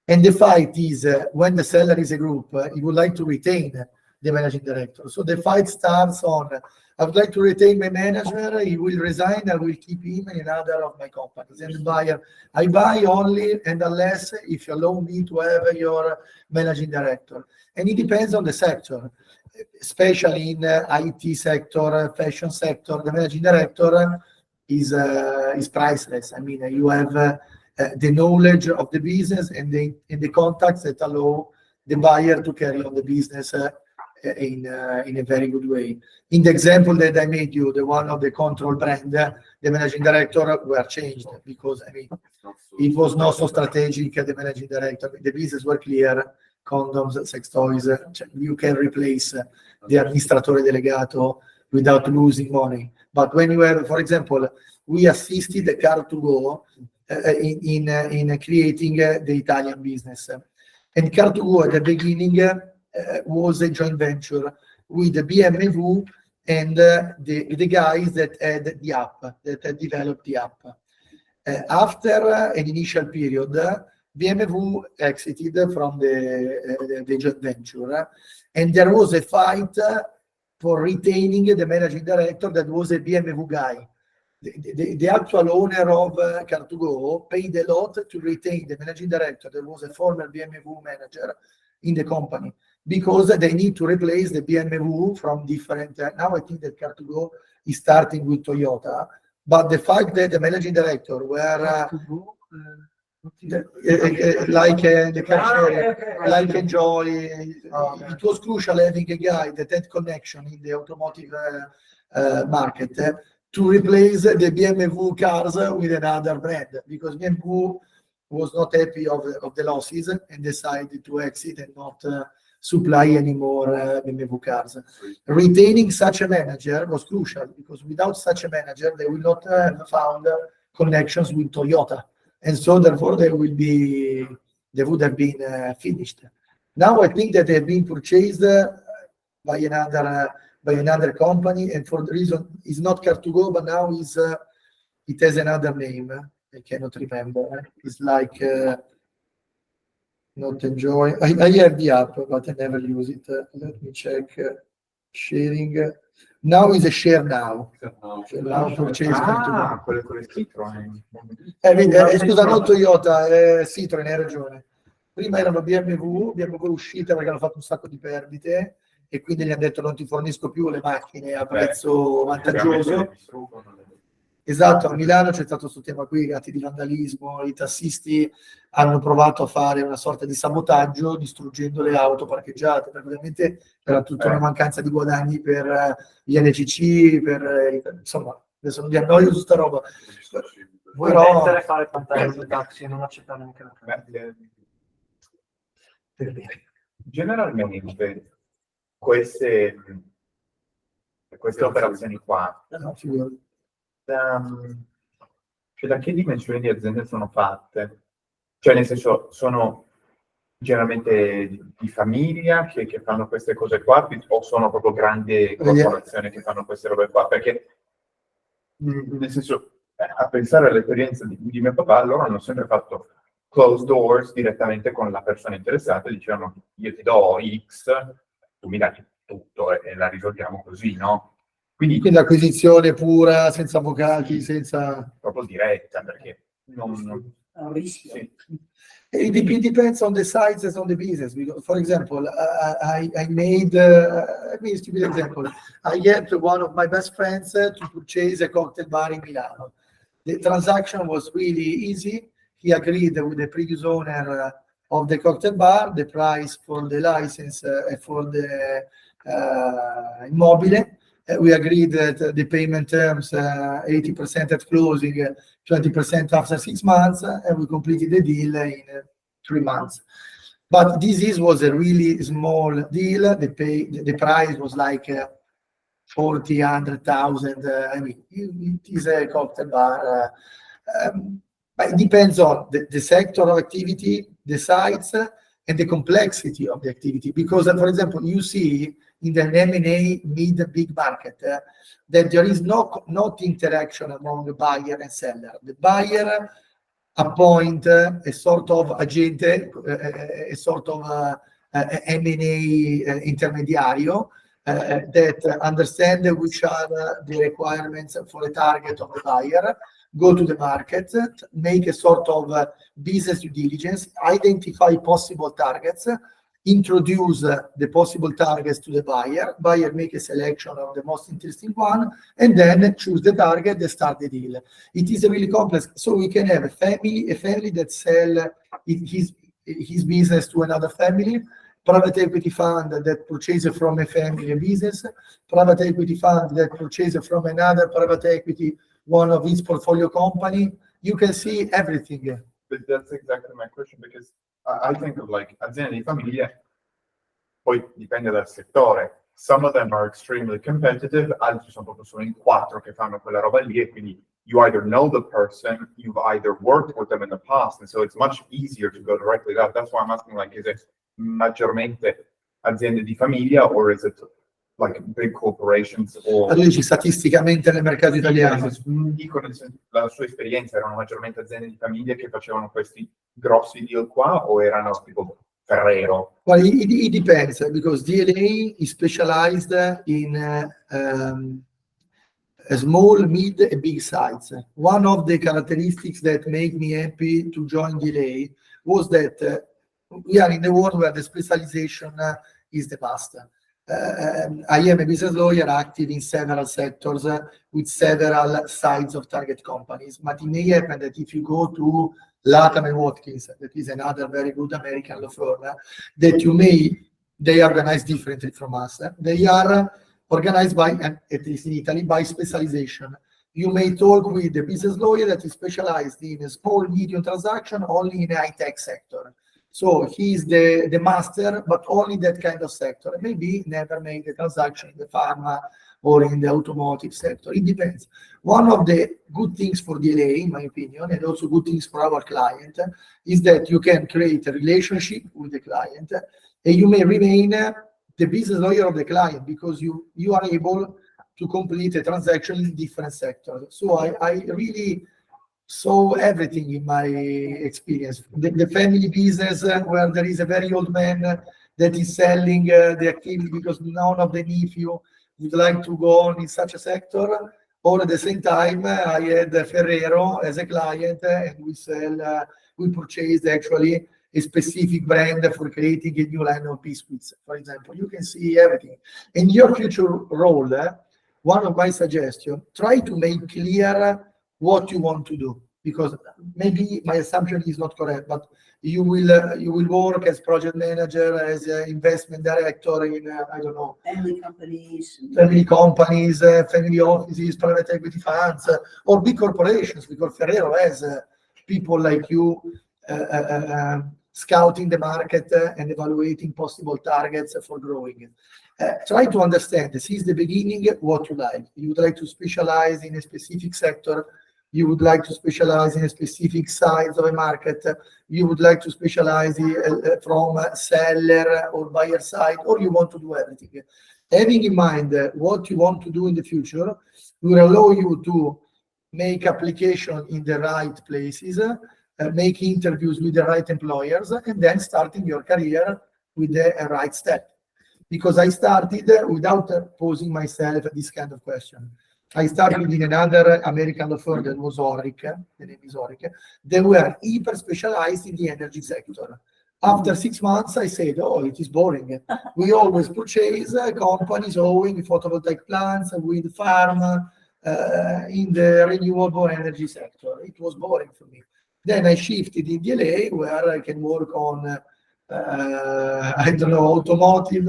F: And the fight is when the seller is a group, he would like to retain the managing director. So the fight starts on, I would like to retain my manager, he will resign, I will keep him in another of my companies. And the buyer, I buy only and unless if you allow me to have your managing director. And it depends on the sector, especially in IT sector, fashion sector, the managing director is priceless. I mean, you have the knowledge of the business and the contacts that allow the buyer to carry on the business in a very good way. In the example that I made you, the one of the control brand, the managing director were changed because I mean it was not so strategic. The managing director, the business were clear, condoms, sex toys. You can replace the amministratore delegato without losing money. But when you have, for example, we assisted the Car2Go in creating the Italian business, and Car2Go at the beginning was a joint venture with the BMW and the guys that had the app, that had developed the app. After an initial period, BMW exited from the joint venture, and there was a fight for retaining the managing director that was a BMW guy. The actual owner of Car2Go paid a lot to retain the managing director that was a former BMW manager in the company, because they need to replace the BMW from different. Now I think that Car2Go is starting with Toyota, but the fact that the managing director were like the cashier, like Enjoy, it was crucial having a guy that had connection in the automotive market to replace the BMW cars with another brand, because BMW was not happy of the losses and decided to exit and not supply anymore BMW cars. Retaining such a manager was crucial because without such a manager, they will not have found connections with Toyota. And so therefore they would have been finished. Now I think that they've been purchased by another company, and for the reason it's not Car2Go, but now it has another name. I cannot remember. It's like not enjoy. I have the app, but I never use it. Let me check. Sharing. Now is a share now. Share now purchase
A: Ah,
F: Car2Go.
A: quello con le Citroen.
F: Scusa, non Toyota, Citroen, hai ragione. Prima erano BMW è uscita perché hanno fatto un sacco di perdite e quindi gli hanno detto non ti fornisco più le macchine a prezzo vantaggioso. Esatto, a Milano c'è stato questo tema qui, atti di vandalismo, i tassisti hanno provato a fare una sorta di sabotaggio distruggendo le auto parcheggiate, perché ovviamente era tutta una mancanza di guadagni per gli NCC, insomma, adesso non vi annoio su sta roba.
D: Vuoi
F: Però
D: mettere a fare fantasmi di taxi e non accettare neanche la carta?
A: Generalmente queste operazioni qua,
F: no, figurati.
A: da che dimensioni di aziende sono fatte? Cioè, nel senso, sono generalmente di famiglia che fanno queste cose qua, o sono proprio grandi corporazioni che fanno queste robe qua? Perché, nel senso, a pensare all'esperienza di mio papà, loro hanno sempre fatto closed doors direttamente con la persona interessata, dicevano io ti do X, tu mi dai tutto e la risolviamo così, no? Quindi
F: acquisizione pura, senza avvocati, senza...
A: proprio diretta, perché non
B: È un rischio.
A: sì.
F: It depends on the size and on the business. Because, for example, I made, let me give you an example. I helped one of my best friends to purchase a cocktail bar in Milano. The transaction was really easy. He agreed with the previous owner of the cocktail bar, the price for the license and for the immobile. We agreed that the payment terms, 80% at closing, 20% after 6 months, and we completed the deal in 3 months. But this was a really small deal. The price was like 40, 100,000. I mean, it is a cocktail bar. But it depends on the sector of activity, the size, and the complexity of the activity. Because, for example, you see in the M&A mid-big market that there is not interaction among the buyer and seller. The buyer appoint a sort of agente, a sort of M&A intermediario that understand which are the requirements for a target of the buyer, go to the market, make a sort of business due diligence, identify possible targets, introduce the possible targets to the buyer make a selection of the most interesting one, and then choose the target and start the deal. It is really complex. So we can have a family that sell his business to another family, private equity fund that purchases from a family a business, private equity fund that purchases from another private equity one of its portfolio company. You can see everything.
A: But that's exactly my question, because I think of like aziende di famiglia, poi dipende dal settore. Some of them are extremely competitive, altri sono proprio solo in 4 che fanno quella roba lì, e quindi you either know the person, you've either worked with them in the past, and so it's much easier to go directly there. That's why I'm asking, like, is it maggiormente aziende di famiglia, or is it like big corporations? Or
F: Tu dici statisticamente nel mercato italiano.
A: Dico, la sua esperienza, erano maggiormente aziende di famiglia che facevano questi grossi deal qua, o erano tipo Ferrero?
F: Well, it depends, because DNA is specialized in a small, mid, and big size. One of the characteristics that make me happy to join DNA was that we are in a world where the specialization is the must. I am a business lawyer active in several sectors with several sides of target companies. But it may happen that if you go to Latham & Watkins, that is another very good American law firm, they organize differently from us. They are organized by, at least in Italy, by specialization. You may talk with the business lawyer that is specialized in a small, medium transaction only in the high-tech sector. So he's the master, but only that kind of sector. Maybe never made a transaction in the pharma or in the automotive sector. It depends. One of the good things for DLA, in my opinion, and also good things for our client, is that you can create a relationship with the client, and you may remain the business lawyer of the client because you are able to complete a transaction in different sectors. So I really saw everything in my experience. The family business where there is a very old man that is selling the activity because none of the nephew would like to go on in such a sector. Or at the same time, I had Ferrero as a client, and we purchased actually a specific brand for creating a new line of biscuits, for example. You can see everything. In your future role, one of my suggestions, try to make clear what you want to do, because maybe my assumption is not correct, but you will work as project manager, as an investment director in I don't know,
B: Family companies.
F: family companies, family offices, private equity funds, or big corporations, because Ferrero has people like you scouting the market and evaluating possible targets for growing. Try to understand since the beginning what you like. You would like to specialize in a specific sector. You would like to specialize in a specific size of a market. You would like to specialize from seller or buyer side, or you want to do everything. Having in mind what you want to do in the future will allow you to make application in the right places, make interviews with the right employers, and then starting your career with the right step. Because I started without posing myself this kind of question. I started in another American law firm that was Oric, the name is Oric. They were hyper specialized in the energy sector. After 6 months, I said, oh, it is boring. We always purchase companies owning photovoltaic plants, wind farm, in the renewable energy sector. It was boring for me. Then I shifted in DLA where I can work on I don't know, automotive,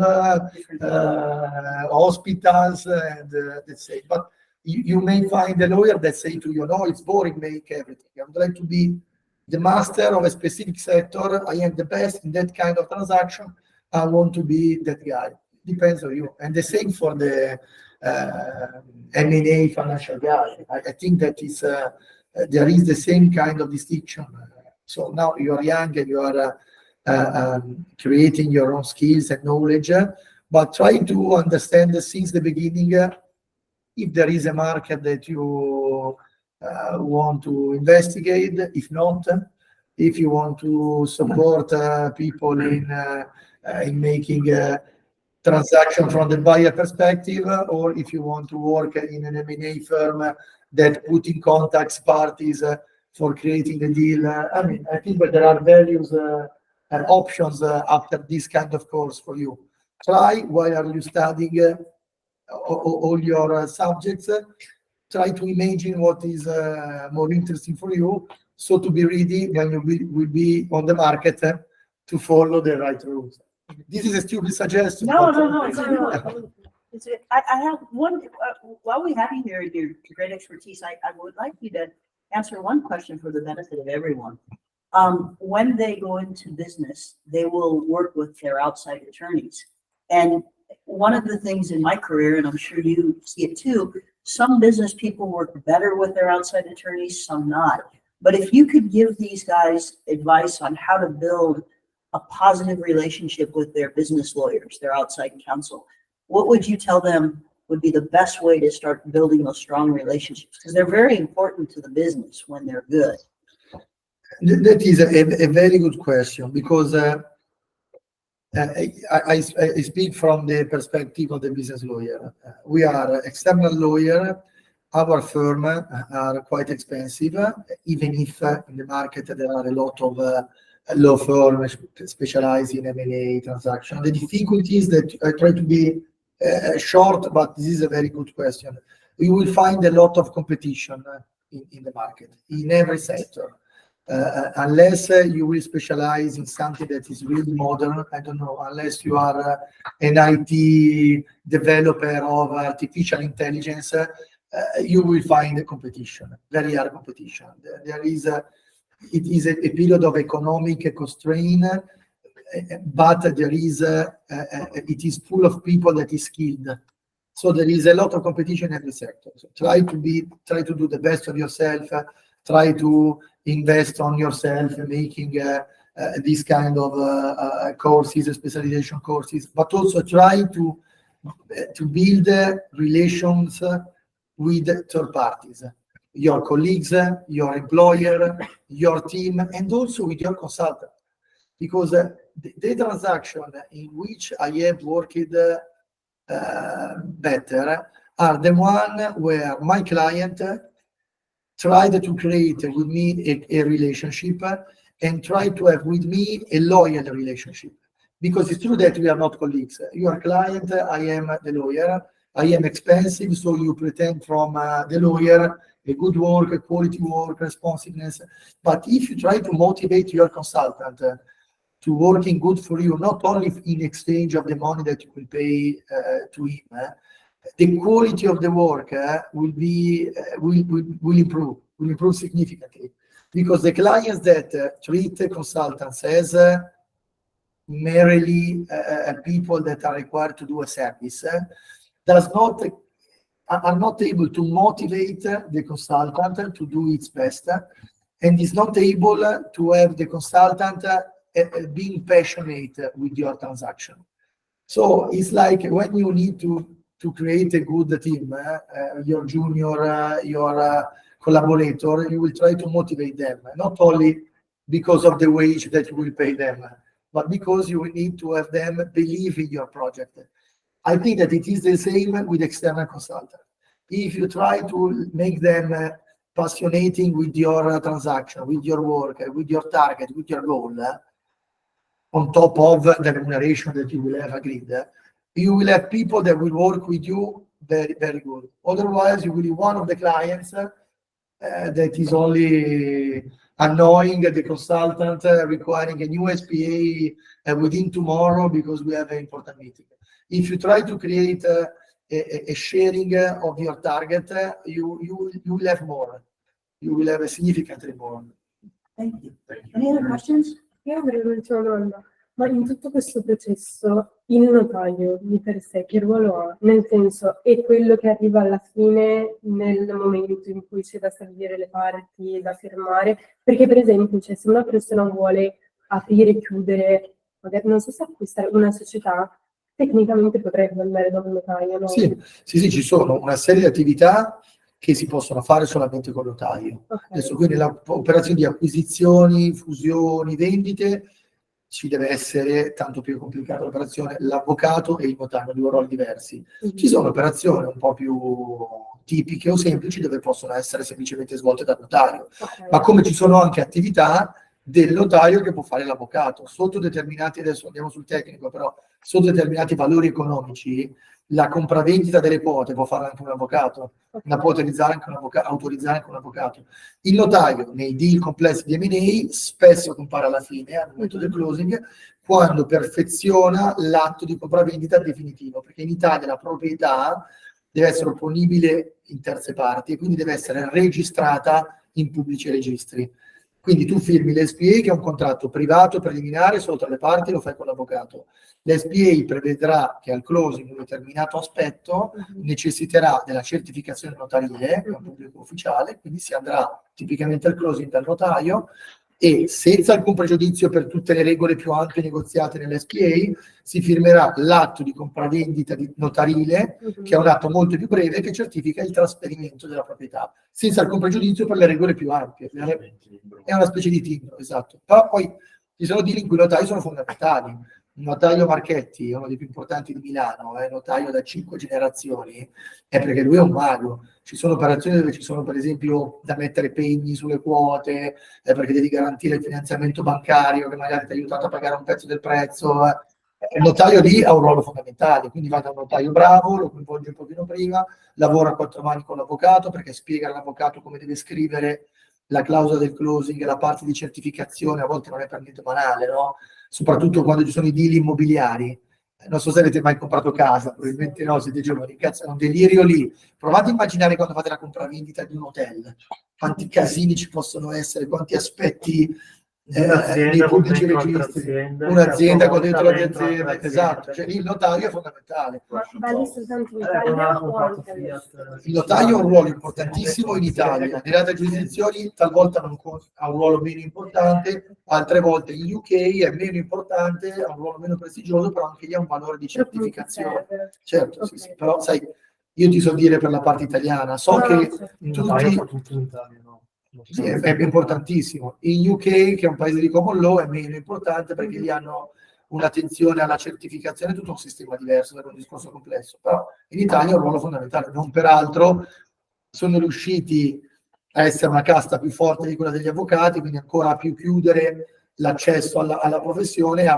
F: hospitals, and that's it. But you may find a lawyer that say to you, no, it's boring, make everything. I would like to be the master of a specific sector. I am the best in that kind of transaction. I want to be that guy. Depends on you. And the same for the M&A financial guy. I think that is there is the same kind of distinction. So now you are young and you are creating your own skills and knowledge, but try to understand since the beginning if there is a market that you want to investigate. If not, if you want to support people in making a transaction from the buyer perspective, or if you want to work in an M&A firm that put in contact parties for creating the deal. I mean, I think that there are values and options after this kind of course for you. Try while you studying all your subjects, try to imagine what is more interesting for you, so to be ready when you will be on the market to follow the right rules. This is a stupid suggestion.
B: No. I have one, while we have you here, your great expertise, I would like you to answer one question for the benefit of everyone. When they go into business, they will work with their outside attorneys. And one of the things in my career, and I'm sure you see it too, some business people work better with their outside attorneys, some not. But if you could give these guys advice on how to build a positive relationship with their business lawyers, their outside counsel, what would you tell them would be the best way to start building those strong relationships? Because they're very important to the business when they're good.
F: That is a very good question, because I speak from the perspective of the business lawyer. We are external lawyer. Our firm are quite expensive, even if in the market there are a lot of law firms specialized in M&A transaction. The difficulty is that I try to be short, but this is a very good question. You will find a lot of competition in the market, in every sector. Unless you will specialize in something that is really modern, I don't know, unless you are an IT developer of artificial intelligence, you will find a competition, very hard competition. It is a period of economic constraint, but it is full of people that is skilled. So there is a lot of competition in every sector. So try to do the best of yourself, try to invest on yourself, making these kind of courses, specialization courses, but also try to build relations with third parties, your colleagues, your employer, your team, and also with your consultant. Because the transaction in which I have worked better are the one where my client tried to create with me a relationship and try to have with me a loyal relationship. Because it's true that we are not colleagues. You are client, I am the lawyer. I am expensive, so you pretend from the lawyer a good work, a quality work, responsiveness. But if you try to motivate your consultant to working good for you, not only in exchange of the money that you will pay to him, the quality of the work will improve significantly. Because the clients that treat consultants as merely people that are required to do a service are not able to motivate the consultant to do its best, and is not able to have the consultant being passionate with your transaction. So it's like when you need to create a good team, your junior, your collaborator, you will try to motivate them, not only because of the wage that you will pay them, but because you will need to have them believe in your project. I think that it is the same with external consultants. If you try to make them passionate with your transaction, with your work, with your target, with your goal, on top of the remuneration that you will have agreed, you will have people that will work with you very, very good. Otherwise, you will be one of the clients that is only annoying the consultant, requiring a new SPA within tomorrow because we have an important meeting. If you try to create a sharing of your target, you will have more. You will have a significantly more.
B: Thank you. Any other questions?
G: Io avrei un'ultima domanda, ma in tutto questo processo il notaio di per sé che ruolo ha? Nel senso, è quello che arriva alla fine nel momento in cui c'è da stabilire le parti, da firmare? Perché per esempio, cioè, se una persona vuole aprire e chiudere, magari non so se acquistare una società, tecnicamente potrebbe andare da un notaio, no?
F: Sì, ci sono una serie di attività che si possono fare solamente con notaio.
G: Ok.
F: Adesso quindi l'operazione di acquisizioni, fusioni, vendite, ci deve essere, tanto più complicata l'operazione, l'avvocato e il notaio, due ruoli diversi. Ci sono operazioni un po' più tipiche o semplici dove possono essere semplicemente svolte dal notaio,
G: Ok.
F: ma come ci sono anche attività del notaio che può fare l'avvocato. Sotto determinati, adesso andiamo sul tecnico, però sotto determinati valori economici, la compravendita delle quote può fare anche un avvocato, la può autorizzare anche un avvocato. Il notaio nei deal complessi di M&A spesso compare alla fine, al momento del closing, quando perfeziona l'atto di compravendita definitivo, perché in Italia la proprietà deve essere opponibile in terze parti e quindi deve essere registrata in pubblici registri. Quindi tu firmi l'SPA, che è un contratto privato preliminare solo tra le parti, lo fai con l'avvocato. L'SPA prevedrà che al closing un determinato aspetto necessiterà della certificazione notarile, che è un pubblico ufficiale, quindi si andrà tipicamente al closing dal notaio e senza alcun pregiudizio per tutte le regole più ampie negoziate nell'SPA si firmerà l'atto di compravendita notarile, che è un atto molto più breve che certifica il trasferimento della proprietà, senza alcun pregiudizio per le regole più ampie. È una specie di timbro, esatto. Però poi ci sono deal in cui i notai sono fondamentali. Il notaio Marchetti è uno dei più importanti di Milano, è notaio da 5 generazioni, è perché lui è un mago. Ci sono operazioni dove ci sono per esempio da mettere pegni sulle quote, perché devi garantire il finanziamento bancario che magari ti ha aiutato a pagare un pezzo del prezzo. Il notaio lì ha un ruolo fondamentale, quindi va da un notaio bravo, lo coinvolge un pochino prima, lavora a quattro mani con l'avvocato perché spiega all'avvocato come deve scrivere la clausola del closing, la parte di certificazione, a volte non è per niente banale, no? Soprattutto quando ci sono i deal immobiliari. Non so se avete mai comprato casa, probabilmente no, siete giovani, cazzo, è un delirio lì. Provate a immaginare quando fate la compravendita di un hotel, quanti casini ci possono essere, quanti aspetti nei
D: Un'azienda con
F: pubblici
D: dentro altre
F: registri.
D: aziende,
F: Un'azienda
D: che
F: con dentro le
D: dentro altre
F: aziende,
D: aziende.
F: esatto, cioè lì il notaio è fondamentale.
G: Vale soltanto in
D: Non
G: Italia
D: ha
G: o
D: comprato
G: anche
D: Fiat.
G: all'estero?
F: Il notaio ha un ruolo importantissimo in Italia, nelle altre giurisdizioni talvolta ha un ruolo meno importante, altre volte in UK è meno importante, ha un ruolo meno prestigioso, però anche lì ha un valore di certificazione. Certo, sì, sì, però sai, io ti so dire per la parte italiana, so che
D: Il notaio fa
F: tutti,
D: tutto in Italia, no?
F: sì, è importantissimo. In UK, che è un paese di common law, è meno importante perché lì hanno un'attenzione alla certificazione, tutto un sistema diverso, è un discorso complesso, però in Italia ha un ruolo fondamentale, non peraltro sono riusciti a essere una casta più forte di quella degli avvocati, quindi ancora più chiudere l'accesso alla professione e a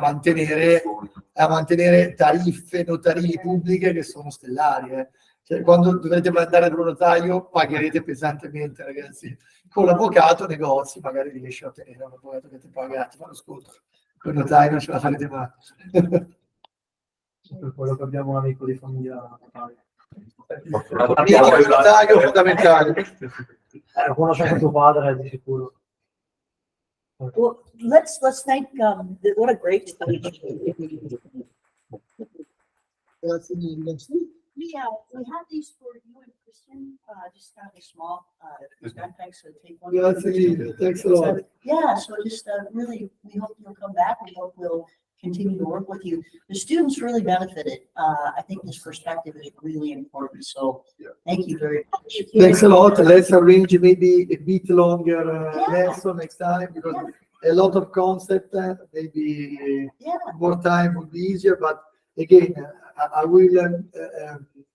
F: mantenere tariffe notarili pubbliche che sono stellari. Cioè, quando dovrete andare da un notaio pagherete pesantemente, ragazzi. Con l'avvocato negozi magari riesci a ottenere un avvocato che ti paga, ti fa lo sconto. Con il notaio non ce la farete mai.
D: Per quello che abbiamo un amico di famiglia notaio.
F: Amico del notaio fondamentale.
D: Conoscendo tuo padre di sicuro.
B: Well, let's thank, what a great stage.
F: Grazie mille.
B: We have these for you and Christian, just kind of a small, backpack, so take one.
F: Grazie mille. Thanks a lot.
B: Yeah, so just, really, we hope you'll come back. We hope we'll continue to work with you. The students really benefited. I think this perspective is really important. So thank you very much.
F: Thanks a lot. Let's arrange maybe a bit longer lesson next time because a lot of concept, maybe more time would be easier. But again, I will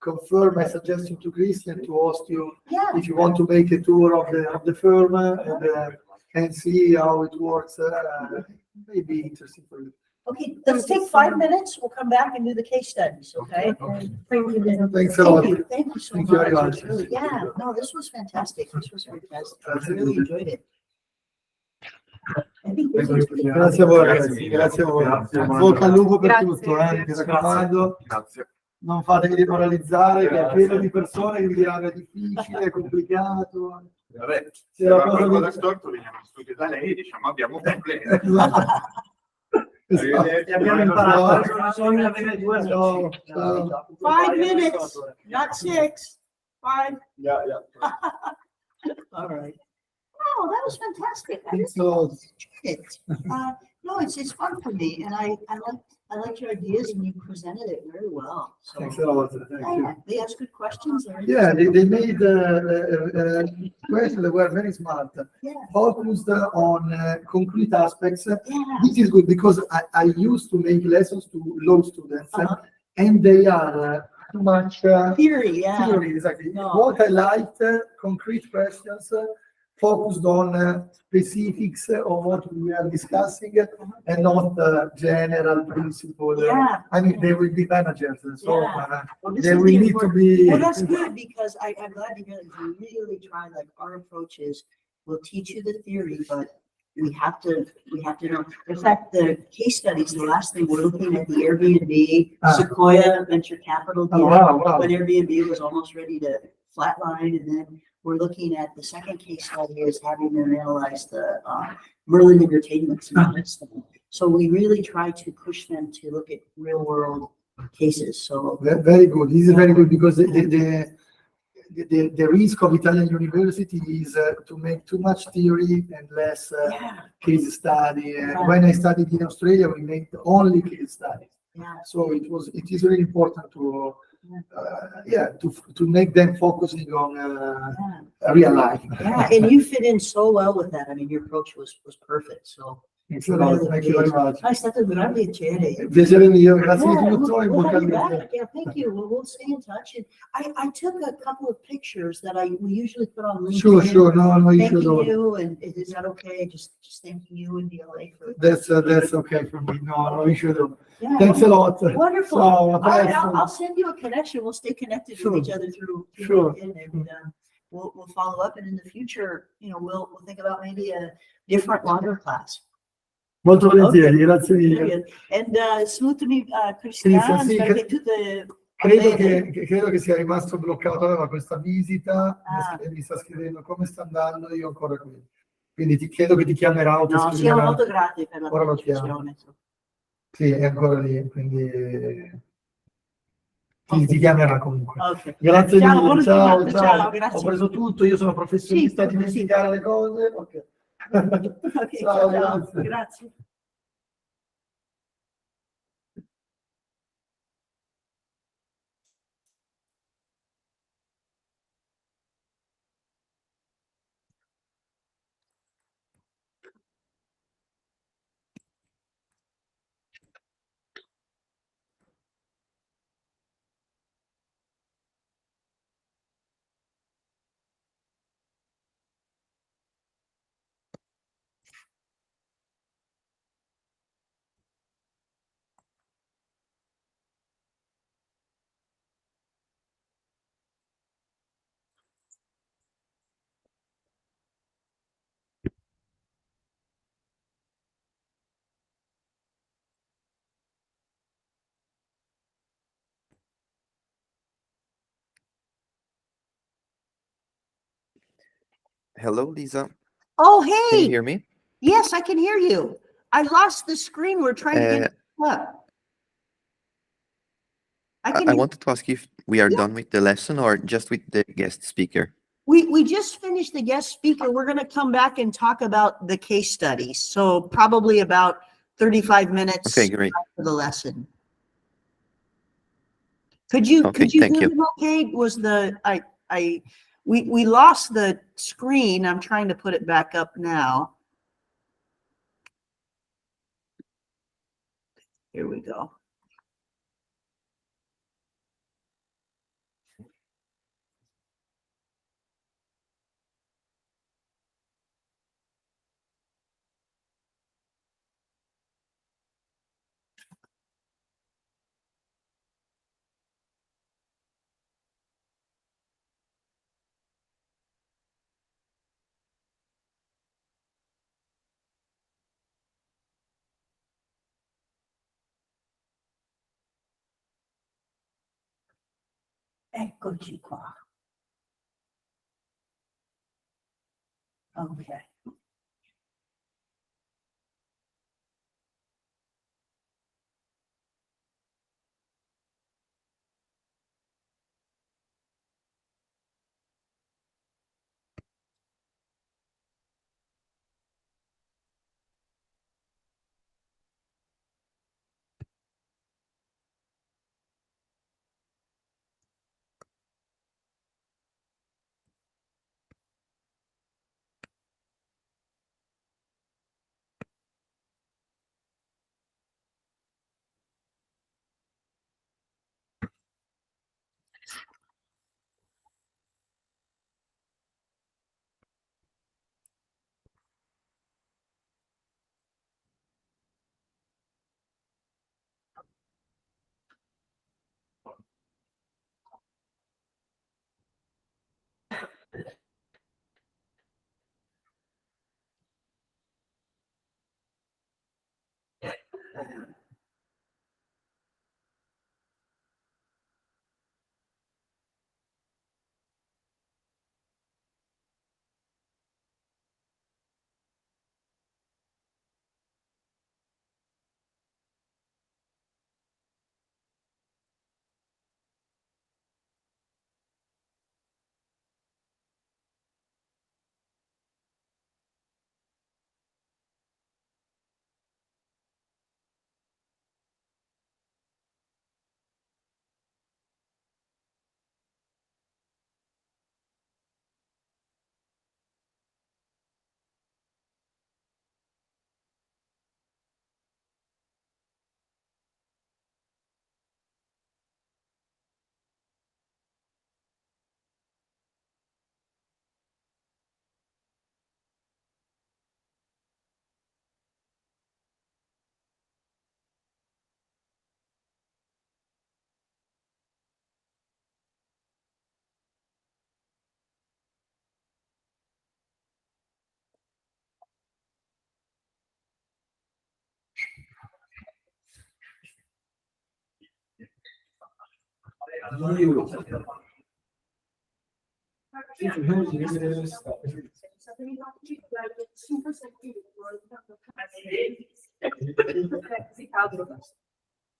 F: confirm my suggestion to Christian to host you if you want to make a tour of the firm and see how it works. Maybe interesting for you.
B: Okay, let's take 5 minutes. We'll come back and do the case studies, okay?
G: Thank you.
F: Thanks a lot.
B: Thank you so
F: Thank
B: much.
F: you very much.
B: Really, yeah, no, this was fantastic. This was fantastic. I really enjoyed it. I think this is-
F: Grazie a voi, ragazzi. Grazie a voi. Bocca al lupo per tutto, mi raccomando.
A: Grazie.
F: Non fatevi demoralizzare, che è pieno di persone che vi diranno è difficile, è complicato.
A: Vabbè,
F: Se
A: se
F: la
A: va
F: cosa
A: qualcosa
F: di-
A: storto veniamo in studio da lei e diciamo abbiamo problemi.
F: Esatto.
D: Abbiamo imparato, bisogna avere due
F: Ciao, ciao.
B: 5 minutes, not 6. 5.
H: Yeah.
B: All right. Oh, that was fantastic. I
F: Thanks
B: really
F: a lot.
B: enjoyed it. No, it's fun for me, and I like your ideas, and you presented it very well. So,
F: Thanks a lot. Thank you.
B: yeah, they asked good questions. They're
F: Yeah, they made questions that were very smart,
B: Yeah.
F: focused on concrete aspects.
B: Yeah.
F: This is good because I used to make lessons to law students,
B: Uh-huh.
F: and they are too much
B: Theory, yeah.
F: theory, exactly.
B: No.
F: What I liked, concrete questions, focused on specifics of what we are discussing and not general principle.
B: Yeah.
F: I mean, they will be managers, so
B: Yeah. Well, this
F: they
B: is
F: will
B: the
F: need to
B: important-
F: be.
B: Well, that's good because I'm glad to hear that you really try, like our approach is, we'll teach you the theory, but we have to know. In fact, the case studies, the last thing, we're looking at the Airbnb, Sequoia Venture Capital
F: Oh,
B: deal.
F: wow.
B: When Airbnb was almost ready to flatline, and then we're looking at the second case study is having them analyze the Merlin Entertainment's investment. So we really try to push them to look at real world cases. So
F: Very good. This is very good because the risk of Italian university is to make too much theory and less case study. When I studied in Australia, we made only case studies.
B: yeah,
F: So it is really important to to make them focusing on real life.
B: yeah, and you fit in so well with that. I mean, your approach was perfect. So
F: Thanks a lot. Thank you very much.
B: è stato grande piacere.
F: Piacere mio, grazie di
B: Yeah,
F: tutto e in
B: we'll
F: bocca
B: have
F: al
B: you
F: lupo.
B: back. Yeah, thank you. We'll stay in touch. And I took a couple of pictures that we usually put on LinkedIn.
F: Sure, no issue at
B: Thanking
F: all.
B: you, and is that okay? Just thanking you and DLA for.
F: That's okay for me. No issue at all.
B: Yeah,
F: Thanks a lot.
B: Wonderful.
F: So,
B: All right,
F: thanks.
B: I'll send you a connection. We'll stay connected
F: Sure.
B: with each other through
F: Sure.
B: LinkedIn, and we'll follow up. And in the future, we'll think about maybe a different longer class.
F: Molto volentieri,
B: Okay.
F: grazie
B: Very
F: mille.
B: good. And salutami Cristian,
F: sì,
B: spero che tu te...
F: credo che sia rimasto bloccato da questa visita
B: Ah.
F: e mi sta scrivendo come sta andando, io ancora qui. Quindi credo che ti chiamerà o ti
B: No, siamo
F: scriverà.
B: molto grati per la
F: Ora lo chiamo.
B: partecipazione.
F: Sì, è ancora lì, quindi
B: Ok.
F: ti chiamerà comunque.
B: Ok.
F: Grazie
B: Ciao,
F: mille,
B: buona
F: ciao,
B: giornata,
F: ciao.
B: ciao,
F: Ho
B: grazie.
F: preso tutto, io sono professionista
B: Sì,
F: a dimenticare le cose. Ok.
B: Ok,
F: Ciao,
B: ciao,
F: grazie.
B: grazie.
C: Hello, Lisa.
B: Oh,
C: Can you
B: hey,
C: hear me?
B: yes, I can hear you. I lost the screen. We're trying to get
C: Uh,
B: it up. I
C: I
B: can,
C: wanted to ask you if we are
B: Yeah.
C: done with the lesson or just with the guest speaker.
B: we just finished the guest speaker. We're going to come back and talk about the case studies. So probably about 35 minutes
C: Okay, great.
B: for the lesson.
C: Okay,
B: Could you
C: thank
B: hear
C: you.
B: them okay? We lost the screen. I'm trying to put it back up now. Here we go. Eccoci qua. Okay.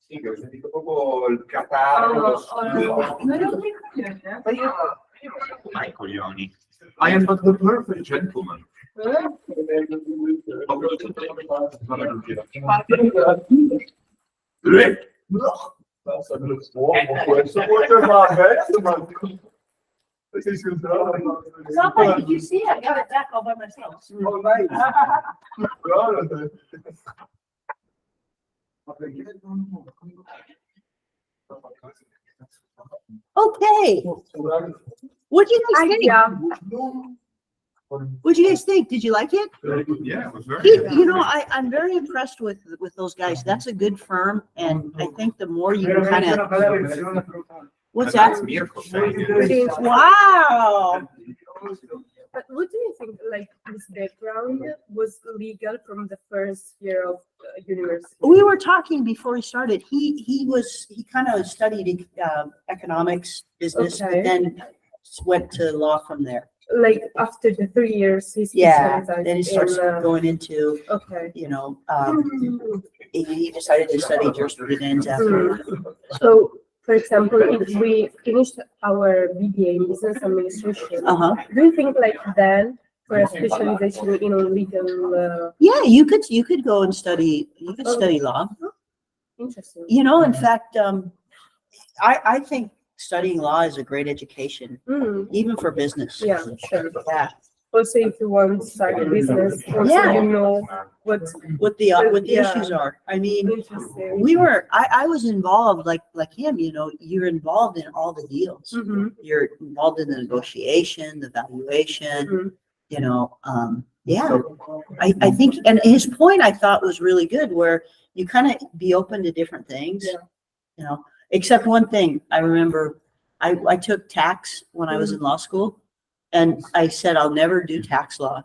A: Sì, che ho sentito proprio il catarro.
J: Ai coglioni. I am but the perfect gentleman.
B: Somebody, did you see? I got it back all by myself.
H: Oh, nice.
B: Okay, what'd you guys think? What'd you guys think? Did you like it?
J: Yeah, it was very.
B: You know, I'm very impressed with those guys. That's a good firm, and I think the more you can kind of, what's
J: That's
B: that?
J: Mirko saying it.
B: Wow.
G: But what do you think, like, his background was legal from the first year of university?
B: We were talking before he started. He kind of studied economics, business,
G: Okay.
B: but then went to law from there.
G: Like, after the 3 years, he's
B: Yeah,
G: specialized
B: then he starts
G: in,
B: going into,
G: okay.
B: you know, he decided to study jurisprudence after.
G: So, for example, if we finished our BBA in business administration,
B: Uh-huh.
G: do you think like then for a specialization in legal,
B: Yeah, you could go and study, you could study law.
G: interesting?
B: You know, in fact, I think studying law is a great education,
G: Mm,
B: even for business.
G: yeah, sure.
B: Yeah,
G: Also, if you want to start a business, also
B: Yeah.
G: you know what
B: what the
G: Yeah.
B: issues are. I mean,
G: interesting.
B: I was involved like him, you know, you're involved in all the deals.
G: Mhm,
B: You're involved in the negotiation, the valuation,
G: mhm.
B: you know, yeah. I think, and his point I thought was really good, where you kind of be open to different things,
G: Yeah.
B: you know, except one thing. I remember I took tax when I was in law school, and I said, I'll never do tax law.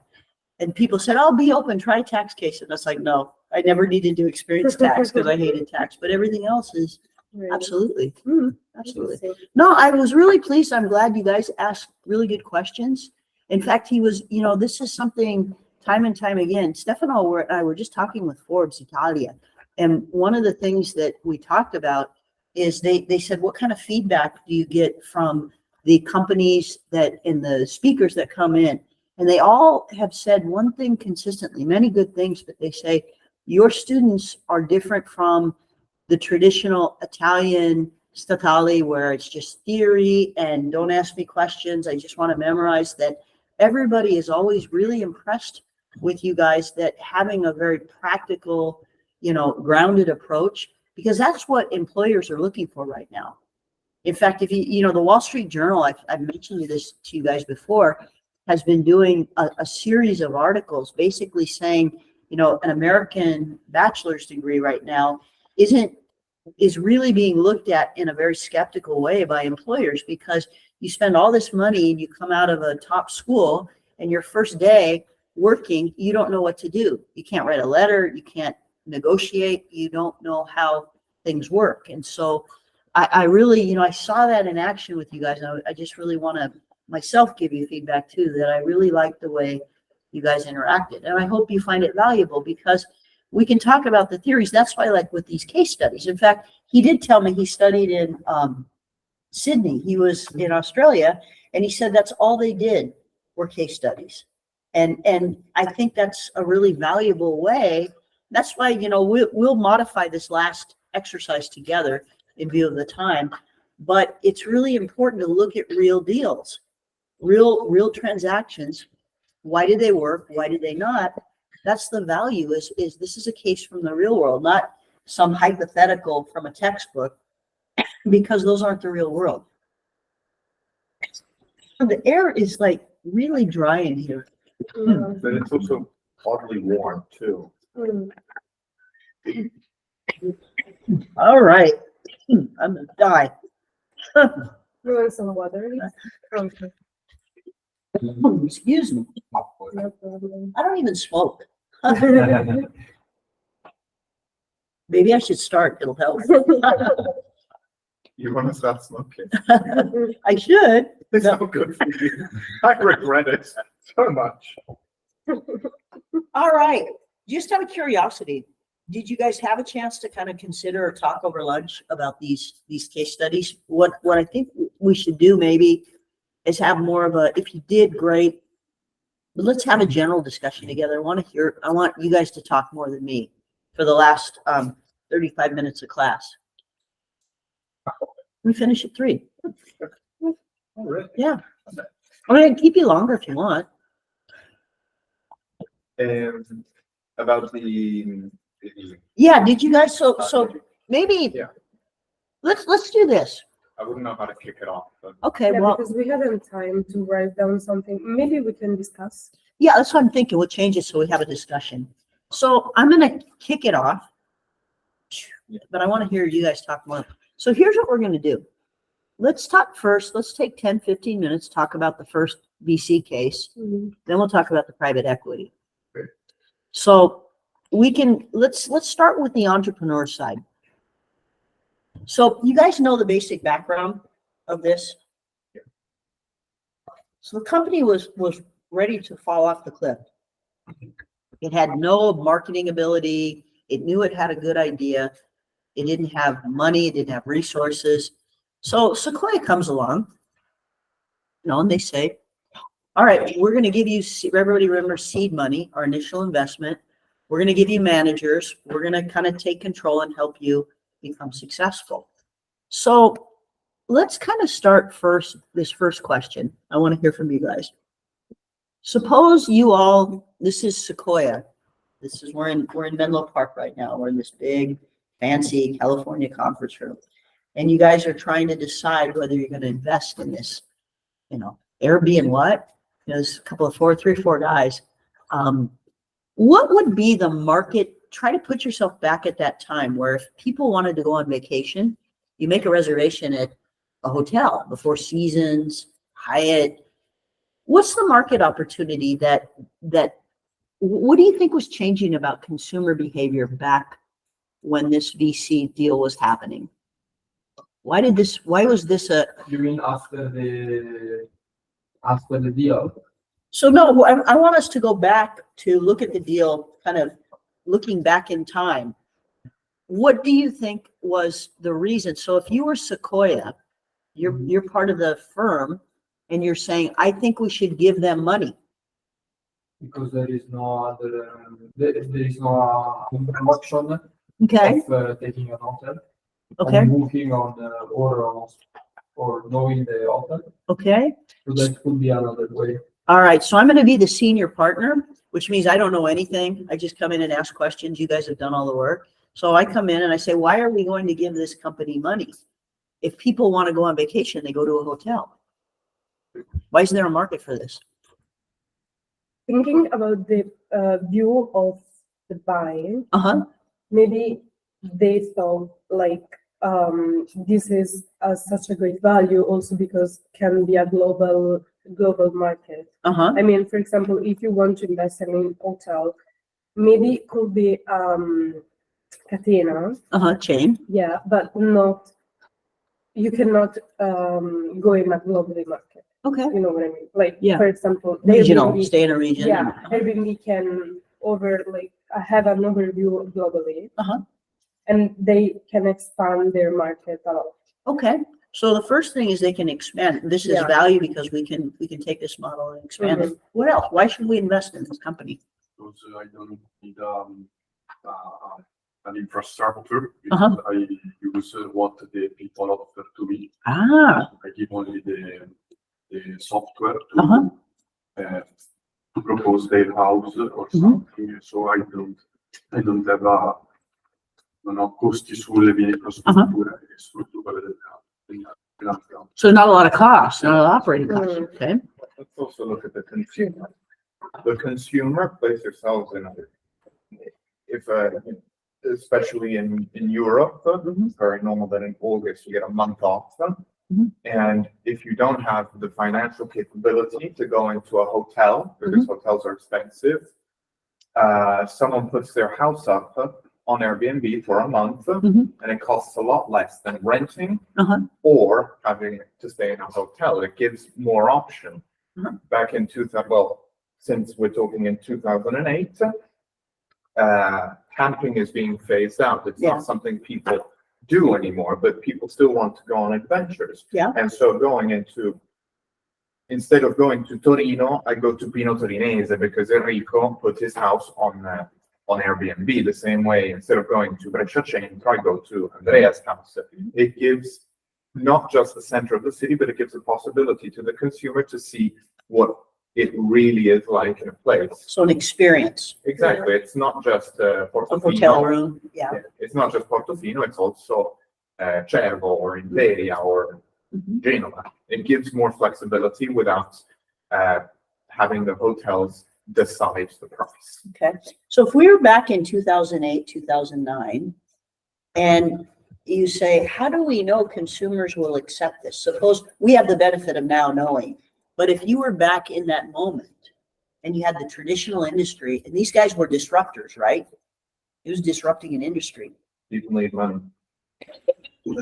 B: And people said, I'll be open, try a tax case. And I was like, no, I never needed to experience tax because I hated tax, but everything else is
G: Really.
B: absolutely,
G: Mm,
B: absolutely.
G: interesting.
B: No, I was really pleased. I'm glad you guys asked really good questions. In fact, he was, you know, this is something time and time again. Stefano and I were just talking with Forbes Italia. And one of the things that we talked about is they said, what kind of feedback do you get from the companies that and the speakers that come in? And they all have said one thing consistently, many good things, but they say your students are different from the traditional Italian statale where it's just theory and don't ask me questions. I just want to memorize that. Everybody is always really impressed with you guys that having a very practical, you know, grounded approach, because that's what employers are looking for right now. In fact, if you know, the Wall Street Journal, I've mentioned this to you guys before, has been doing a series of articles basically saying, you know, an American bachelor's degree right now is really being looked at in a very skeptical way by employers, because you spend all this money and you come out of a top school and your first day working, you don't know what to do. You can't write a letter, you can't negotiate, you don't know how things work. And so I really, you know, I saw that in action with you guys. And I just really want to myself give you feedback too, that I really like the way you guys interacted. And I hope you find it valuable, because we can talk about the theories. That's why I like with these case studies. In fact, he did tell me he studied in Sydney. He was in Australia, and he said that's all they did were case studies. And I think that's a really valuable way. That's why, you know, we'll modify this last exercise together in view of the time, but it's really important to look at real deals, real transactions. Why did they work? Why did they not? That's the value, is this is a case from the real world, not some hypothetical from a textbook, because those aren't the real world. The air is like really dry in here.
G: Mm,
A: But it's also oddly warm too.
G: mm.
B: All right. I'm gonna die.
G: You want some water? Okay,
B: Excuse me.
G: no problem.
B: I don't even smoke. Maybe I should start. It'll help.
A: You want to start smoking?
B: I should.
A: It's not good for you. I regret it so much.
B: All right, just out of curiosity, did you guys have a chance to kind of consider or talk over lunch about these case studies? What I think we should do maybe is have more of a, if you did, great, but let's have a general discussion together. I want you guys to talk more than me for the last 35 minutes of class. We finish at 3.
A: Oh, really?
B: Yeah. I'm gonna keep you longer if you want.
A: About the
B: Yeah, did you guys, so maybe,
A: Yeah.
B: let's do this.
A: I wouldn't know how to kick it off, but
B: Okay,
G: Yeah,
B: well,
G: because we hadn't time to write down something. Maybe we can discuss.
B: yeah, that's what I'm thinking. We'll change it so we have a discussion. So I'm gonna kick it off. But I want to hear you guys talk more. So here's what we're gonna do. Let's talk first. Let's take 10, 15 minutes, talk about the first VC case.
G: Mhm.
B: Then we'll talk about the private equity.
A: Okay.
B: So let's start with the entrepreneur side. So you guys know the basic background of this?
A: Yeah.
B: So the company was ready to fall off the cliff. It had no marketing ability. It knew it had a good idea. It didn't have money. It didn't have resources. So Sequoia comes along, and they say, all right, we're going to give you, everybody remember seed money, our initial investment. We're going to give you managers. We're going to kind of take control and help you become successful. So let's kind of start this first question. I want to hear from you guys. Suppose you all, this is Sequoia. We're in Menlo Park right now. We're in this big, fancy California conference room. And you guys are trying to decide whether you're going to invest in this, Airbnb and what? There's a couple of 3 or 4 guys. What would be the market? Try to put yourself back at that time where if people wanted to go on vacation, you make a reservation at a hotel, the Four Seasons, Hyatt. What's the market opportunity that what do you think was changing about consumer behavior back when this VC deal was happening? Why was this a?
E: You mean after the deal?
B: So no, I want us to go back to look at the deal, kind of looking back in time. What do you think was the reason? So if you were Sequoia, you're part of the firm, and you're saying, I think we should give them money.
E: Because there is no other, there is no option
B: Okay.
E: of taking an hotel.
B: Okay.
E: Or moving on or knowing the hotel.
B: Okay.
E: So that could be another way.
B: All right. So I'm going to be the senior partner, which means I don't know anything. I just come in and ask questions. You guys have done all the work. So I come in and I say, why are we going to give this company money? If people want to go on vacation, they go to a hotel. Why isn't there a market for this?
G: Thinking about the view of the buying, maybe they thought like this is such a great value also because can be a global market. I mean, for example, if you want to invest in a hotel, maybe it could be catena.
B: Chain.
G: Yeah, but not, you cannot go in a global market.
B: Okay.
G: You know what I mean? Like,
B: Yeah.
G: for example,
B: Regional,
G: Airbnb,
B: stay in a region.
G: yeah, Airbnb can have an overview globally. And they can expand their market a lot.
B: Okay. So the first thing is they can expand. This is
G: Yeah.
B: value because we can take this model and expand it. What else? Why should we invest in this company?
I: Because I don't need an infrastructure. Because I use what the people offer to me. I give only the software to propose their house or something. So I don't have costi sulle mie infrastrutture e strutture del
B: So not a lot of costs, not a lot of operating costs. Okay.
A: let's also look at the consumer. The consumer places themselves in especially in Europe, it's very normal that in August you get a month off. And if you don't have the financial capability to go into a hotel, because hotels are expensive, someone puts their house up on Airbnb for a month,
B: Mhm.
A: and it costs a lot less than renting
B: Uh-huh.
A: or having to stay in a hotel. It gives more option.
B: Uh-huh.
A: Back in 2000, well, since we're talking in 2008, camping is being phased out. It's
B: Yeah.
A: not something people do anymore, but people still want to go on adventures.
B: Yeah.
A: And so instead of going to Torino, I go to Pino Torinese because Enrico put his house on Airbnb. The same way, instead of going to Brescia Centro, I go to Andrea's house. It gives not just the center of the city, but it gives a possibility to the consumer to see what it really is like in a place.
B: So an experience,
A: Exactly. It's not just
B: a
A: Portofino.
B: hotel room, yeah.
A: Yeah, it's not just Portofino, it's also Cervo or Imperia or
B: Mhm.
A: Genova. It gives more flexibility without having the hotels decide the price.
B: Okay, so if we were back in 2008, 2009, and you say, how do we know consumers will accept this? Suppose we have the benefit of now knowing, but if you were back in that moment and you had the traditional industry, and these guys were disruptors, right? It was disrupting an industry.
A: People need money.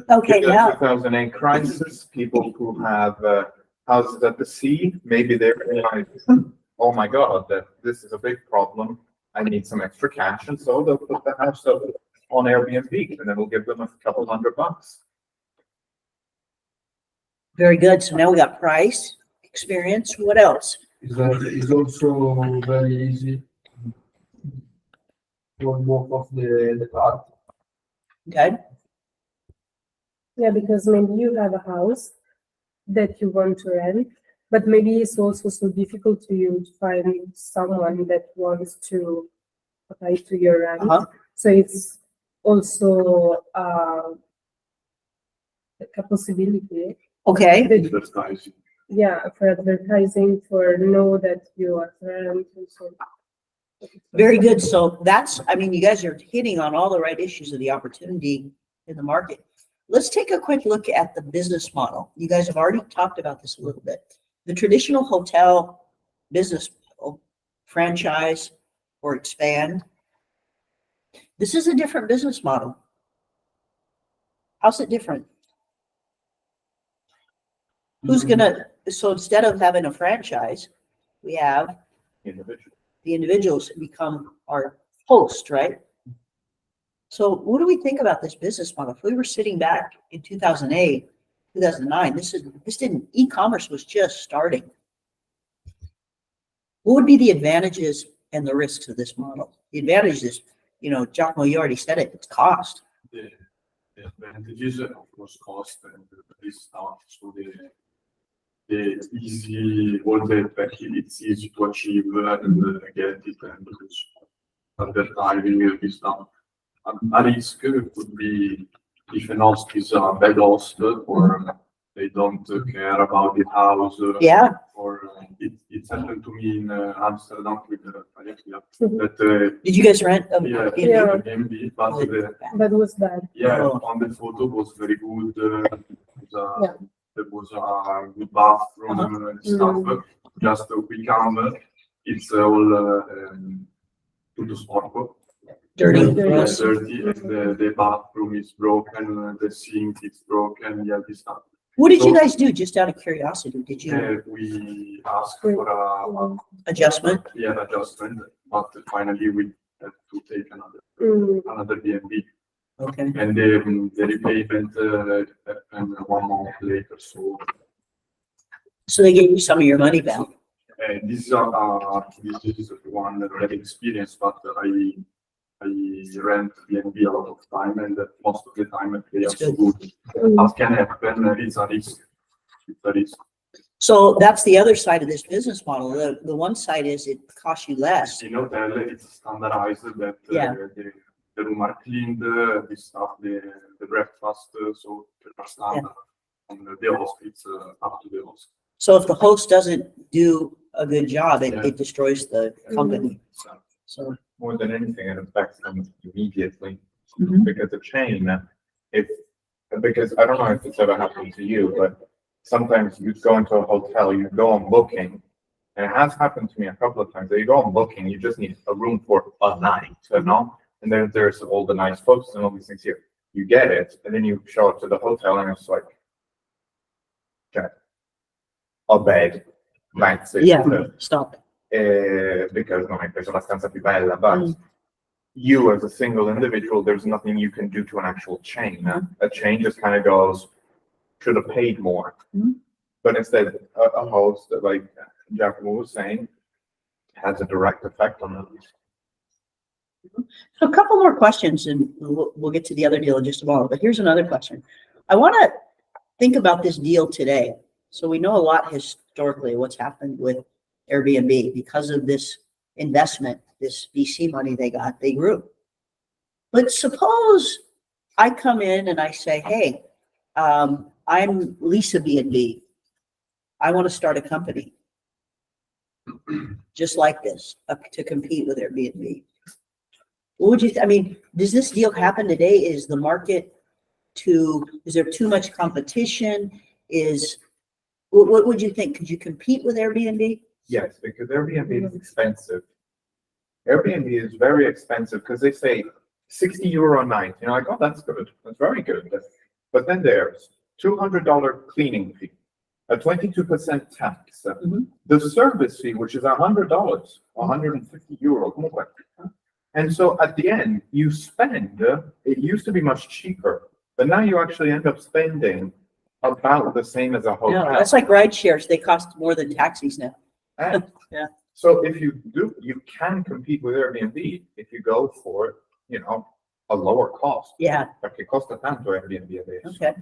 B: Okay,
A: In the
B: now,
A: 2008 crisis, people who have houses at the sea, maybe they realize, oh my God, that this is a big problem. I need some extra cash. And so they'll put the house up on Airbnb and it'll give them a couple $100.
B: very good. So now we got price, experience, what else?
E: It's also very easy for both of the parties.
B: Okay,
G: Yeah, because maybe you have a house that you want to rent, but maybe it's also so difficult to you to find someone that wants to apply to your rent.
B: Uh-huh.
G: So it's also like a possibility.
B: okay,
I: Advertising.
G: Yeah, for advertising, for know that you are rent and so.
B: very good. So that's, I mean, you guys are hitting on all the right issues of the opportunity in the market. Let's take a quick look at the business model. You guys have already talked about this a little bit. The traditional hotel business model, franchise or expand. This is a different business model. How's it different? Who's gonna, so instead of having a franchise, we have
A: Individual.
B: the individuals become our host, right? So what do we think about this business model? If we were sitting back in 2008, 2009, e-commerce was just starting. What would be the advantages and the risks of this model? The advantage is, Giacomo, you already said it, it's cost.
I: The advantages, of course, cost and the stuff. So the easy, all the it's easy to achieve and get it and advertising this stuff. A risk could be if an host is a bad host or they don't care about the house.
B: Yeah.
I: Or it happened to me in Amsterdam with that
B: Did you guys rent a
I: yeah,
B: Airbnb?
I: Airbnb, but
G: That was bad.
I: yeah,
B: Oh.
I: on the photo was very good.
G: Yeah.
I: There was a good bathroom and stuff. Just we come, it's all tutto sporco.
B: Dirty.
I: Yes, dirty, and the bathroom is broken, the sink is broken, yeah, this stuff.
B: What did you guys do? Just out of curiosity, did you
I: We asked for a
B: adjustment?
I: adjustment, but finally we had to take another BNB.
B: Okay.
I: And the repayment happened 1 month later.
B: So they gave you some of your money back.
I: This is one bad experience, but I rent BNB a lot of time, and most of the time they are so good. What can happen is a risk. It's a risk.
B: So that's the other side of this business model. The one side is it costs you less.
I: In hotel, it's standardized that
B: Yeah.
I: the room are cleaned, the stuff, the breakfast, so they are standard. And the host, it's up to the host.
B: So if the host doesn't do a good job, it destroys the company. So
A: More than anything, it affects them immediately.
B: Mhm.
A: Because the chain, because I don't know if it's ever happened to you, but sometimes you go into a hotel, you go on booking, and it has happened to me a couple of times. That you go on booking, you just need a room for a night, and then there's all the nice photos and all these things here. You get it, and then you show up to the hotel, and it's like, okay, a bed, that's it.
B: Yeah, stop.
A: Because non è preso la stanza più bella, but you as a single individual, there's nothing you can do to an actual chain. A chain just kind of goes, should have paid more. But instead, a host, like Giacomo was saying, has a direct effect on them.
B: So a couple more questions, and we'll get to the other deal in just a moment. But here's another question. I want to think about this deal today. So we know a lot historically what's happened with Airbnb because of this investment, this VC money they got, they grew. But suppose I come in and I say, hey, I'm Lisa B&B. I want to start a company just like this to compete with Airbnb. What would you, I mean, does this deal happen today? Is the market is there too much competition? What would you think? Could you compete with Airbnb?
A: Yes, because Airbnb is expensive. Airbnb is very expensive because they say 60 euro a night. You're like, oh, that's good. That's very good. But then there's $200 cleaning fee, a 22% tax, the service fee, which is $100, 150 euro. And so at the end, you spend, it used to be much cheaper, but now you actually end up spending about the same as a hotel.
B: No, that's like ride shares. They cost more than taxis now.
A: Yeah. So if you do, you can compete with Airbnb if you go for, a lower cost.
B: Yeah.
A: Perché costa tanto Airbnb adesso.
B: Okay.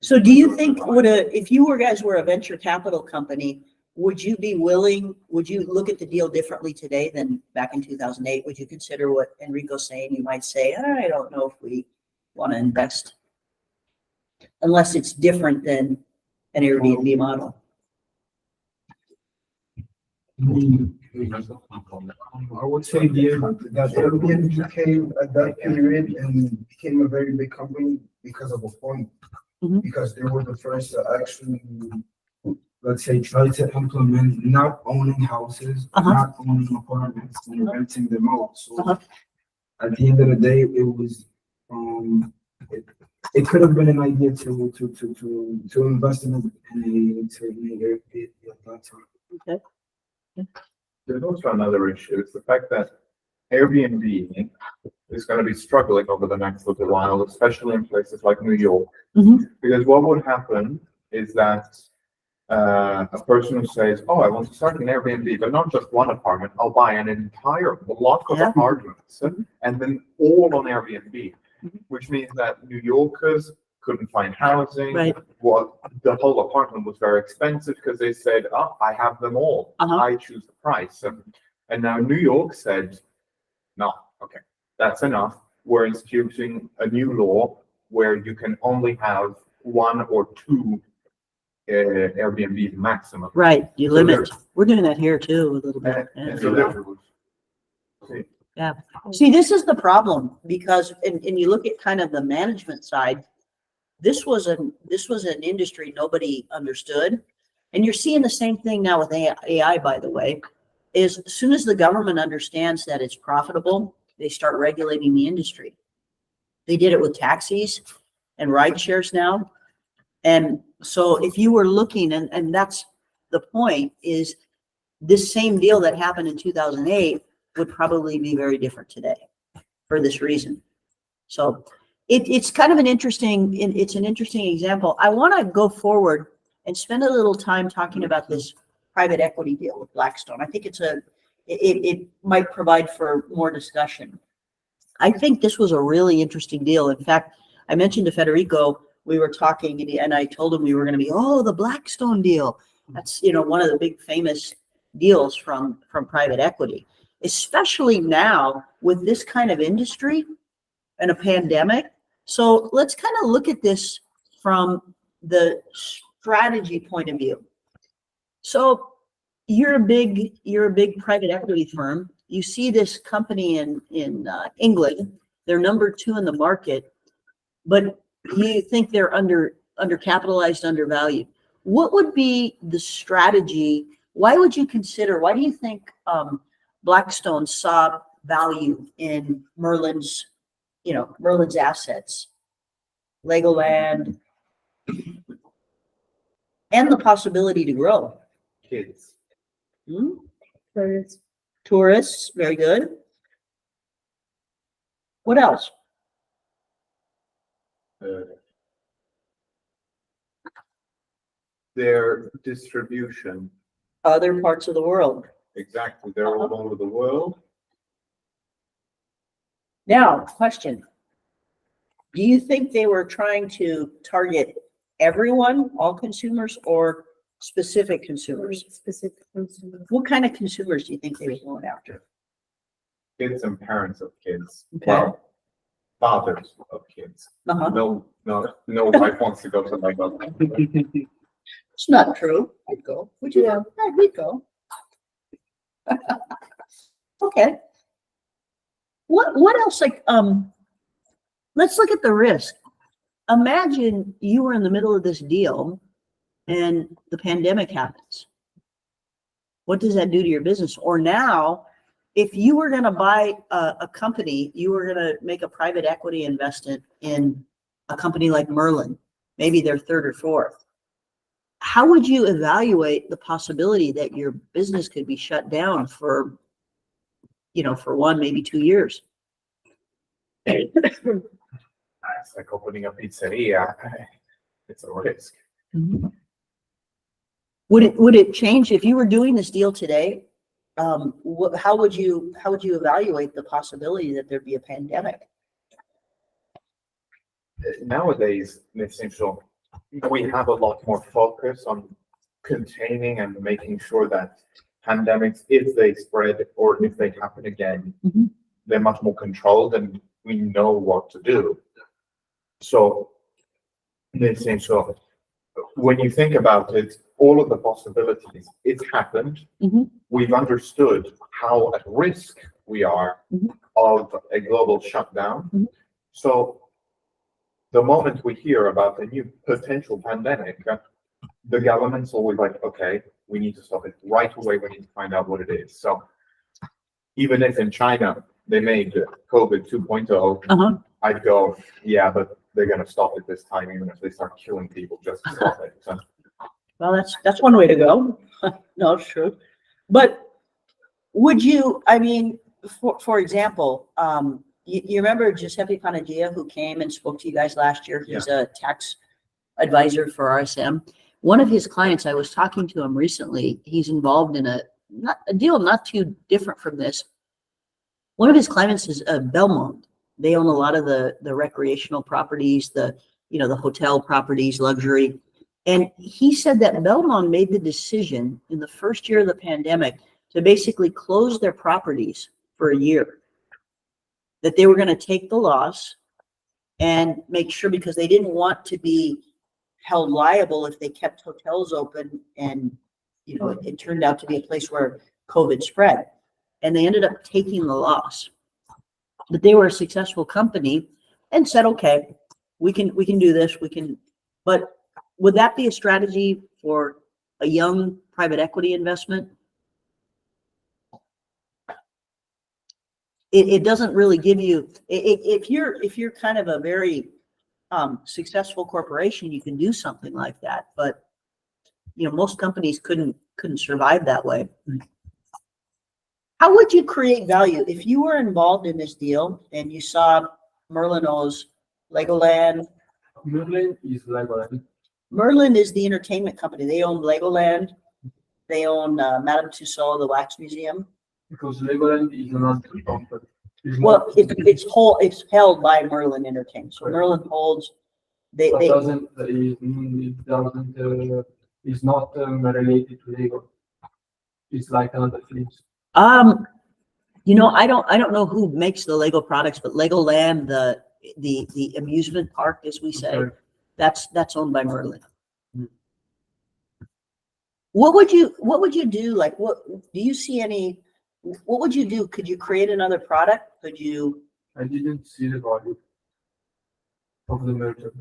B: So do you think if you guys were a venture capital company, would you look at the deal differently today than back in 2008? Would you consider what Enrico's saying? You might say, I don't know if we want to invest unless it's different than an Airbnb model.
K: I would say that Airbnb came at that period and became a very big company because of a point. Because they were the first to actually, let's say, try to implement not owning houses, not owning apartments, and renting them out. So at the end of the day, it was it could have been an idea to invest in Airbnb at that time.
B: Okay.
A: There's also another issue. It's the fact that Airbnb is going to be struggling over the next little while, especially in places like New York. Because what would happen is that a person who says, oh, I want to start an Airbnb, but not just one apartment, I'll buy an entire block of apartments and then all on Airbnb, which means that New Yorkers couldn't find housing.
B: Right.
A: The whole apartment was very expensive because they said, oh, I have them all. I choose the price. And now New York said, no, okay, that's enough. We're instituting a new law where you can only have one or two Airbnb maximum.
B: Right, you limit. We're doing that here too a little bit. Yeah. See, this is the problem because, and you look at kind of the management side. This was an industry nobody understood, and you're seeing the same thing now with AI. By the way, is as soon as the government understands that it's profitable, they start regulating the industry. They did it with taxis and ride shares now. And so if you were looking, and that's the point, is this same deal that happened in 2008 would probably be very different today for this reason. So it's kind of an interesting example. I want to go forward and spend a little time talking about this private equity deal with Blackstone. I think it might provide for more discussion. I think this was a really interesting deal. In fact, I mentioned to Federico, we were talking and I told him we were going to be, the Blackstone deal. That's, one of the big famous deals from private equity, especially now with this kind of industry and a pandemic. So let's kind of look at this from the strategy point of view. So you're a big private equity firm. You see this company in England, they're number 2 in the market, but you think they're undercapitalized, undervalued. What would be the strategy? Why do you think Blackstone saw value in Merlin's, Merlin's assets, Legoland, and the possibility to grow.
A: Kids.
B: Hmm?
G: Tourists.
B: Tourists, very good. What else?
A: Their distribution.
B: Other parts of the world.
A: Exactly. They're all over the world.
B: Now, question. Do you think they were trying to target everyone, all consumers, or specific consumers?
G: Specific consumers.
B: What kind of consumers do you think they were going after?
A: Kids and parents of kids.
B: Okay.
A: Well, fathers of kids.
B: Uh-huh.
A: No wife wants to go to Lego.
B: It's not true. I'd go. Would you?
G: Yeah.
B: We'd go. Okay. What else? Let's look at the risk. Imagine you were in the middle of this deal and the pandemic happens. What does that do to your business? Or now, if you were going to buy a company, you were going to make a private equity investment in a company like Merlin, maybe their third or fourth. How would you evaluate the possibility that your business could be shut down for 1, maybe 2 years?
A: It's like opening a pizzeria. It's a risk.
B: Would it change if you were doing this deal today? How would you evaluate the possibility that there'd be a pandemic?
A: Nowadays, it seems so we have a lot more focus on containing and making sure that pandemics, if they spread or if they happen again, they're much more controlled and we know what to do. So it seems so when you think about it, all of the possibilities, it's happened. We've understood how at risk we are of a global shutdown. So the moment we hear about a new potential pandemic, the government's always like, okay, we need to stop it right away. We need to find out what it is. So even if in China they made COVID 2.0, I'd go, yeah, but they're going to stop it this time, even if they start killing people just to stop it. So,
B: well, that's one way to go. No, it's true. But would you, for example, you remember Giuseppe Panagia, who came and spoke to you guys last year? He's a tax advisor for RSM. One of his clients, I was talking to him recently. He's involved in a deal not too different from this. One of his clients is Belmont. They own a lot of the recreational properties, the hotel properties, luxury. And he said that Belmont made the decision in the first year of the pandemic to basically close their properties for a year. That they were going to take the loss and make sure, because they didn't want to be held liable if they kept hotels open and it turned out to be a place where COVID spread. And they ended up taking the loss. But they were a successful company and said, okay, we can do this, but would that be a strategy for a young private equity investment? It doesn't really give you, if you're kind of a very successful corporation, you can do something like that. But most companies couldn't survive that way. How would you create value if you were involved in this deal and you saw Merlin owns Legoland?
E: Merlin is Legoland.
B: Merlin is the entertainment company. They own Legoland. They own Madame Tussauds, the wax museum.
E: Because Legoland is not a company.
B: Well, it's held by Merlin Entertainment. So Merlin holds. It's
E: not related to Lego. It's like another things.
B: I don't know who makes the Lego products, but Legoland, the amusement park, as we say, that's owned by Merlin. What would you do? Like, what do you see any? What would you do? Could you create another product? Could you?
E: I didn't see the value of the merger.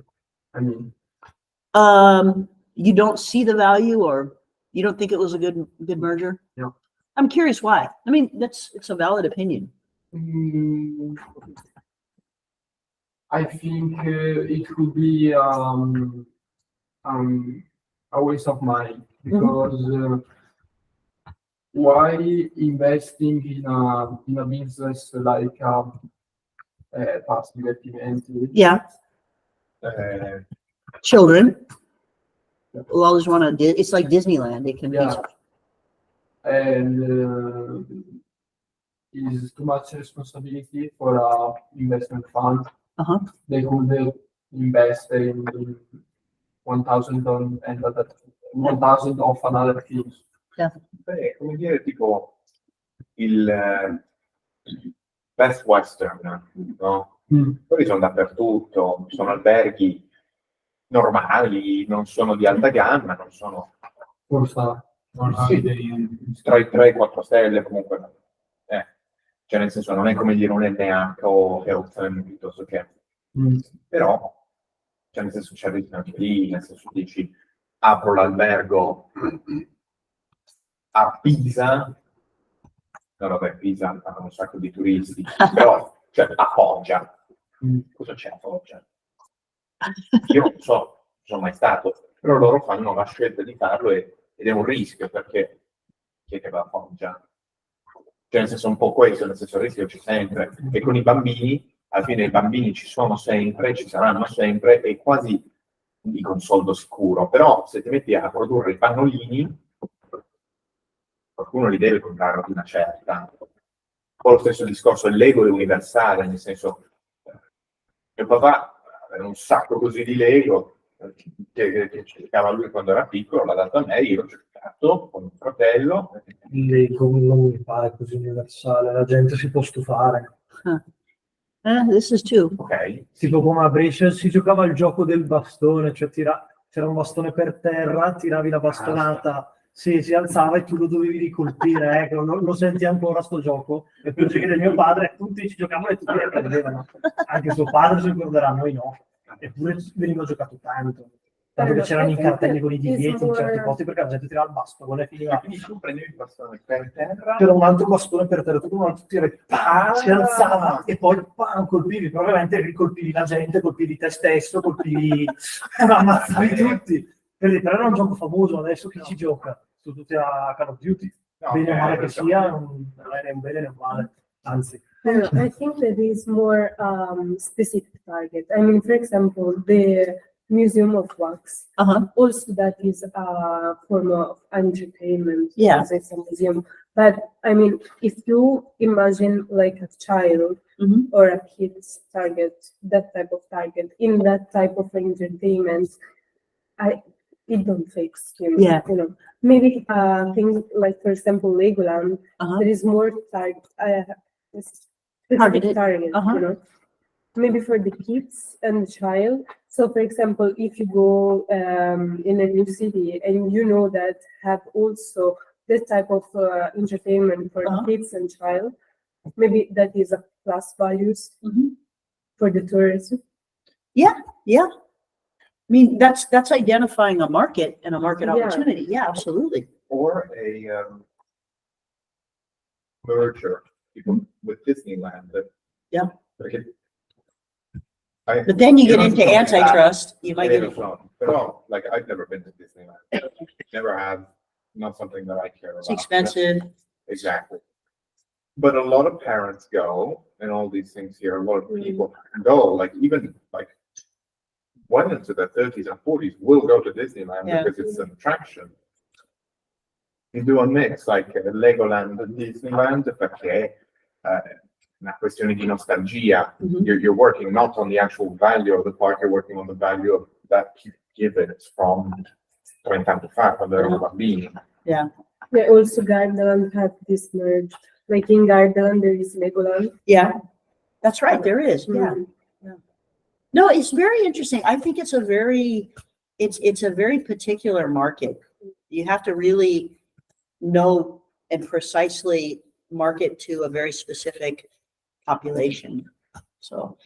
B: You don't see the value, or you don't think it was a good merger?
E: No.
B: I'm curious why. It's a valid opinion.
E: Mm, I think it could be a waste of money because why investing in a business like past divertimenti?
B: Yeah,
A: Eh,
B: children will always want to, it's like Disneyland. It can be,
E: Yeah. And is too much responsibility for a investment fund.
B: uh-huh.
E: They could invest in 1,000 on and other 1,000 of another things.
A: beh, come dire, tipo il Best Western, no? Quelli sono dappertutto, sono alberghi normali, non sono di alta gamma, non sono
E: Forse
A: tra i 3 e i 4 stelle comunque. Cioè nel senso non è come dire un NH o Hilton piuttosto che. Però, cioè nel senso c'è il rischio anche lì, nel senso dici apro l'albergo a Pisa, no vabbè Pisa hanno un sacco di turisti, però cioè a Foggia, cosa c'è a Foggia? Io non so, sono mai stato, però loro fanno la scelta di farlo ed è un rischio perché chi è che va a Foggia? Cioè nel senso un po' questo, nel senso il rischio c'è sempre. E con i bambini, alla fine i bambini ci sono sempre, ci saranno sempre, e quasi dico un soldo sicuro, però se ti metti a produrre i pannolini, qualcuno li deve comprare ad una certa. Poi lo stesso discorso, il Lego è universale, nel senso, mio papà aveva un sacco così di Lego, che cercava lui quando era piccolo, l'ha dato a me, io l'ho cercato con un fratello.
D: Lego non mi pare così universale, la gente si può stufare.
B: This is two.
A: Ok.
D: Tipo come a Brescia si giocava il gioco del bastone, cioè c'era un bastone per terra, tiravi la bastonata, si alzava e tu lo dovevi ricolpire, lo senti ancora sto gioco, e per giochi del mio padre tutti ci giocavano e tutti le prendevano, anche suo padre si ricorderà, noi no, eppure veniva giocato tanto. Tanto che c'erano i cartelli con i divieti in certi posti perché la gente tirava il bastone e finiva.
A: Quindi tu prendevi il bastone per terra.
D: C'era un altro bastone per terra, tu un altro tiravi, si alzava e poi colpivi, probabilmente ricolpivi la gente, colpivi te stesso, ammazzavi tutti. Però era un gioco famoso, adesso chi ci gioca? Su tutti a Call of Duty.
A: No,
D: Bene o male che sia, non è né un bene né un male, anzi.
G: I think that is more specific target. I mean, for example, the Museum of Wax. Also, that is a form of entertainment.
B: Yeah.
G: Because it's a museum. But I mean, if you imagine like a child or a kid's target, that type of target in that type of entertainment, it don't fix him.
B: Yeah.
G: You know, maybe things like, for example, Legoland. There is more
B: Targeted.
G: target. You know, maybe for the kids and the child. So, for example, if you go in a new city and you know that have also this type of entertainment for kids and child, maybe that is a plus values for the tourism.
B: Yeah. I mean, that's identifying a market and a market
G: Yeah.
B: opportunity. Yeah, absolutely.
A: Or a merger with Disneyland.
B: Yeah.
A: Perché
B: But then you
A: io
B: get
A: non
B: into
A: sono
B: antitrust. You might
A: Io
B: get.
A: non so, però, like, I've never been to Disneyland. Never have. Not something that I care about.
B: It's expensive.
A: Exactly. But a lot of parents go, and all these things here, a lot of people go, like even like well into their 30s and 40s will go to Disneyland
B: Yeah.
A: because it's an attraction. You do a mix, like Legoland and Disneyland, perché una questione di nostalgia. You're working not on the actual value of the park, you're working on the value of that you give it from 30 anni fa, quando erano bambini.
G: Yeah, also Gardaland have this merge. Like in Gardaland, there is Legoland.
B: Yeah, that's right. There is. Yeah.
G: Mhm.
B: Yeah. No, it's very interesting. I think it's a very particular market. You have to really know and precisely market to a very specific population. So,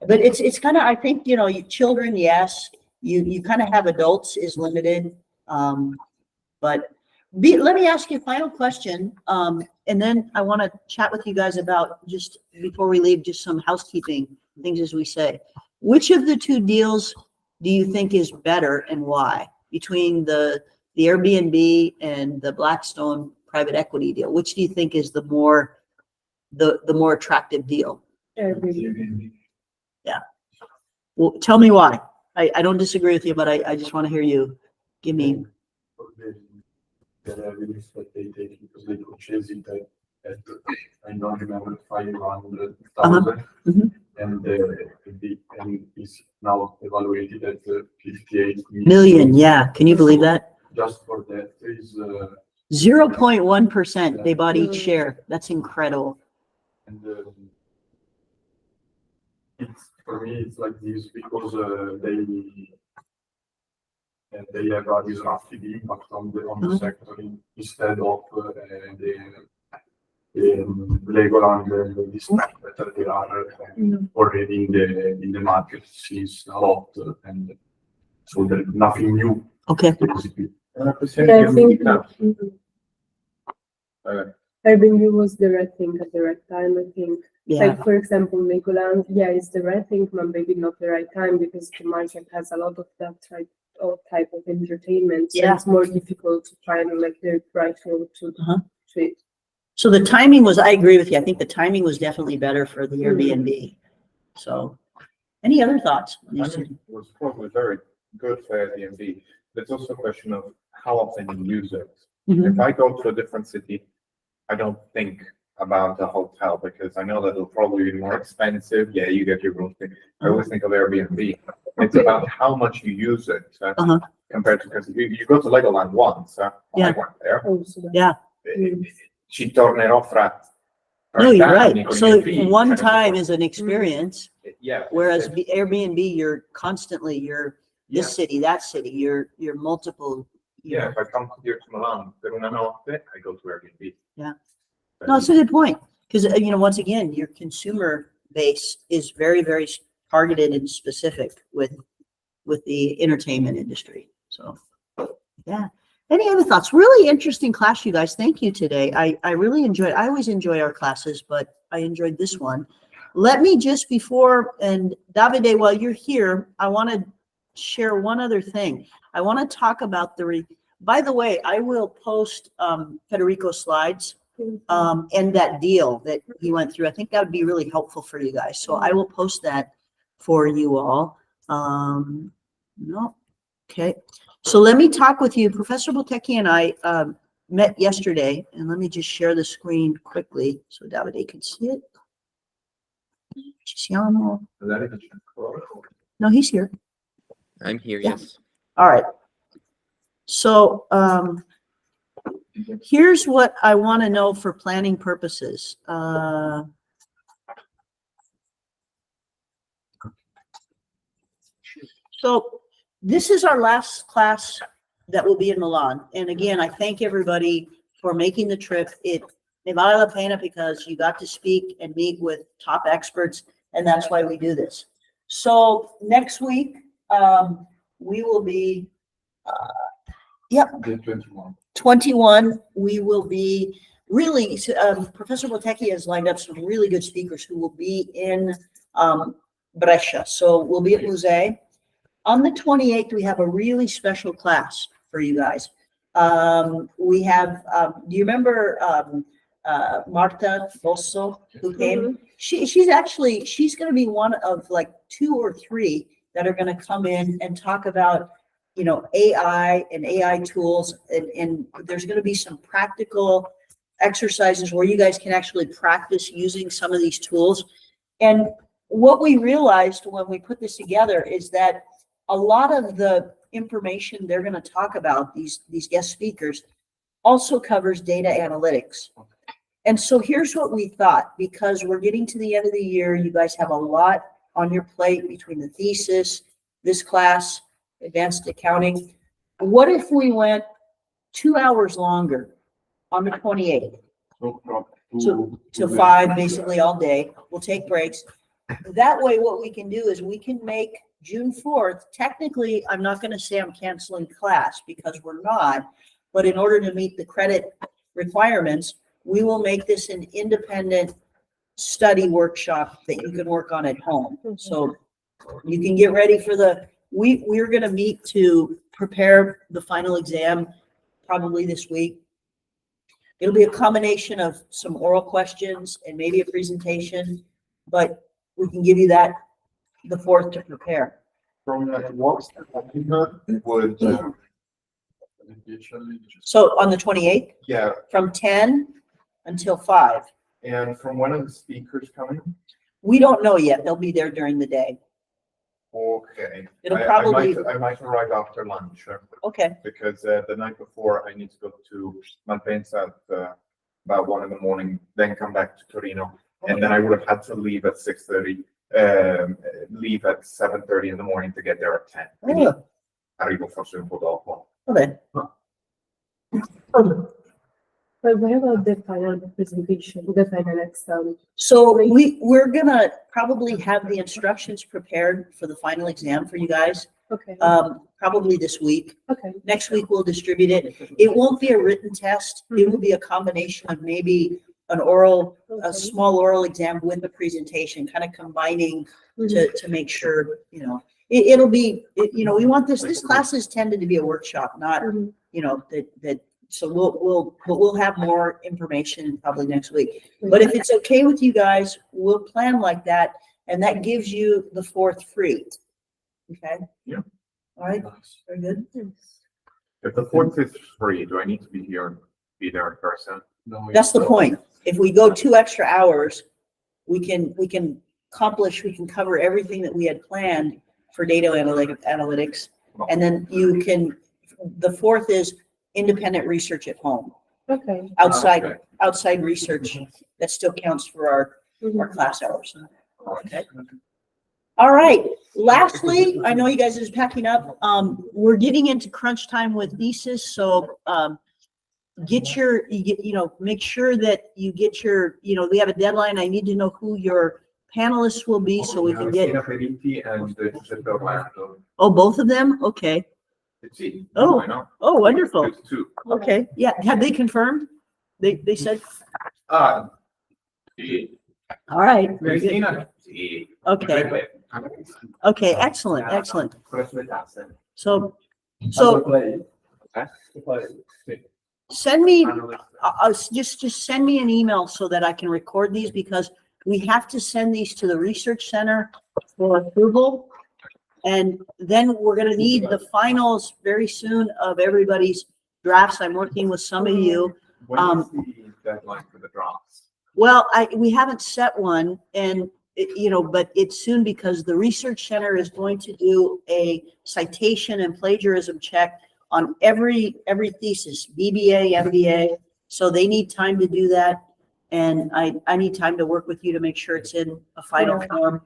B: but it's kind of, I think, children, yes, you kind of have adults is limited. But Let me ask you a final question. And then I want to chat with you guys about, just before we leave, just some housekeeping things as we say. Which of the two deals do you think is better and why? Between the Airbnb and the Blackstone private equity deal, which do you think is the more attractive deal?
G: Airbnb.
B: Yeah. Well, tell me why. I don't disagree with you, but I just want to hear you. Give me.
I: The revenues that they take because they purchase it at I don't remember 500,000
B: Mhm.
I: and is now evaluated at 58
B: Million, yeah. Can you believe that?
I: Just for that is
B: 0.1% they bought each share. That's incredible.
I: and it's for me it's like this because they have a disruptive impact on the sector instead of the Legoland and this that they are already in the market since a lot and so there's nothing new.
B: Okay.
I: Basically.
G: I think Airbnb was the right thing at the right time, I think.
B: Yeah.
G: Like, for example, Legoland, yeah, it's the right thing, but maybe not the right time because the market has a lot of that type of entertainment. So
B: Yeah.
G: it's more difficult to find like the right road to it.
B: So the timing was, I agree with you. I think the timing was definitely better for the Airbnb. So any other thoughts?
A: I think it was probably very good for Airbnb. There's also a question of how often you use it.
B: Mhm.
A: If I go to a different city, I don't think about the hotel because I know that it'll probably be more expensive. Yeah, you get your room thing. I always think of Airbnb. It's about how much you use it compared to, because you go to Legoland once. I went there.
B: Yeah.
A: Ci tornerò fra.
B: No, you're
A: 30
B: right.
A: anni con i
B: So
A: miei figli.
B: one time is an experience,
A: Yeah.
B: whereas the Airbnb, you're constantly, you're
A: Yeah.
B: this city, that city, you're multiple.
A: Yeah, if I come here to Milan per una notte, I go to Airbnb.
B: Yeah. No, it's a good point. Because, once again, your consumer base is very, very targeted and specific with the entertainment industry. So, yeah. Any other thoughts? Really interesting class, you guys. Thank you today. I really enjoyed, I always enjoy our classes, but I enjoyed this one. Let me just and Davide, while you're here, I want to share one other thing. I want to talk about by the way, I will post Federico's slides and that deal that he went through. I think that would be really helpful for you guys. So I will post that for you all. No. Okay. So let me talk with you. Professor Botecchi and I met yesterday, and let me just share the screen quickly so Davide can see it. Ci siamo? No, he's here.
C: I'm here,
B: Yeah.
C: yes.
B: All right. So here's what I want to know for planning purposes. So this is our last class that will be in Milan. And again, I thank everybody for making the trip. It vale la pena because you got to speak and meet with top experts, and that's why we do this. So next week, we will be, 21. We will be really, Professor Botecchi has lined up some really good speakers who will be in Brescia. So we'll be at Musée. On the 28th, we have a really special class for you guys. We have, do you remember Marta Fosso who came? She's going to be one of like 2 or 3 that are going to come in and talk about, AI and AI tools. And there's going to be some practical exercises where you guys can actually practice using some of these tools. And what we realized when we put this together is that a lot of the information they're going to talk about, these guest speakers, also covers data analytics. And so here's what we thought, because we're getting to the end of the year, you guys have a lot on your plate between the thesis, this class, advanced accounting. What if we went 2 hours longer on the 28th? To 5, basically all day. We'll take breaks. That way, what we can do is we can make June 4th, technically, I'm not going to say I'm canceling class because we're not, but in order to meet the credit requirements, we will make this an independent study workshop that you can work on at home. So you can get ready for we're gonna meet to prepare the final exam probably this week. It'll be a combination of some oral questions and maybe a presentation, but we can give you that the 4th to prepare.
A: From what would,
B: So on the 28th,
A: yeah,
B: from 10 until 5.
A: and from when are the speakers coming?
B: We don't know yet. They'll be there during the day.
A: Okay.
B: It'll
A: I
B: probably,
A: I might arrive after lunch,
B: okay,
A: because the night before I need to go to Malpensa at about 1 in.the morning, then come back to Torino. And then I would have had to leave at 6:30, leave at 7:30 in the morning to get there at 10. Quindi arrivo forse un po' dopo.
B: okay.
G: But what about the final presentation, the final exam?
B: So we're gonna probably have the instructions prepared for the final exam for you guys,
G: Okay,
B: probably this week.
G: okay.
B: Next week, we'll distribute it. It won't be a written test. It will be a combination of maybe a small oral exam with a presentation, kind of combining to make sure, it'll be, we want this classes tended to be a workshop, not, so we'll have more information probably next week. But if it's okay with you guys, we'll plan like that, and that gives you the 4th free. Okay?
A: Yeah.
B: All right, very good.
A: If the 4th is free, do I need to be there in person?
I: No,
B: That's the point. If we go 2 extra hours, we can cover everything that we had planned for data analytics. And then the 4th is independent research at home,
G: Okay.
B: outside research that still counts for our class hours. Okay. All right. Lastly, I know you guys are just packing up. We're getting into crunch time with thesis, so make sure that you get your, we have a deadline. I need to know who your panelists will be so we can get.
A: And Giuseppe Orlando.
B: Oh, both of them? Okay.
A: See,
B: Oh.
A: why not?
B: Oh, wonderful.
A: There's 2.
B: Okay. Yeah. Have they confirmed? They said,
A: Sì.
B: all right. Very good.
A: Cristina? Sì.
B: Okay.
A: Giuseppe?
B: Okay. Excellent. Excellent.
A: Con le sue tasse.
B: So
A: Eh?
B: send me, just send me an email so that I can record these, because we have to send these to the research center for approval. And then we're gonna need the finals very soon of everybody's drafts. I'm working with some of you.
A: When is the deadline for the drafts?
B: Well, we haven't set one, and but it's soon, because the research center is going to do a citation and plagiarism check on every thesis, BBA, MBA. So they need time to do that. And I need time to work with you to make sure it's in a final form.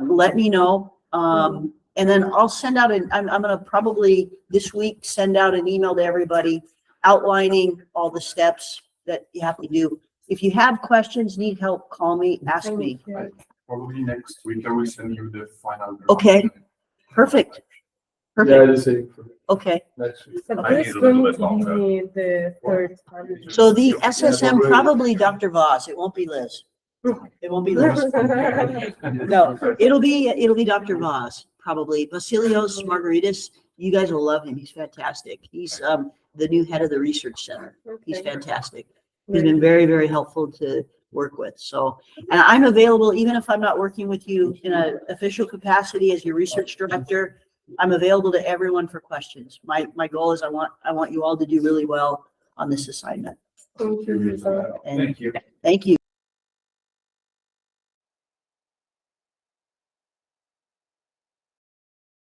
B: Let me know. And then I'll send out I'm gonna probably this week send out an email to everybody outlining all the steps that you have to do. If you have questions, need help, call me, ask me.
I: Probably next week I will send you the final.
B: Okay. Perfect.
E: Yeah,
B: Perfect.
E: the same.
B: Okay.
E: Next week.
G: So
A: I need
G: this
A: a little
G: going
A: bit
G: to
A: longer.
G: be the 3rd time.
B: So the SSM, probably Dr. Voss. It won't be Liz. It won't be Liz. No, it'll be Dr. Voss, probably. Vasilios Margaritis, you guys will love him. He's fantastic. He's the new head of the research center. He's fantastic. He's been very, very helpful to work with. So, and I'm available, even if I'm not working with you in an official capacity as your research director, I'm available to everyone for questions. My goal is I want you all to do really well on this assignment.
G: Thank you.
B: And
A: Thank you.
B: thank you.